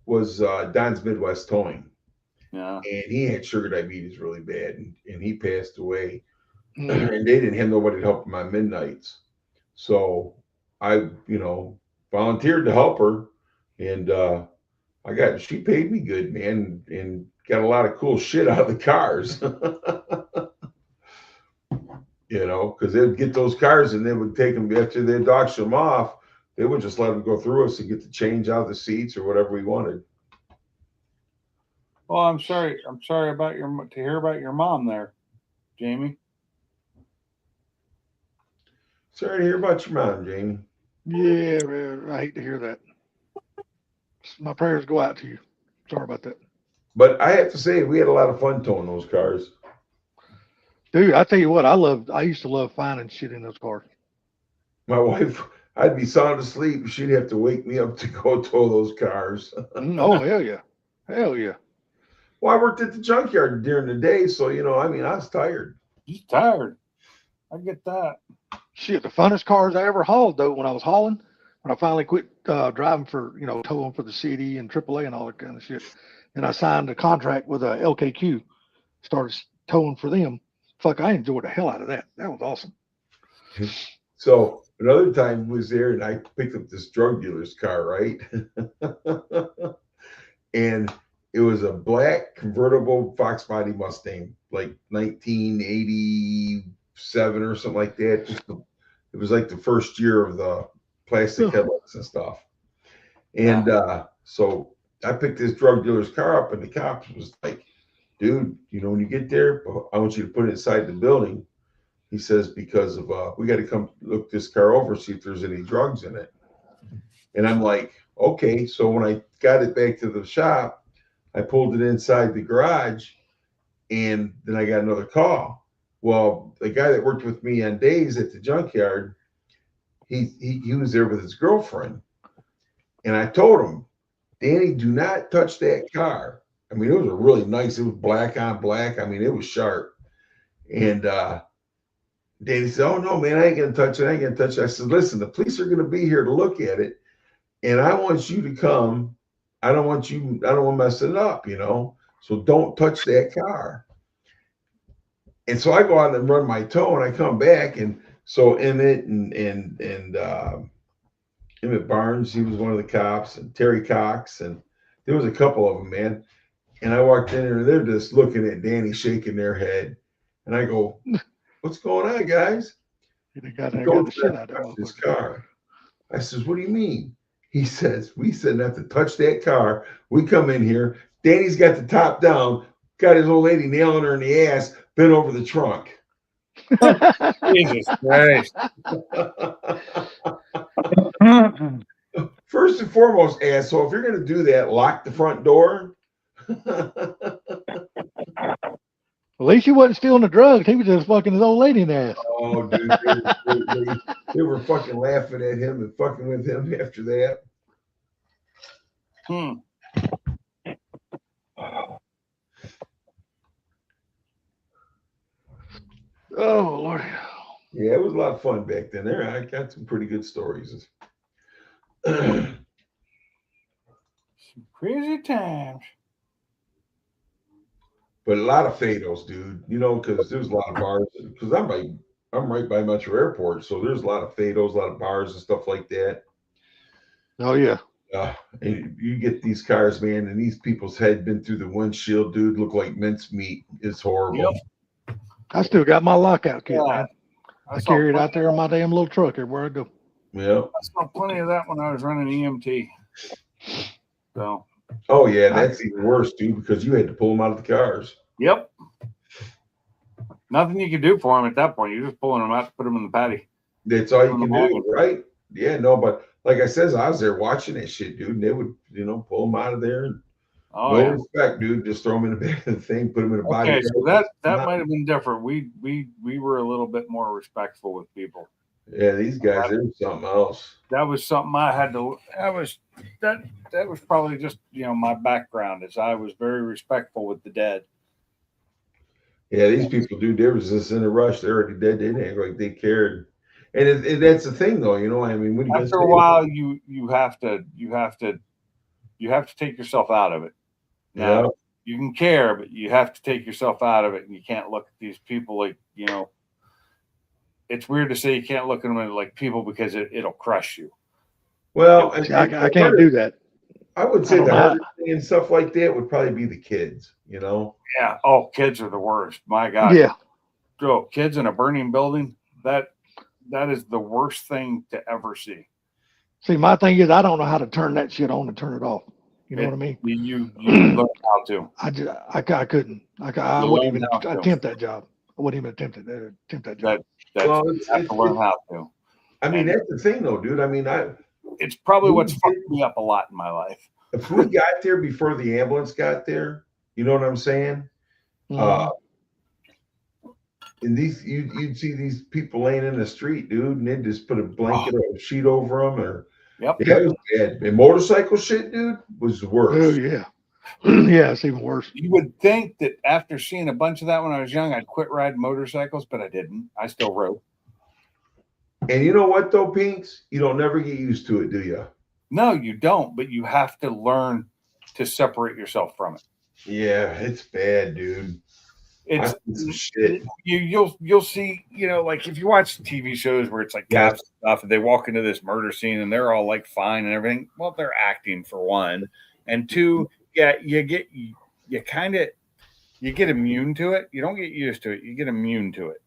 Was Don's Midwest Towing. Yeah. And he had sugar diabetes really bad, and he passed away. And they didn't have nobody to help him on midnights. So I, volunteered to help her, and she paid me good, man, and got a lot of cool shit out of the cars. Because they would get those cars and they would take them after they'd auction them off. They would just let them go through us and get the change out of the seats or whatever we wanted. Well, I'm sorry. I'm sorry about to hear about your mom there, Jamie. Sorry to hear about your mom, Jamie. Yeah, man, I hate to hear that. My prayers go out to you. Sorry about that. But I have to say, we had a lot of fun towing those cars. Dude, I tell you what, I used to love finding shit in those cars. My wife, I'd be sound asleep. She'd have to wake me up to go tow those cars. Oh, hell yeah. Hell yeah. Well, I worked at the junkyard during the day, so I was tired. He's tired. I get that. Shit, the funnest cars I ever hauled, though, when I was hauling, when I finally quit driving for, towing for the city and AAA and all that kind of shit, and I signed a contract with LKQ, started towing for them. Fuck, I enjoyed the hell out of that. That was awesome. So another time was there, and I picked up this drug dealer's car, right? And it was a black convertible Fox body Mustang, like 1987 or something like that. It was like the first year of the plastic headlights and stuff. And so I picked this drug dealer's car up, and the cops was like, dude, when you get there, I want you to put it inside the building. He says, because of we got to come look this car over, see if there's any drugs in it. And I'm like, okay. So when I got it back to the shop, I pulled it inside the garage, and then I got another call. Well, the guy that worked with me on days at the junkyard, he was there with his girlfriend. And I told him, Danny, do not touch that car. I mean, it was a really nice, it was black on black. I mean, it was sharp. And Danny said, oh, no, man, I ain't going to touch it. I ain't going to touch it. I said, listen, the police are going to be here to look at it. And I want you to come. I don't want to mess it up, so don't touch that car. And so I go out and run my tow, and I come back. And so Emmett and Emmett Barnes, he was one of the cops, and Terry Cox, and there was a couple of them, man. And I walked in there, and they're just looking at Danny, shaking their head. And I go, what's going on, guys? You got the shit out of this car. I says, what do you mean? He says, we said not to touch that car. We come in here. Danny's got the top down, got his old lady nailing her in the ass, bent over the trunk. Jesus Christ. First and foremost, asshole, if you're going to do that, lock the front door. At least he wasn't stealing the drugs. He was just fucking his old lady in the ass. Oh, dude, they were fucking laughing at him and fucking with him after that. Oh, Lord. Yeah, it was a lot of fun back then. There, I got some pretty good stories. Some crazy times. But a lot of Fados, dude. Because there's a lot of bars. Because I'm right by Metro Airport, so there's a lot of Fados, a lot of bars and stuff like that. Oh, yeah. And you get these cars, man, and these people's head been through the windshield, dude. Look like mincemeat. It's horrible. Yep. I still got my lockout kit, Yeah. man. I carry it out there in my damn little truck everywhere I go. Yeah. I saw plenty of that when I was running EMT. So. Oh yeah, that's even worse, dude, because you had to pull them out of the cars. Yep. Nothing you could do for them at that point. You're just pulling them out to put them in the paddy. That's all you can do, right? Yeah, no, but like I said, I was there watching that shit, dude. And they would, pull them out of there. And respect, dude. Just throw them in the back of the thing, put them in a body. Okay, so that might have been different. We were a little bit more respectful with people. Yeah, these guys, they were something else. That was something I had to. That was probably just my background is I was very respectful with the dead. Yeah, these people, dude, they was just in a rush. They're already dead. They didn't act like they cared. And that's the thing, though. I mean, when after a while, you have to take yourself out of it. Now, you can care, but you have to take yourself out of it, and you can't look at these people like It's weird to say you can't look at them like people because it'll crush you. Well, I can't do that. I would say the hardest thing and stuff like that would probably be the kids, Yeah. Oh, kids are the worst. My God. Yeah. Oh, kids in a burning building. That is the worst thing to ever see. See, my thing is, I don't know how to turn that shit on and turn it off. You know what I mean? You learn how to. I couldn't. I You wouldn't learn even how to. attempt that job. I wouldn't even attempt that job. That's Well, you have to learn how to. I mean, And- that's the thing, though, dude. I mean, It's probably what's fucked me up a lot in my life. if we got there before the ambulance got there, you know what I'm saying? Mhm. And you'd see these people laying in the street, dude, and they just put a blanket or a sheet over them, or Yep. yeah, it was bad. And motorcycle shit, dude, was the Oh worst. yeah, yeah, it's even worse. You would think that after seeing a bunch of that when I was young, I'd quit riding motorcycles, but I didn't. I still rode. And you know what, though, Pinks? You don't never get used to it, do you? No, you don't, but you have to learn to separate yourself from it. Yeah, it's bad, dude. I It's see some shit. you'll see, like if you watch TV shows where it's like Yeah. cops and stuff, and they walk into this murder scene and they're all like fine and everything. Well, they're acting for one, and two, yeah, you get immune to it. You don't get used to it. You get immune to it,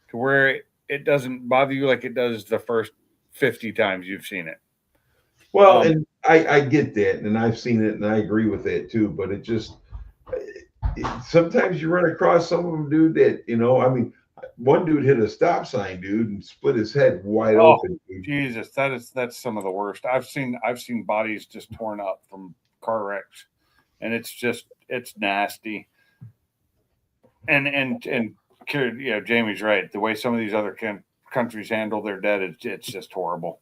to where it doesn't bother you like it does the first 50 times you've seen it. Well, Um, and I get that, and I've seen it, and I agree with that too. But it just sometimes you run across some of them, dude. That I mean, one dude hit a stop sign, dude, and split his head wide Oh. open. Dude. Jesus, that's some of the worst. I've seen bodies just torn up from car wrecks, and it's nasty. And Jamie's right. The way some of these other countries handle their dead, it's just horrible.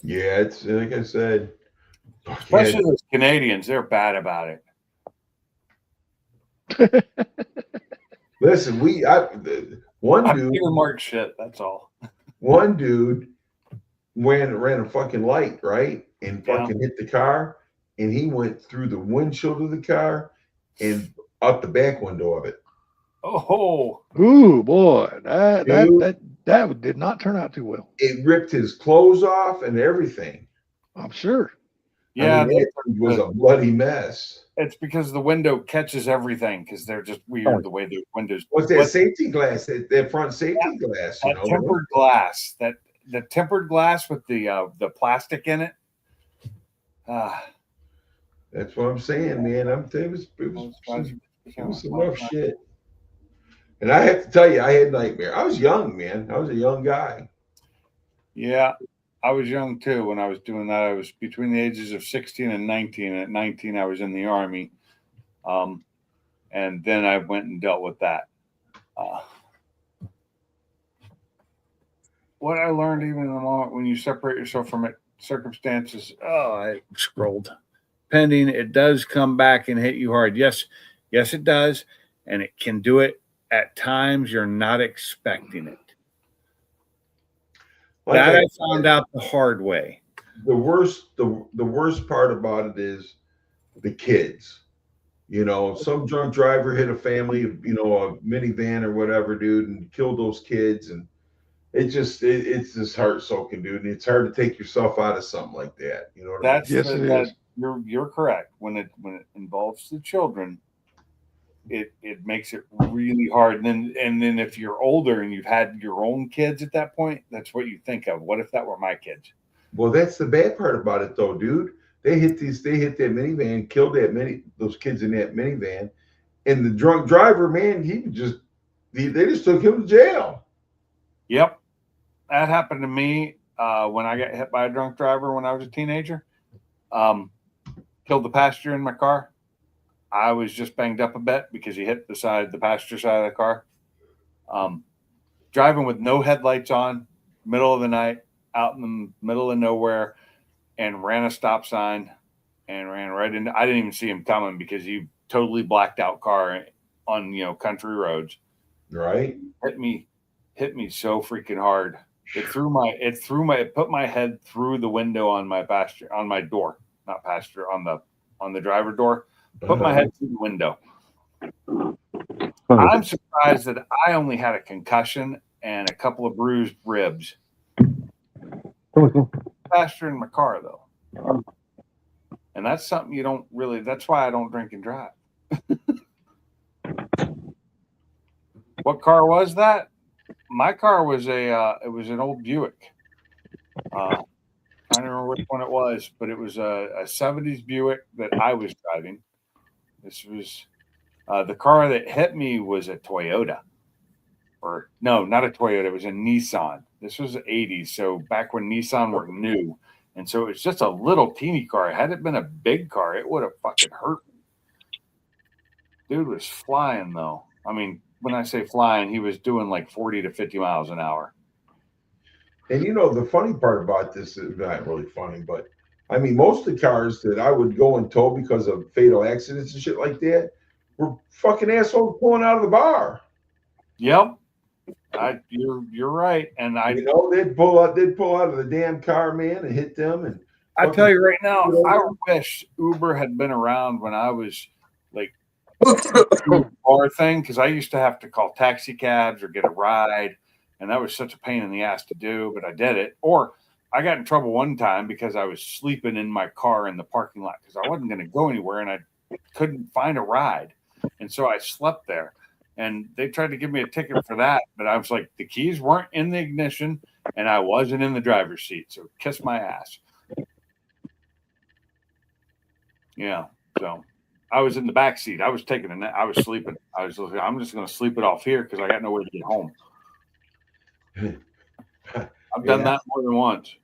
Yeah, it's like I said. Especially those Canadians, they're bad about it. Listen, one I'm dude, giving Mark shit. That's all. one dude ran a fucking light, right, and Yeah. fucking hit the car, and he went through the windshield of the car and out the back window of it. Oh, Ooh boy, that Dude. that did not turn out too well. It ripped his clothes off and everything. I'm sure. yeah. I mean, it was a bloody mess. It's because the window catches everything because they're just weird the way the windows. What's that But safety glass? That front safety glass, that tempered glass, the tempered glass with the plastic in it. That's what I'm saying, man. I'm telling you, it was some rough shit. And I have to tell you, I had nightmare. I was young, man. I was a young guy. Yeah, I was young too when I was doing that. I was between the ages of 16 and 19. And at 19, I was in the Army. And then I went and dealt with that. What I learned even in the moment when you separate yourself from it, circumstances, I scrolled. Pending, it does come back and hit you hard. Yes, it does. And it can do it at times you're not expecting it. Like That I said, found out the hard way. the worst part about it is the kids. Some drunk driver hit a family, a minivan or whatever, dude, and killed those kids, and it's just heart soaking, dude. And it's hard to take yourself out of something like that. You know what I mean? Yes, it is. You're correct. When it involves the children, it makes it really hard. And then if you're older and you've had your own kids at that point, that's what you think of. What if that were my kids? Well, that's the bad part about it, though, dude. They hit that minivan, killed those kids in that minivan, and the drunk driver, man, they just took him to jail. Yep, that happened to me when I got hit by a drunk driver when I was a teenager. Killed the passenger in my car. I was just banged up a bit because he hit the passenger side of the car. Driving with no headlights on, middle of the night, out in the middle of nowhere, and ran a stop sign and ran right into. I didn't even see him coming because he totally blacked out car on country roads. Right. Hit me so freaking hard. It put my head through the window on my door, not passenger, on the driver door. Put my head through the window. I'm surprised that I only had a concussion and a couple of bruised ribs. Faster in my car though. And that's something you don't really, that's why I don't drink and drive. What car was that? My car was it was an old Buick. I don't remember which one it was, but it was a 70s Buick that I was driving. This was the car that hit me was a Toyota. Or no, not a Toyota. It was a Nissan. This was the 80s. So back when Nissan were new. And so it was just a little teeny car. Had it been a big car, it would have fucking hurt me. Dude was flying though. I mean, when I say flying, he was doing like 40 to 50 miles an hour. And you know, the funny part about this is not really funny, but I mean, most of the cars that I would go and tow because of fatal accidents and shit like that were fucking assholes pulling out of the bar. Yep. You're right. And You know, they'd pull out of the damn car, man, and hit them. And I tell you right now, I wish Uber had been around when I was like car thing, because I used to have to call taxi cabs or get a ride, and that was such a pain in the ass to do, but I did it. Or I got in trouble one time because I was sleeping in my car in the parking lot because I wasn't going to go anywhere and I couldn't find a ride, and so I slept there. And they tried to give me a ticket for that, but I was like, the keys weren't in the ignition, and I wasn't in the driver's seat, so kiss my ass. Yeah, so I was in the back seat. I was taking a nap. I was sleeping. I'm just going to sleep it off here because I got nowhere to get home. I've done that more than once.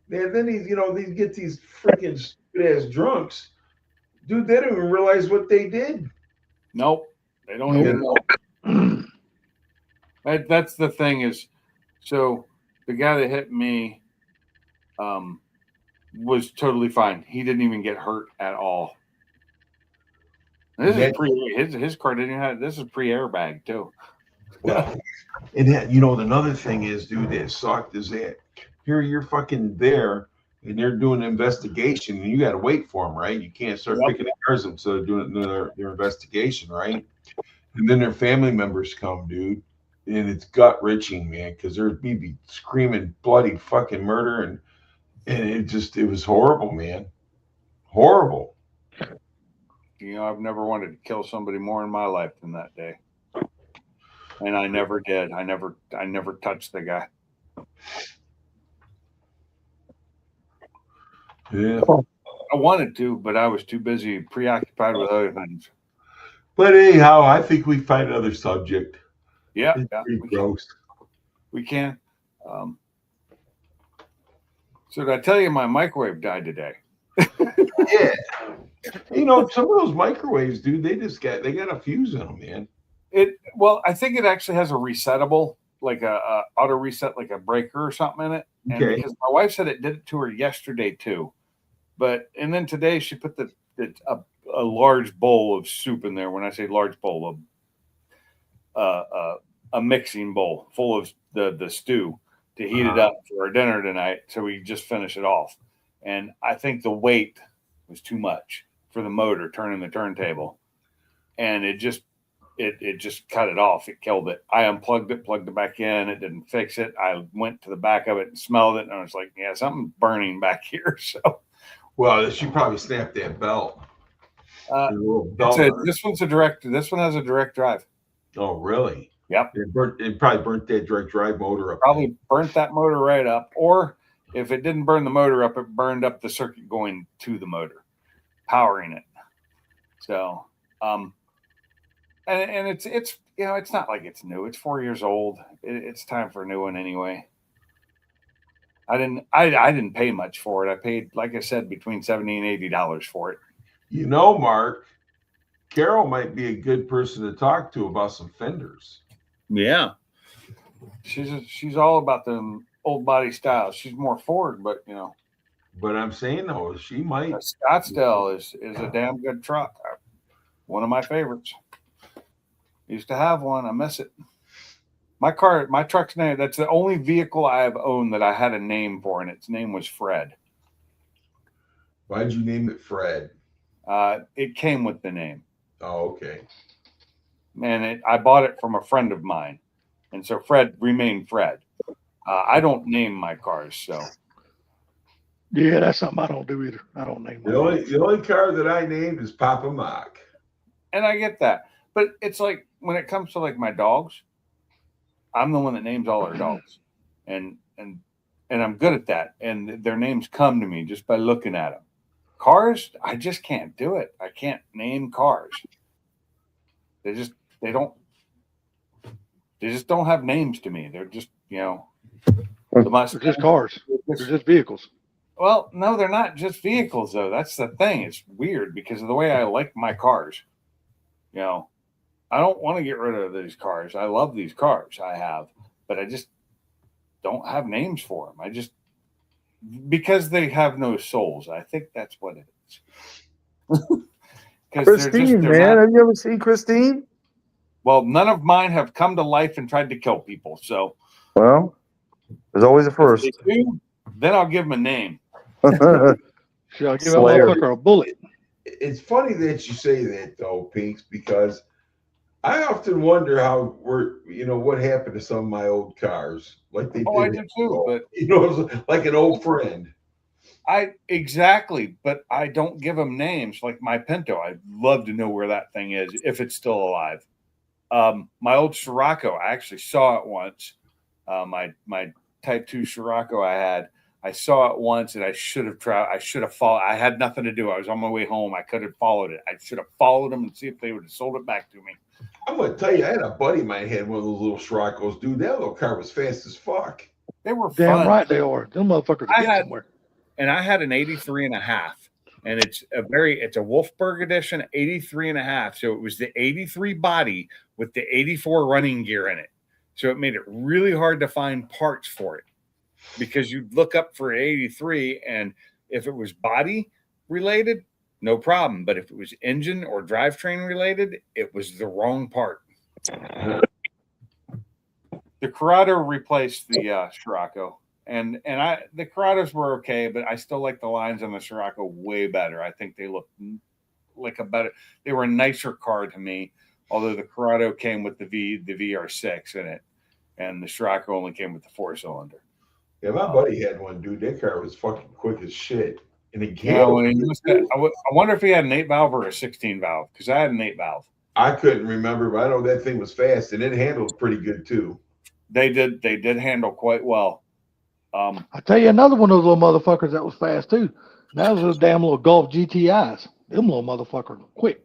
And then they get these freaking stupid ass drunks, dude. They don't even realize what they did. Nope, they don't even know. That's the thing is, so the guy that hit me, was totally fine. He didn't even get hurt at all. This is his car didn't even have. This is pre-airbag too. Well, and that, another thing is, dude, that sucked is that here you're fucking there and they're doing an investigation and you got to wait for them, right? You can't start picking the cars until they're doing their investigation, right? And then their family members come, dude, and it's gut wrenching, man, because they're be screaming bloody fucking murder and it was horrible, man, horrible. I've never wanted to kill somebody more in my life than that day. And I never did. I never touched the guy. Yeah. I wanted to, but I was too busy preoccupied with other things. But anyhow, I think we find another subject. Yeah. Gross. We can. So did I tell you my microwave died today? Yeah. Some of those microwaves, dude, they got a fuse in them, man. I think it actually has a resettable, like a auto reset, like a breaker or something in it. And because my wife said it did it to her yesterday too, and then today she put a large bowl of soup in there. When I say large bowl, a mixing bowl full of the stew to heat it up for our dinner tonight. So we just finish it off, and I think the weight was too much for the motor turning the turntable, and it just cut it off. It killed it. I unplugged it, plugged it back in. It didn't fix it. I went to the back of it and smelled it, and I was like, yeah, something's burning back here. So, well, she probably snapped that belt. This one's this one has a direct drive. Oh, really? Yep. It probably burnt that direct drive motor up. Probably burnt that motor right up. Or if it didn't burn the motor up, it burned up the circuit going to the motor, powering it. So, and it's it's not like it's new. It's 4 years old. It's time for a new one anyway. I didn't pay much for it. I paid, like I said, between $70 and $80 for it. Mark, Carol might be a good person to talk to about some fenders. Yeah, she's all about them old body styles. She's more Ford, but But I'm saying though, she might. Scottsdale is a damn good truck. One of my favorites. Used to have one. I miss it. My truck's name. That's the only vehicle I've owned that I had a name for, and its name was Fred. Why'd you name it Fred? It came with the name. Oh, okay. And I bought it from a friend of mine, and so Fred remained Fred. I don't name my cars, so. Yeah, that's something I don't do either. I don't name the only car that I named is Papa Mock. And I get that, but it's like when it comes to like my dogs, I'm the one that names all our dogs, and and I'm good at that. And their names come to me just by looking at them. Cars, I just can't do it. I can't name cars. They just don't have names to me. They're just, the They're Mustang. just cars. They're just vehicles. Well, no, they're not just vehicles though. That's the thing. It's weird because of the way I like my cars. I don't want to get rid of these cars. I love these cars I have, but I just don't have names for them. Because they have no souls. I think that's what it is. Christine, man, have you ever seen Christine? Well, none of mine have come to life and tried to kill people. So, well, there's always a first. If they do, then I'll give them a name. Should I give that motherfucker a bullet? It's funny that you say that though, Pinks, because I often wonder how what happened to some of my old cars. Like they I did. do too, but it's like an old friend. Exactly, but I don't give them names like my Pinto. I'd love to know where that thing is if it's still alive. My old Scirocco, I actually saw it once. My Type 2 Scirocco I saw it once, and I should have tried. I should have followed. I had nothing to do. I was on my way home. I could have followed it. I should have followed them and see if they would have sold it back to me. I'm gonna tell you, I had a buddy of mine had one of those little Scirocco's. Dude, that little car was fast as fuck. They were Damn fun. right they are. Them motherfuckers get somewhere. And I had an 83.5, and it's a Wolfsburg edition 83.5. So it was the 83 body with the 84 running gear in it. So it made it really hard to find parts for it because you'd look up for 83, and if it was body related, no problem. But if it was engine or drivetrain related, it was the wrong part. The Corrado replaced the Scirocco. And the Corrados were okay, but I still like the lines on the Scirocco way better. I think they look like they were a nicer car to me. Although the Corrado came with the VR6 in it, and the Scirocco only came with the 4-cylinder. Yeah, my buddy had one, dude. That car was fucking quick as shit. And it I wonder if he had an 8-valve or a 16-valve, because I had an 8-valve. I couldn't remember, but I know that thing was fast, and it handled pretty good too. They did handle quite well. I'll tell you another one of those little motherfuckers that was fast too. That was those damn little Golf GTIs. Them little motherfuckers were quick.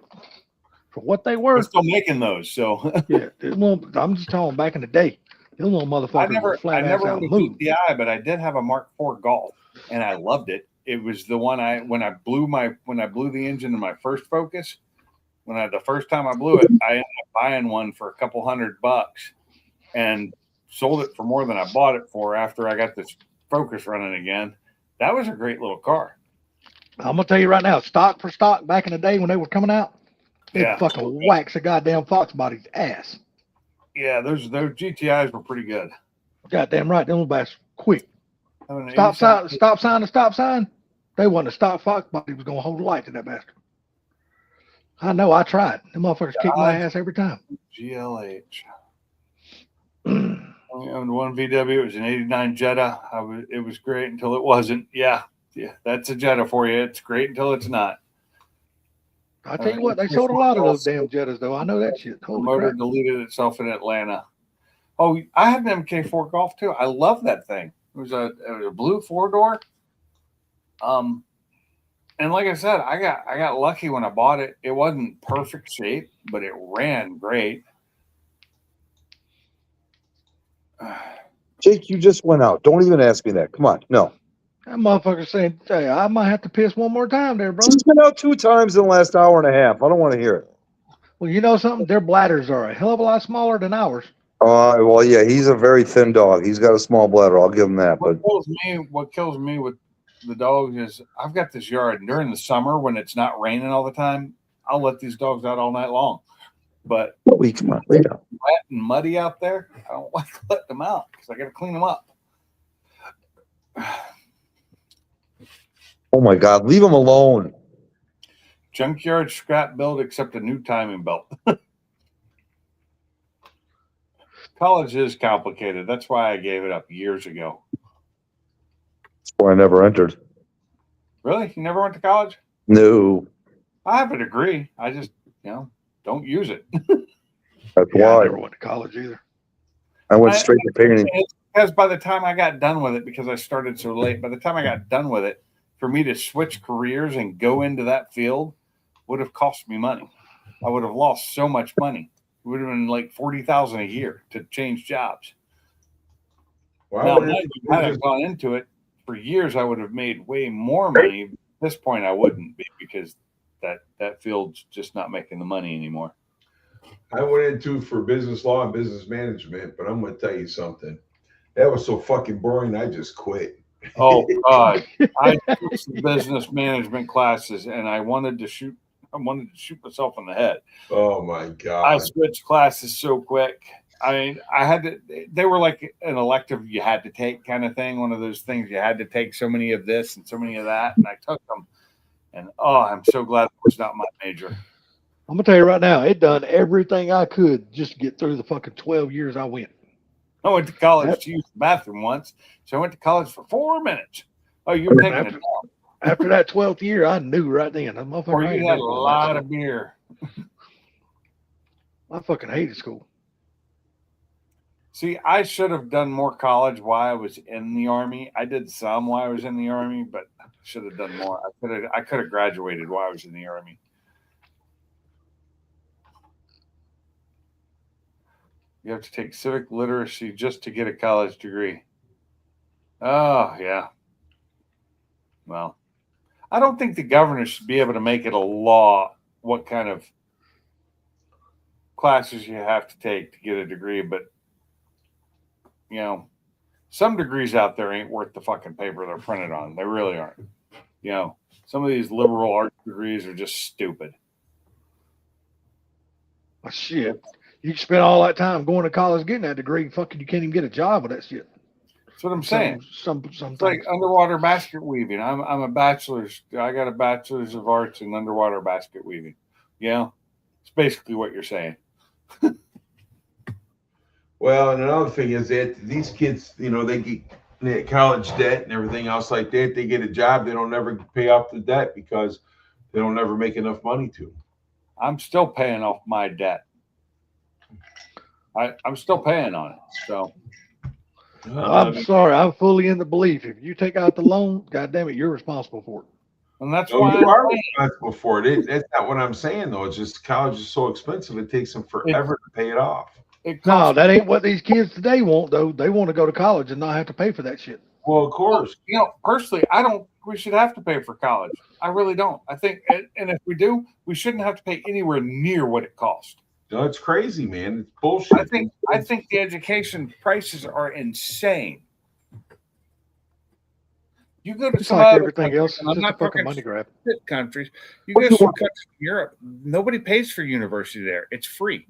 For what they were. We're still making those, so yeah. I'm just talking back in the day. Them little motherfuckers were flat I never ass out owned a move. GTI, but I did have a Mark IV Golf, and I loved it. It was the one when I blew the engine in my first Focus. The first time I blew it, I ended up buying one for a couple $100 and sold it for more than I bought it for after I got this Focus running again. That was a great little car. I'm gonna tell you right now, stock for stock back in the day when they were coming out, it fucking whacks a goddamn Fox body's ass. Yeah, those GTIs were pretty good. Goddamn right, them little quick. Stop sign. They wasn't a stock Fox body was gonna hold the light to that bastard. I know, I tried. Them motherfuckers kicked my ass every time. GLH. I owned one VW. It was an '89 Jetta. It was great until it wasn't. Yeah, that's a Jetta for you. It's great until it's not. I tell you what, they sold a lot of those damn Jettas, though. I know that shit. The motor deleted itself in Atlanta. Oh, I had an MK4 Golf too. I love that thing. It was a blue 4-door. And like I said, I got lucky when I bought it. It wasn't perfect shape, but it ran great. Jake, you just went out. Don't even ask me that. Come on. No. That motherfucker saying, hey, I might have to piss one more time there, bro. He's been out 2 times in the last hour and a half. I don't want to hear it. Well, you know something? Their bladders are a hell of a lot smaller than ours. Well, yeah, he's a very thin dog. He's got a small bladder. I'll give him that. But what kills me with the dogs is I've got this yard. And during the summer when it's not raining all the time, I'll let these dogs out all night long. But come on, lay down. Wet and muddy out there, I don't like to let them out because I got to clean them up. Oh my God, leave him alone. Junkyard scrap build except a new timing belt. College is complicated. That's why I gave it up years ago. That's why I never entered. Really? You never went to college? No. I have a degree. I just, don't use it. That's Yeah, why. I never went to college either. I went straight to painting. It's because by the time I got done with it, because I started so late, by the time I got done with it, for me to switch careers and go into that field would have cost me money. I would have lost so much money. It would have been like $40,000 a year to change jobs. Why Now, would mind you, had I gone into it for years, I would have made way more money. At this point, I wouldn't be, because that field's just not making the money anymore. I went into for business law and business management, but I'm going to tell you something. That was so fucking boring. I just quit. Oh God, I took some business management classes, and I wanted to shoot myself in the head. Oh my I God. switched classes so quick. I mean, I had to. They were like an elective you had to take kind of thing. One of those things you had to take so many of this and so many of that, and I took them. And oh, I'm so glad it was not my major. I'm gonna tell you right now, it done everything I could just to get through the fucking 12 years I went. I went to college to use the bathroom once, so I went to college for 4 minutes. Oh, you were taking a dump, After that 12th year, I knew right then. That motherfucker or I ain't you had a never going back lot to of beer. school. I fucking hated school. See, I should have done more college while I was in the Army. I did some while I was in the Army, but I should have done more. I could have graduated while I was in the Army. You have to take civic literacy just to get a college degree. Oh, yeah. Well, I don't think the governor should be able to make it a law what kind of classes you have to take to get a degree, but you know, some degrees out there ain't worth the fucking paper they're printed on. They really aren't. You know, some of these liberal arts degrees are just stupid. Oh, shit. You can spend all that time going to college getting that degree. Fucking, you can't even get a job with that shit. That's what I'm saying. Some It's like underwater basket weaving. I'm a bachelor's. I got a bachelor's of arts in underwater basket weaving. You know, it's basically what you're saying. Well, and another thing is that these kids, you know, they get college debt and everything else like that. They get a job, they don't ever pay off the debt because they don't ever make enough money to. I'm still paying off my debt. I'm still paying on it. So I'm sorry. I'm fully in the belief. If you take out the loan, God damn it, you're responsible for it. and that's No, why you are I'm saying, responsible for it. That's not what I'm saying, though. It's just college is so expensive; it takes them forever to pay it off. it No, costs, that ain't what these kids today want, though. They want to go to college and not have to pay for that shit. Well, of course. you know, personally, I don't. We should have to pay for college. I really don't. I think, and if we do, we shouldn't have to pay anywhere near what it costs. No, it's crazy, man. It's bullshit. I think the education prices are insane. You go to It's some like other everything countries, else. and It's I'm just a not fucking talking money grab. shit countries. You go to some countries in Europe, nobody pays for university there. It's free.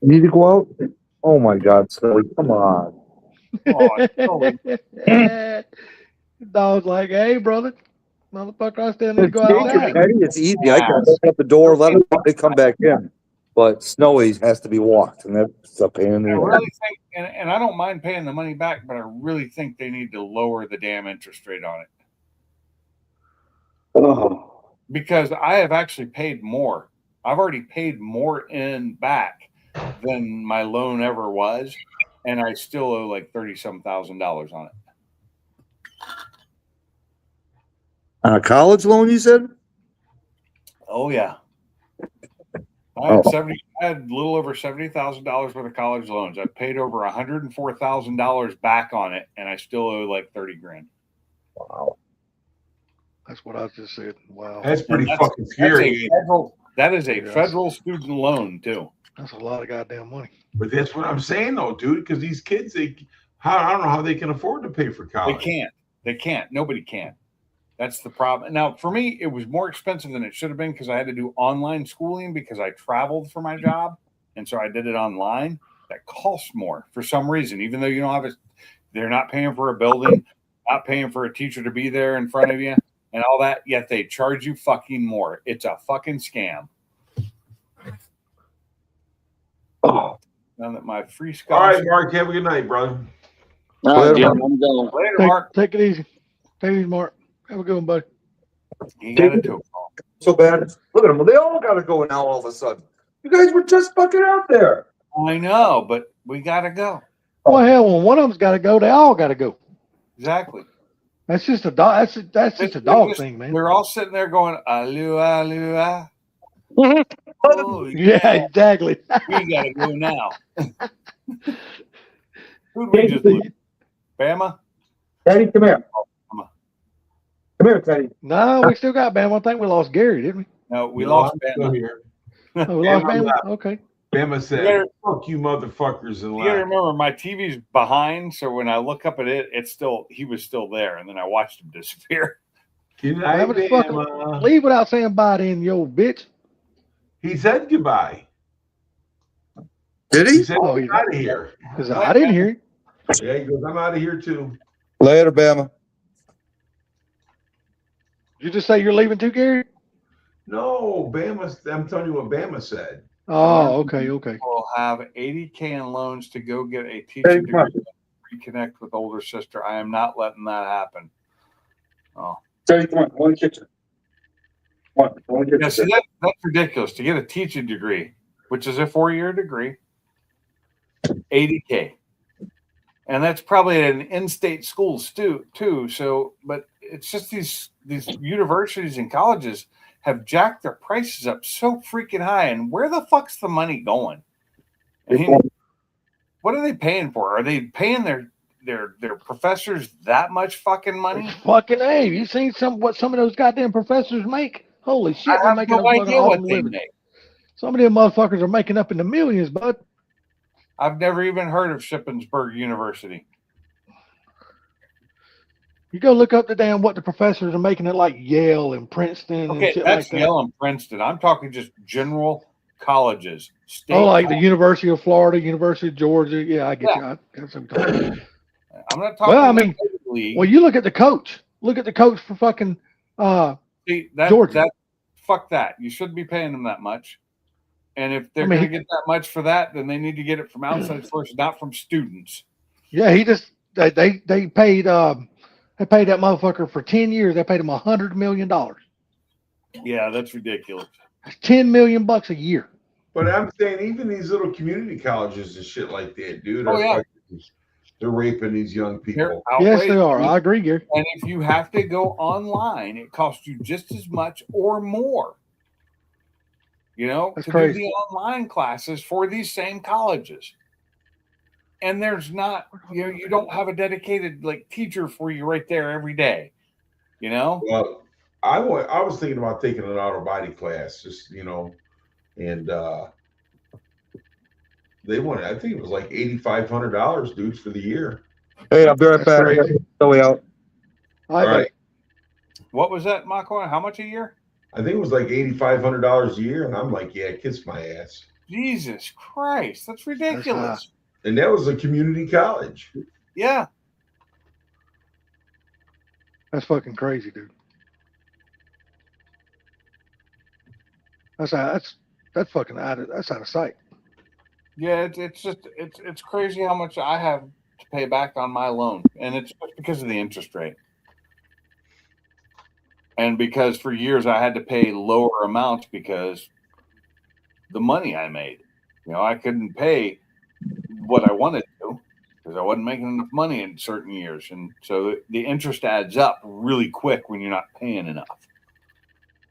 You need to go out? Oh my God, Sully, come on. Oh, totally. Dog's like, hey, brother, motherfucker, I still need to It's, go outside. it's easy. I can open up the door, let them come back in. But Snowy has to be walked, and that's a pain in the I ass. really think, and I don't mind paying the money back, but I really think they need to lower the damn interest rate on it. Oh. Because I have actually paid more. I've already paid more in back than my loan ever was, and I still owe like $30-some thousand on it. On a college loan, you said? Oh yeah. I had a little over $70,000 worth of college loans. I paid over $104,000 back on it, and I still owe like 30 grand. Wow. That's what I just said. Wow. That's pretty And fucking scary. That is a Yes. federal student loan too. That's a lot of goddamn money. But that's what I'm saying, though, dude. Because these kids, I don't know how they can afford to pay for They college. can't. They can't. Nobody can. That's the problem. Now, for me, it was more expensive than it should have been because I had to do online schooling because I traveled for my job, and so I did it online. That costs more for some reason, even though you don't have it. They're not paying for a building, not paying for a teacher to be there in front of you, and all that. Yet they charge you fucking more. It's a fucking scam. Oh. Now that my free All right, scholarship. Mark. Have a good night, brother. All right, Later, Jim, I'm going. Later, Mark. Take it easy. Take it easy, Mark. Have a good one, buddy. You got it too. So bad. Look at them. They all got to go now all of a sudden. You guys were just fucking out there. I know, but we gotta go. Well, hell, when one of them's got to go, they all got to go. Exactly. That's just a dog. That's just a dog thing, man. They're all sitting there going, "Alu, alu, ah." Oh, Yeah, exactly. we gotta go now. Who'd we just lose? Bama? Teddy, come here. Come on. Come here, Teddy. No, we still got Bama. I think we lost Gary, didn't we? No, we No, lost I'm still Bama. here. Oh, we lost Bama Bama. left. Okay. Bama said, Yeah. "Fuck you, motherfuckers!" And You gotta left. remember, my TV's behind, so when I look up at it, he was still there, and then I watched him disappear. Good night, Bama, fucking Bama. leave without saying bye, then, you old bitch. He said goodbye. Did He he? said, Oh, "I'm he- out of here." Because I didn't hear it. Yeah, he goes, "I'm out of here too." Later, Bama. Did you just say you're leaving too, Gary? No, Bama. I'm telling you what Bama said. Oh, okay, okay. We'll have $80K in loans to go get a Hey, teaching come on. degree and reconnect with older sister. I am not letting that happen. Oh, Teddy, come on. Go in the kitchen. Come on. Go in the yeah. See, kitchen. that's ridiculous. To get a teaching degree, which is a 4-year degree, $80K, and that's probably at an in-state school too. So, but it's just these universities and colleges have jacked their prices up so freaking high, and where the fuck's the money going? I mean, what are they paying for? Are they paying their professors that much fucking money? Fucking A. You seen what some of those goddamn professors make? Holy shit, I they're have making no a fucking idea what awesome they living. make. Some of them motherfuckers are making up in the millions, bud. I've never even heard of Shippensburg University. You go look up the damn what the professors are making at like Yale and Princeton Okay, and shit that's like that. Yale and Princeton. I'm talking just general colleges. State Oh, like the colleges. University of Florida, University of Georgia. Yeah, I get Yeah. you. That's what I'm talking about. I'm not talking. Well, I mean, league. Well, you look at the coach. Look at the coach for fucking See, Georgia. Fuck that. You shouldn't be paying them that much. And if they're I mean, going to get that much for that, then they need to get it from outside sources, not from students. Yeah, he just they paid that motherfucker for 10 years. They paid him $100 million. Yeah, that's ridiculous. That's $10 million a year. But I'm saying even these little community colleges and shit like that, dude, Oh, yeah. they're raping these young They're people. Yes, they outrageous. are. I agree, Gary. And if you have to go online, it costs you just as much or more. You know, That's to crazy. do the online classes for these same colleges. And there's not, you don't have a dedicated like teacher for you right there every day. You know? Well, I was thinking about taking an auto body class, just and they wanted, I think it was like $8,500, dudes, for the year. Hey, I'll be right That's back. crazy. So we out. I All right. What was that, Makwa? How much a year? I think it was like $8,500 a year, and I'm like, yeah, kiss my ass. Jesus Christ, that's ridiculous. And that was a community college. Yeah. That's fucking crazy, dude. That's fucking that's out of sight. Yeah, it's crazy how much I have to pay back on my loan, and it's just because of the interest rate, and because for years I had to pay lower amounts because the money I made. I couldn't pay what I wanted to because I wasn't making enough money in certain years, and so the interest adds up really quick when you're not paying enough.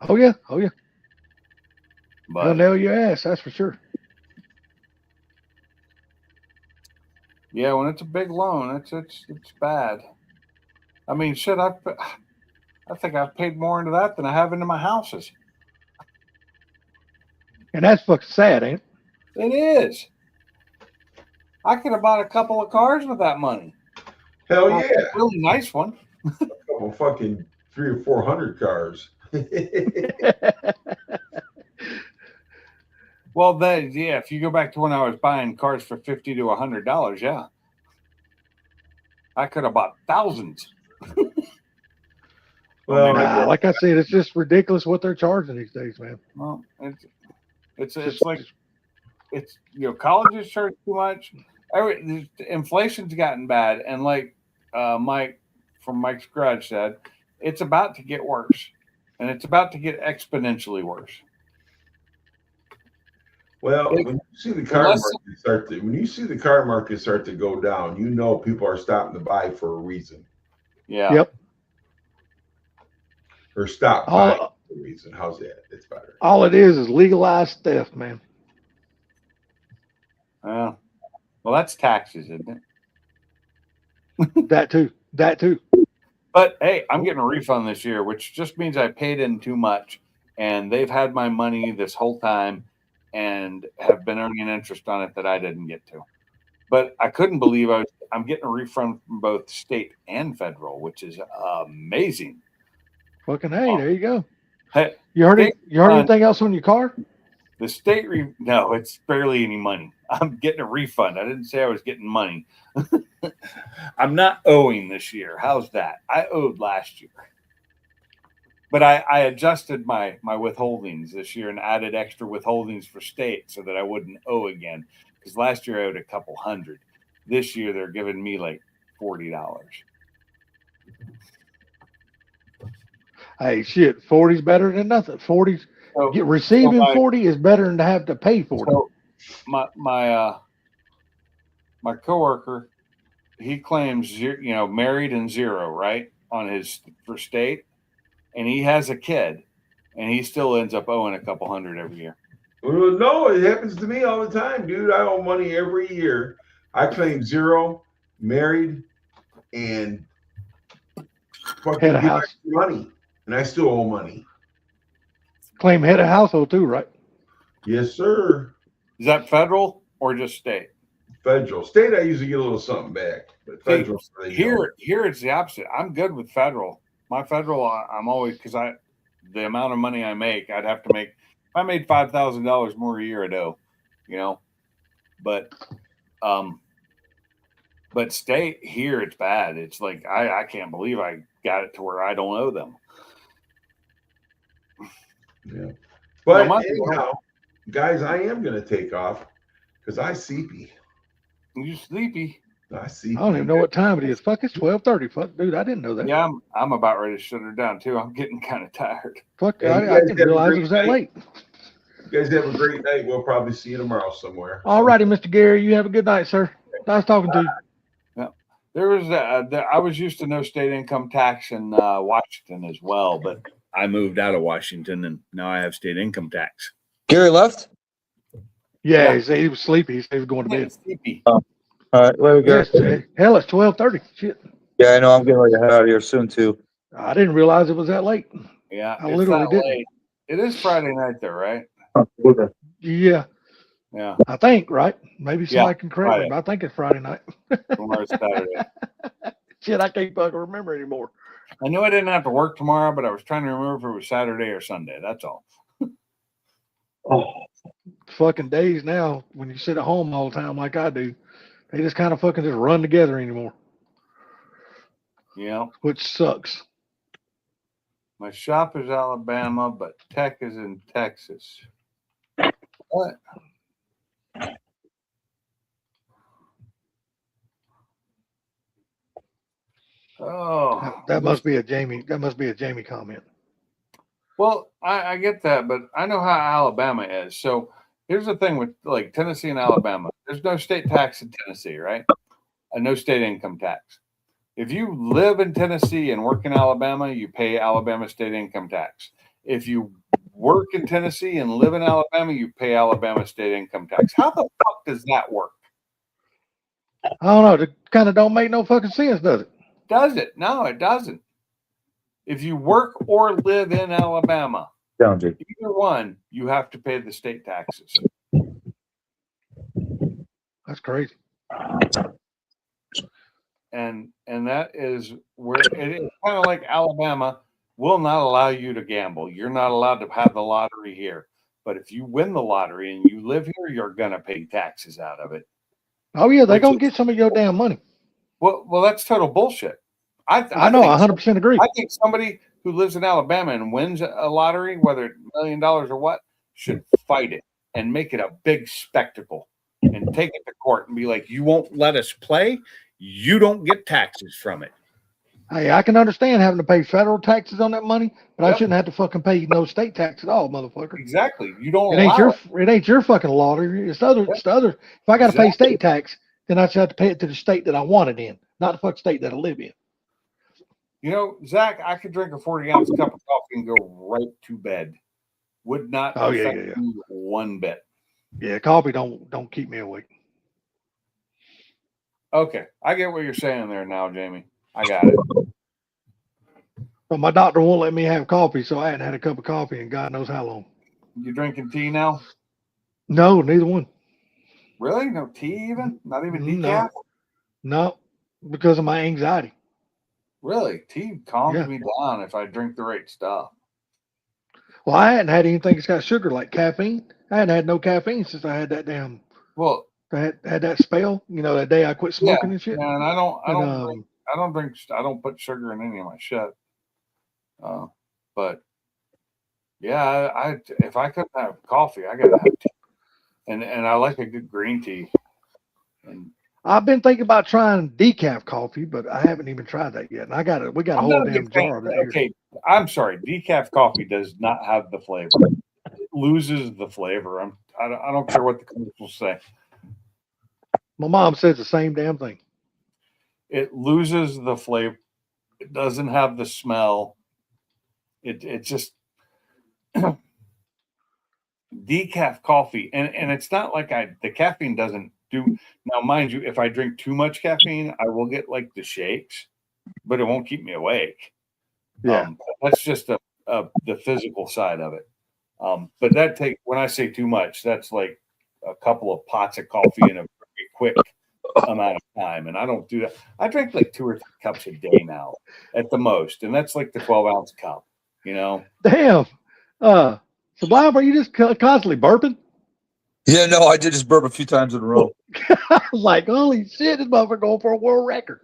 Oh yeah. But They'll nail your ass, that's for sure. yeah, when it's a big loan, it's bad. I mean, shit, I think I've paid more into that than I have into my houses. And that's fucking sad, ain't it? It is. I could have bought a couple of cars with that money. Hell A yeah. really nice one. A couple fucking 300 or 400 cars. Well, if you go back to when I was buying cars for $50 to $100, yeah, I could have bought thousands. Well, Like I said, it's just ridiculous what they're charging these days, man. Well, it's colleges charge too much. Inflation's gotten bad, and like Mike from Mike's Garage said, it's about to get worse, and it's about to get exponentially worse. Well, If- when you see the car unless- market start to go down, you know people are stopping to buy for a reason, Yeah. Yep. or stop buying All, for a reason. How's that? It's better. all it is legalized theft, man. Well, that's taxes, isn't it? That too. That too. But hey, I'm getting a refund this year, which just means I paid in too much, and they've had my money this whole time and have been earning interest on it that I didn't get to. But I couldn't believe I'm getting a refund from both state and federal, which is amazing. Fucking hey, there you go. Hey, You heard State you heard refund. anything else on your car? the state no, it's barely any money. I'm getting a refund. I didn't say I was getting money. I'm not owing this year. How's that? I owed last year. But I adjusted my withholdings this year and added extra withholdings for state so that I wouldn't owe again. Because last year I owed a couple hundred. This year they're giving me like $40. Hey, shit, 40's better than nothing. 40's So, receiving my- 40 is better than to have to pay 40. so my coworker, he claims married and zero, right, on his for state, and he has a kid, and he still ends up owing a couple hundred every year. Well, no, it happens to me all the time, dude. I owe money every year. I claim zero, married, and fucking Head of get house. extra money, and I still owe money. Claim head of household too, right? Yes, sir. Is that federal or just state? Federal, state, I usually get a little something back, but See, federal, they don't. Here it's the opposite. I'm good with federal. My federal, I'm always because the amount of money I make, I'd have to make. If I made $5,000 more a year, I'd owe, but state here it's bad. It's like I can't believe I got it to where I don't owe them. Yeah. But my- anyhow, guys, I am gonna take off because I sleepy. You sleepy? I see. I don't even know what time it is. Fuck, it's 12:30. Fuck, dude, I didn't know that. Yeah, I'm about ready to shut her down too. I'm getting kind of tired. Fuck, Hey, you I guys didn't have a realize great it was that night. late. You guys have a great night. We'll probably see you tomorrow somewhere. All righty, Mr. Gary, you have a good night, sir. Nice talking to you. There was I was used to no state income tax in Washington as well, but I moved out of Washington and now I have state income tax. Gary left? Yeah, Yeah. He said he was sleepy. He said he was going to bed. Sleepy. All right, later, Gary. Yes, hell, it's 12:30. Shit, Yeah, I know. I'm getting ready to head out of here soon, too. I didn't realize it was that late. Yeah, I it's literally that didn't. late. It is Friday night though, right? Yeah, Yeah, I think, right? Maybe Yeah, somebody can correct Friday. me, but I think it's Friday night. tomorrow's Saturday. Shit, I can't fucking remember anymore. I knew I didn't have to work tomorrow, but I was trying to remember if it was Saturday or Sunday. That's all. Fucking days now, when you sit at home all the time like I do, they just kind of fucking just run together anymore, which sucks. My shop is Alabama, but tech is in Texas. What? Oh, That must be a Jamie. That must be a Jamie comment. well, I get that, but I know how Alabama is. So here's the thing with like Tennessee and Alabama. There's no state tax in Tennessee, right? And no state income tax. If you live in Tennessee and work in Alabama, you pay Alabama state income tax. If you work in Tennessee and live in Alabama, you pay Alabama state income tax. How the fuck does that work? I don't know. It kind of don't make no fucking sense, does it? Does it? No, it doesn't. If you work or live in Alabama, Down, Jake. either one, you have to pay the state taxes. That's crazy. And that is where it is kind of like Alabama will not allow you to gamble. You're not allowed to have the lottery here. But if you win the lottery and you live here, you're gonna pay taxes out of it. Oh yeah, they Which gonna is- get some of your damn money. Well, that's total bullshit. I I know, think 100% agree. I think somebody who lives in Alabama and wins a lottery, whether it's $1 million or what, should fight it and make it a big spectacle and take it to court and be like, you won't let us play. You don't get taxes from it. Hey, I can understand having to pay federal taxes on that money, but I Yep. shouldn't have to fucking pay no state tax at all, motherfucker. Exactly. You don't It ain't allow it ain't your fucking law. It's the other. Yep. It's the other. If I got to pay Exactly. state tax, then I should have to pay it to the state that I want it in, not the fuck state that I live in. You know, Zach, I could drink a 40-ounce cup of coffee and go right to bed. Would not Oh, yeah, affect yeah, yeah. me one bit. Yeah, coffee don't keep me awake. Okay, I get what you're saying there now, Jamie. I got it. But my doctor won't let me have coffee, so I hadn't had a cup of coffee in God knows how long. You drinking tea now? No, neither one. Really? No tea even? Not even No. decaf? No, because of my anxiety. Really? Tea calms Yeah. me down if I drink the right stuff. Well, I hadn't had anything that's got sugar like caffeine. I hadn't had no caffeine since I had that damn. Well, I had that spell. You know, that day I quit smoking and shit. and I And, don't put sugar in any of my shit. But yeah, I if I couldn't have coffee, I gotta have tea. And I like a good green tea. And I've been thinking about trying decaf coffee, but I haven't even tried that yet. And we got a I'm whole not a damn big fan. jar of it here. Okay, I'm sorry. Decaf coffee does not have the flavor. It loses the flavor. I don't care what the commercials say. My mom says the same damn thing. It loses the flavor. It doesn't have the smell. It just decaf coffee, and it's not like the caffeine doesn't do. Now, mind you, if I drink too much caffeine, I will get like the shakes, but it won't keep me awake. Yeah. That's just the physical side of it. But when I say too much, that's like a couple of pots of coffee in a very quick amount of time. And I don't do that. I drink like 2 or 3 cups a day now at the most. And that's like the 12-ounce cup, you know? Damn. Sublime, are you just constantly burping? Yeah, no, I did just burp a few times in a row. I was like, holy shit, this motherfucker going for a world record.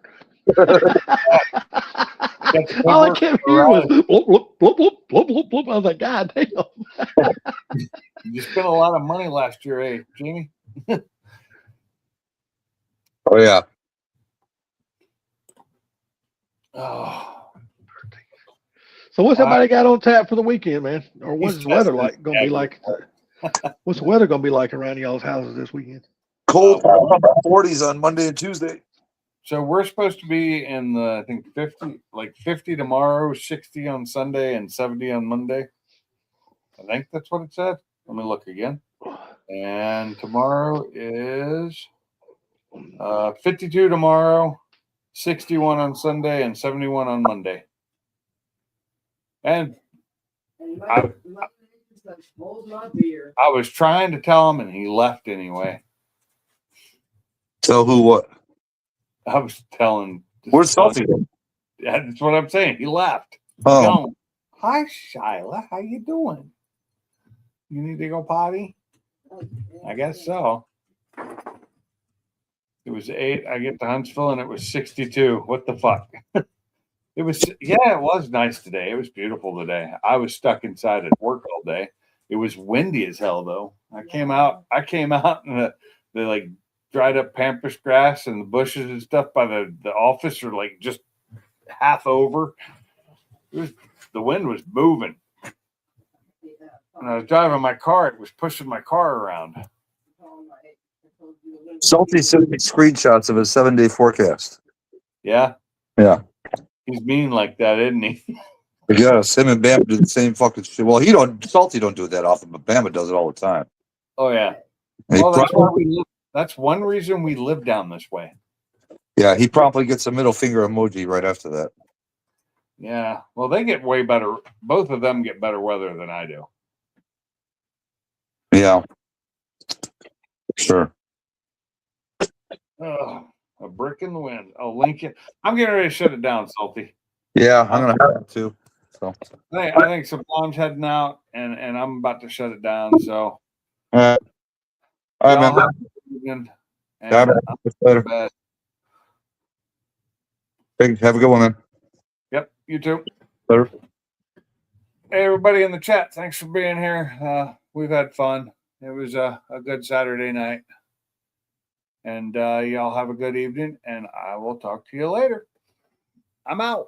All I kept hearing was blop, blop, blop, blop, blop, blop, blop. I was like, God damn. You spent a lot of money last year, eh, Jamie? Oh yeah. Oh, So what's everybody got on tap for the weekend, man? Or what's He's the weather testing like gonna be like? What's the weather gonna be like around y'all's houses this weekend? Cold 40s on Monday and Tuesday. so we're supposed to be in the, I think 50 tomorrow, 60 on Sunday, and 70 on Monday. I think that's what it said. Let me look again. And tomorrow is 52 tomorrow, 61 on Sunday, and 71 on Monday. And I was trying to tell him, and he left anyway. Tell who what? I was telling. Where's Selfie? That's what I'm saying. He left. Oh. Gone. Hi, Shyla. How you doing? You need to go potty? I guess so. It was 8. I get to Huntsville, and it was 62. What the fuck? It was nice today. It was beautiful today. I was stuck inside at work all day. It was windy as hell, though. I came out, and the like dried up pampas grass and the bushes and stuff by the office are like just half over. The wind was moving. When I was driving my car, it was pushing my car around. Salty sent me screenshots of his 7-day forecast. Yeah? Yeah. He's mean like that, isn't he? Yes, him and Bama do the same fucking shit. Well, Salty don't do it that often, but Bama does it all the time. Oh, yeah. And Well, that's why that's one reason we live down this way. yeah, he promptly gets a middle finger emoji right after that. Yeah. Well, they get way better. Both of them get better weather than I do. Yeah. Sure. Oh, a brick in the wind. Oh, Lincoln. I'm getting ready to shut it down, Salty. Yeah, I'm gonna have to. So I think Sublime's heading out, and I'm about to shut it down. So, all right, y'all man. have a good evening, and Yeah, man. I'm Later. to bed. Hey, have a good one, man. Yep, you too. Later. Hey, everybody in the chat, thanks for being here. We've had fun. It was a good Saturday night. And y'all have a good evening, and I will talk to you later. I'm out.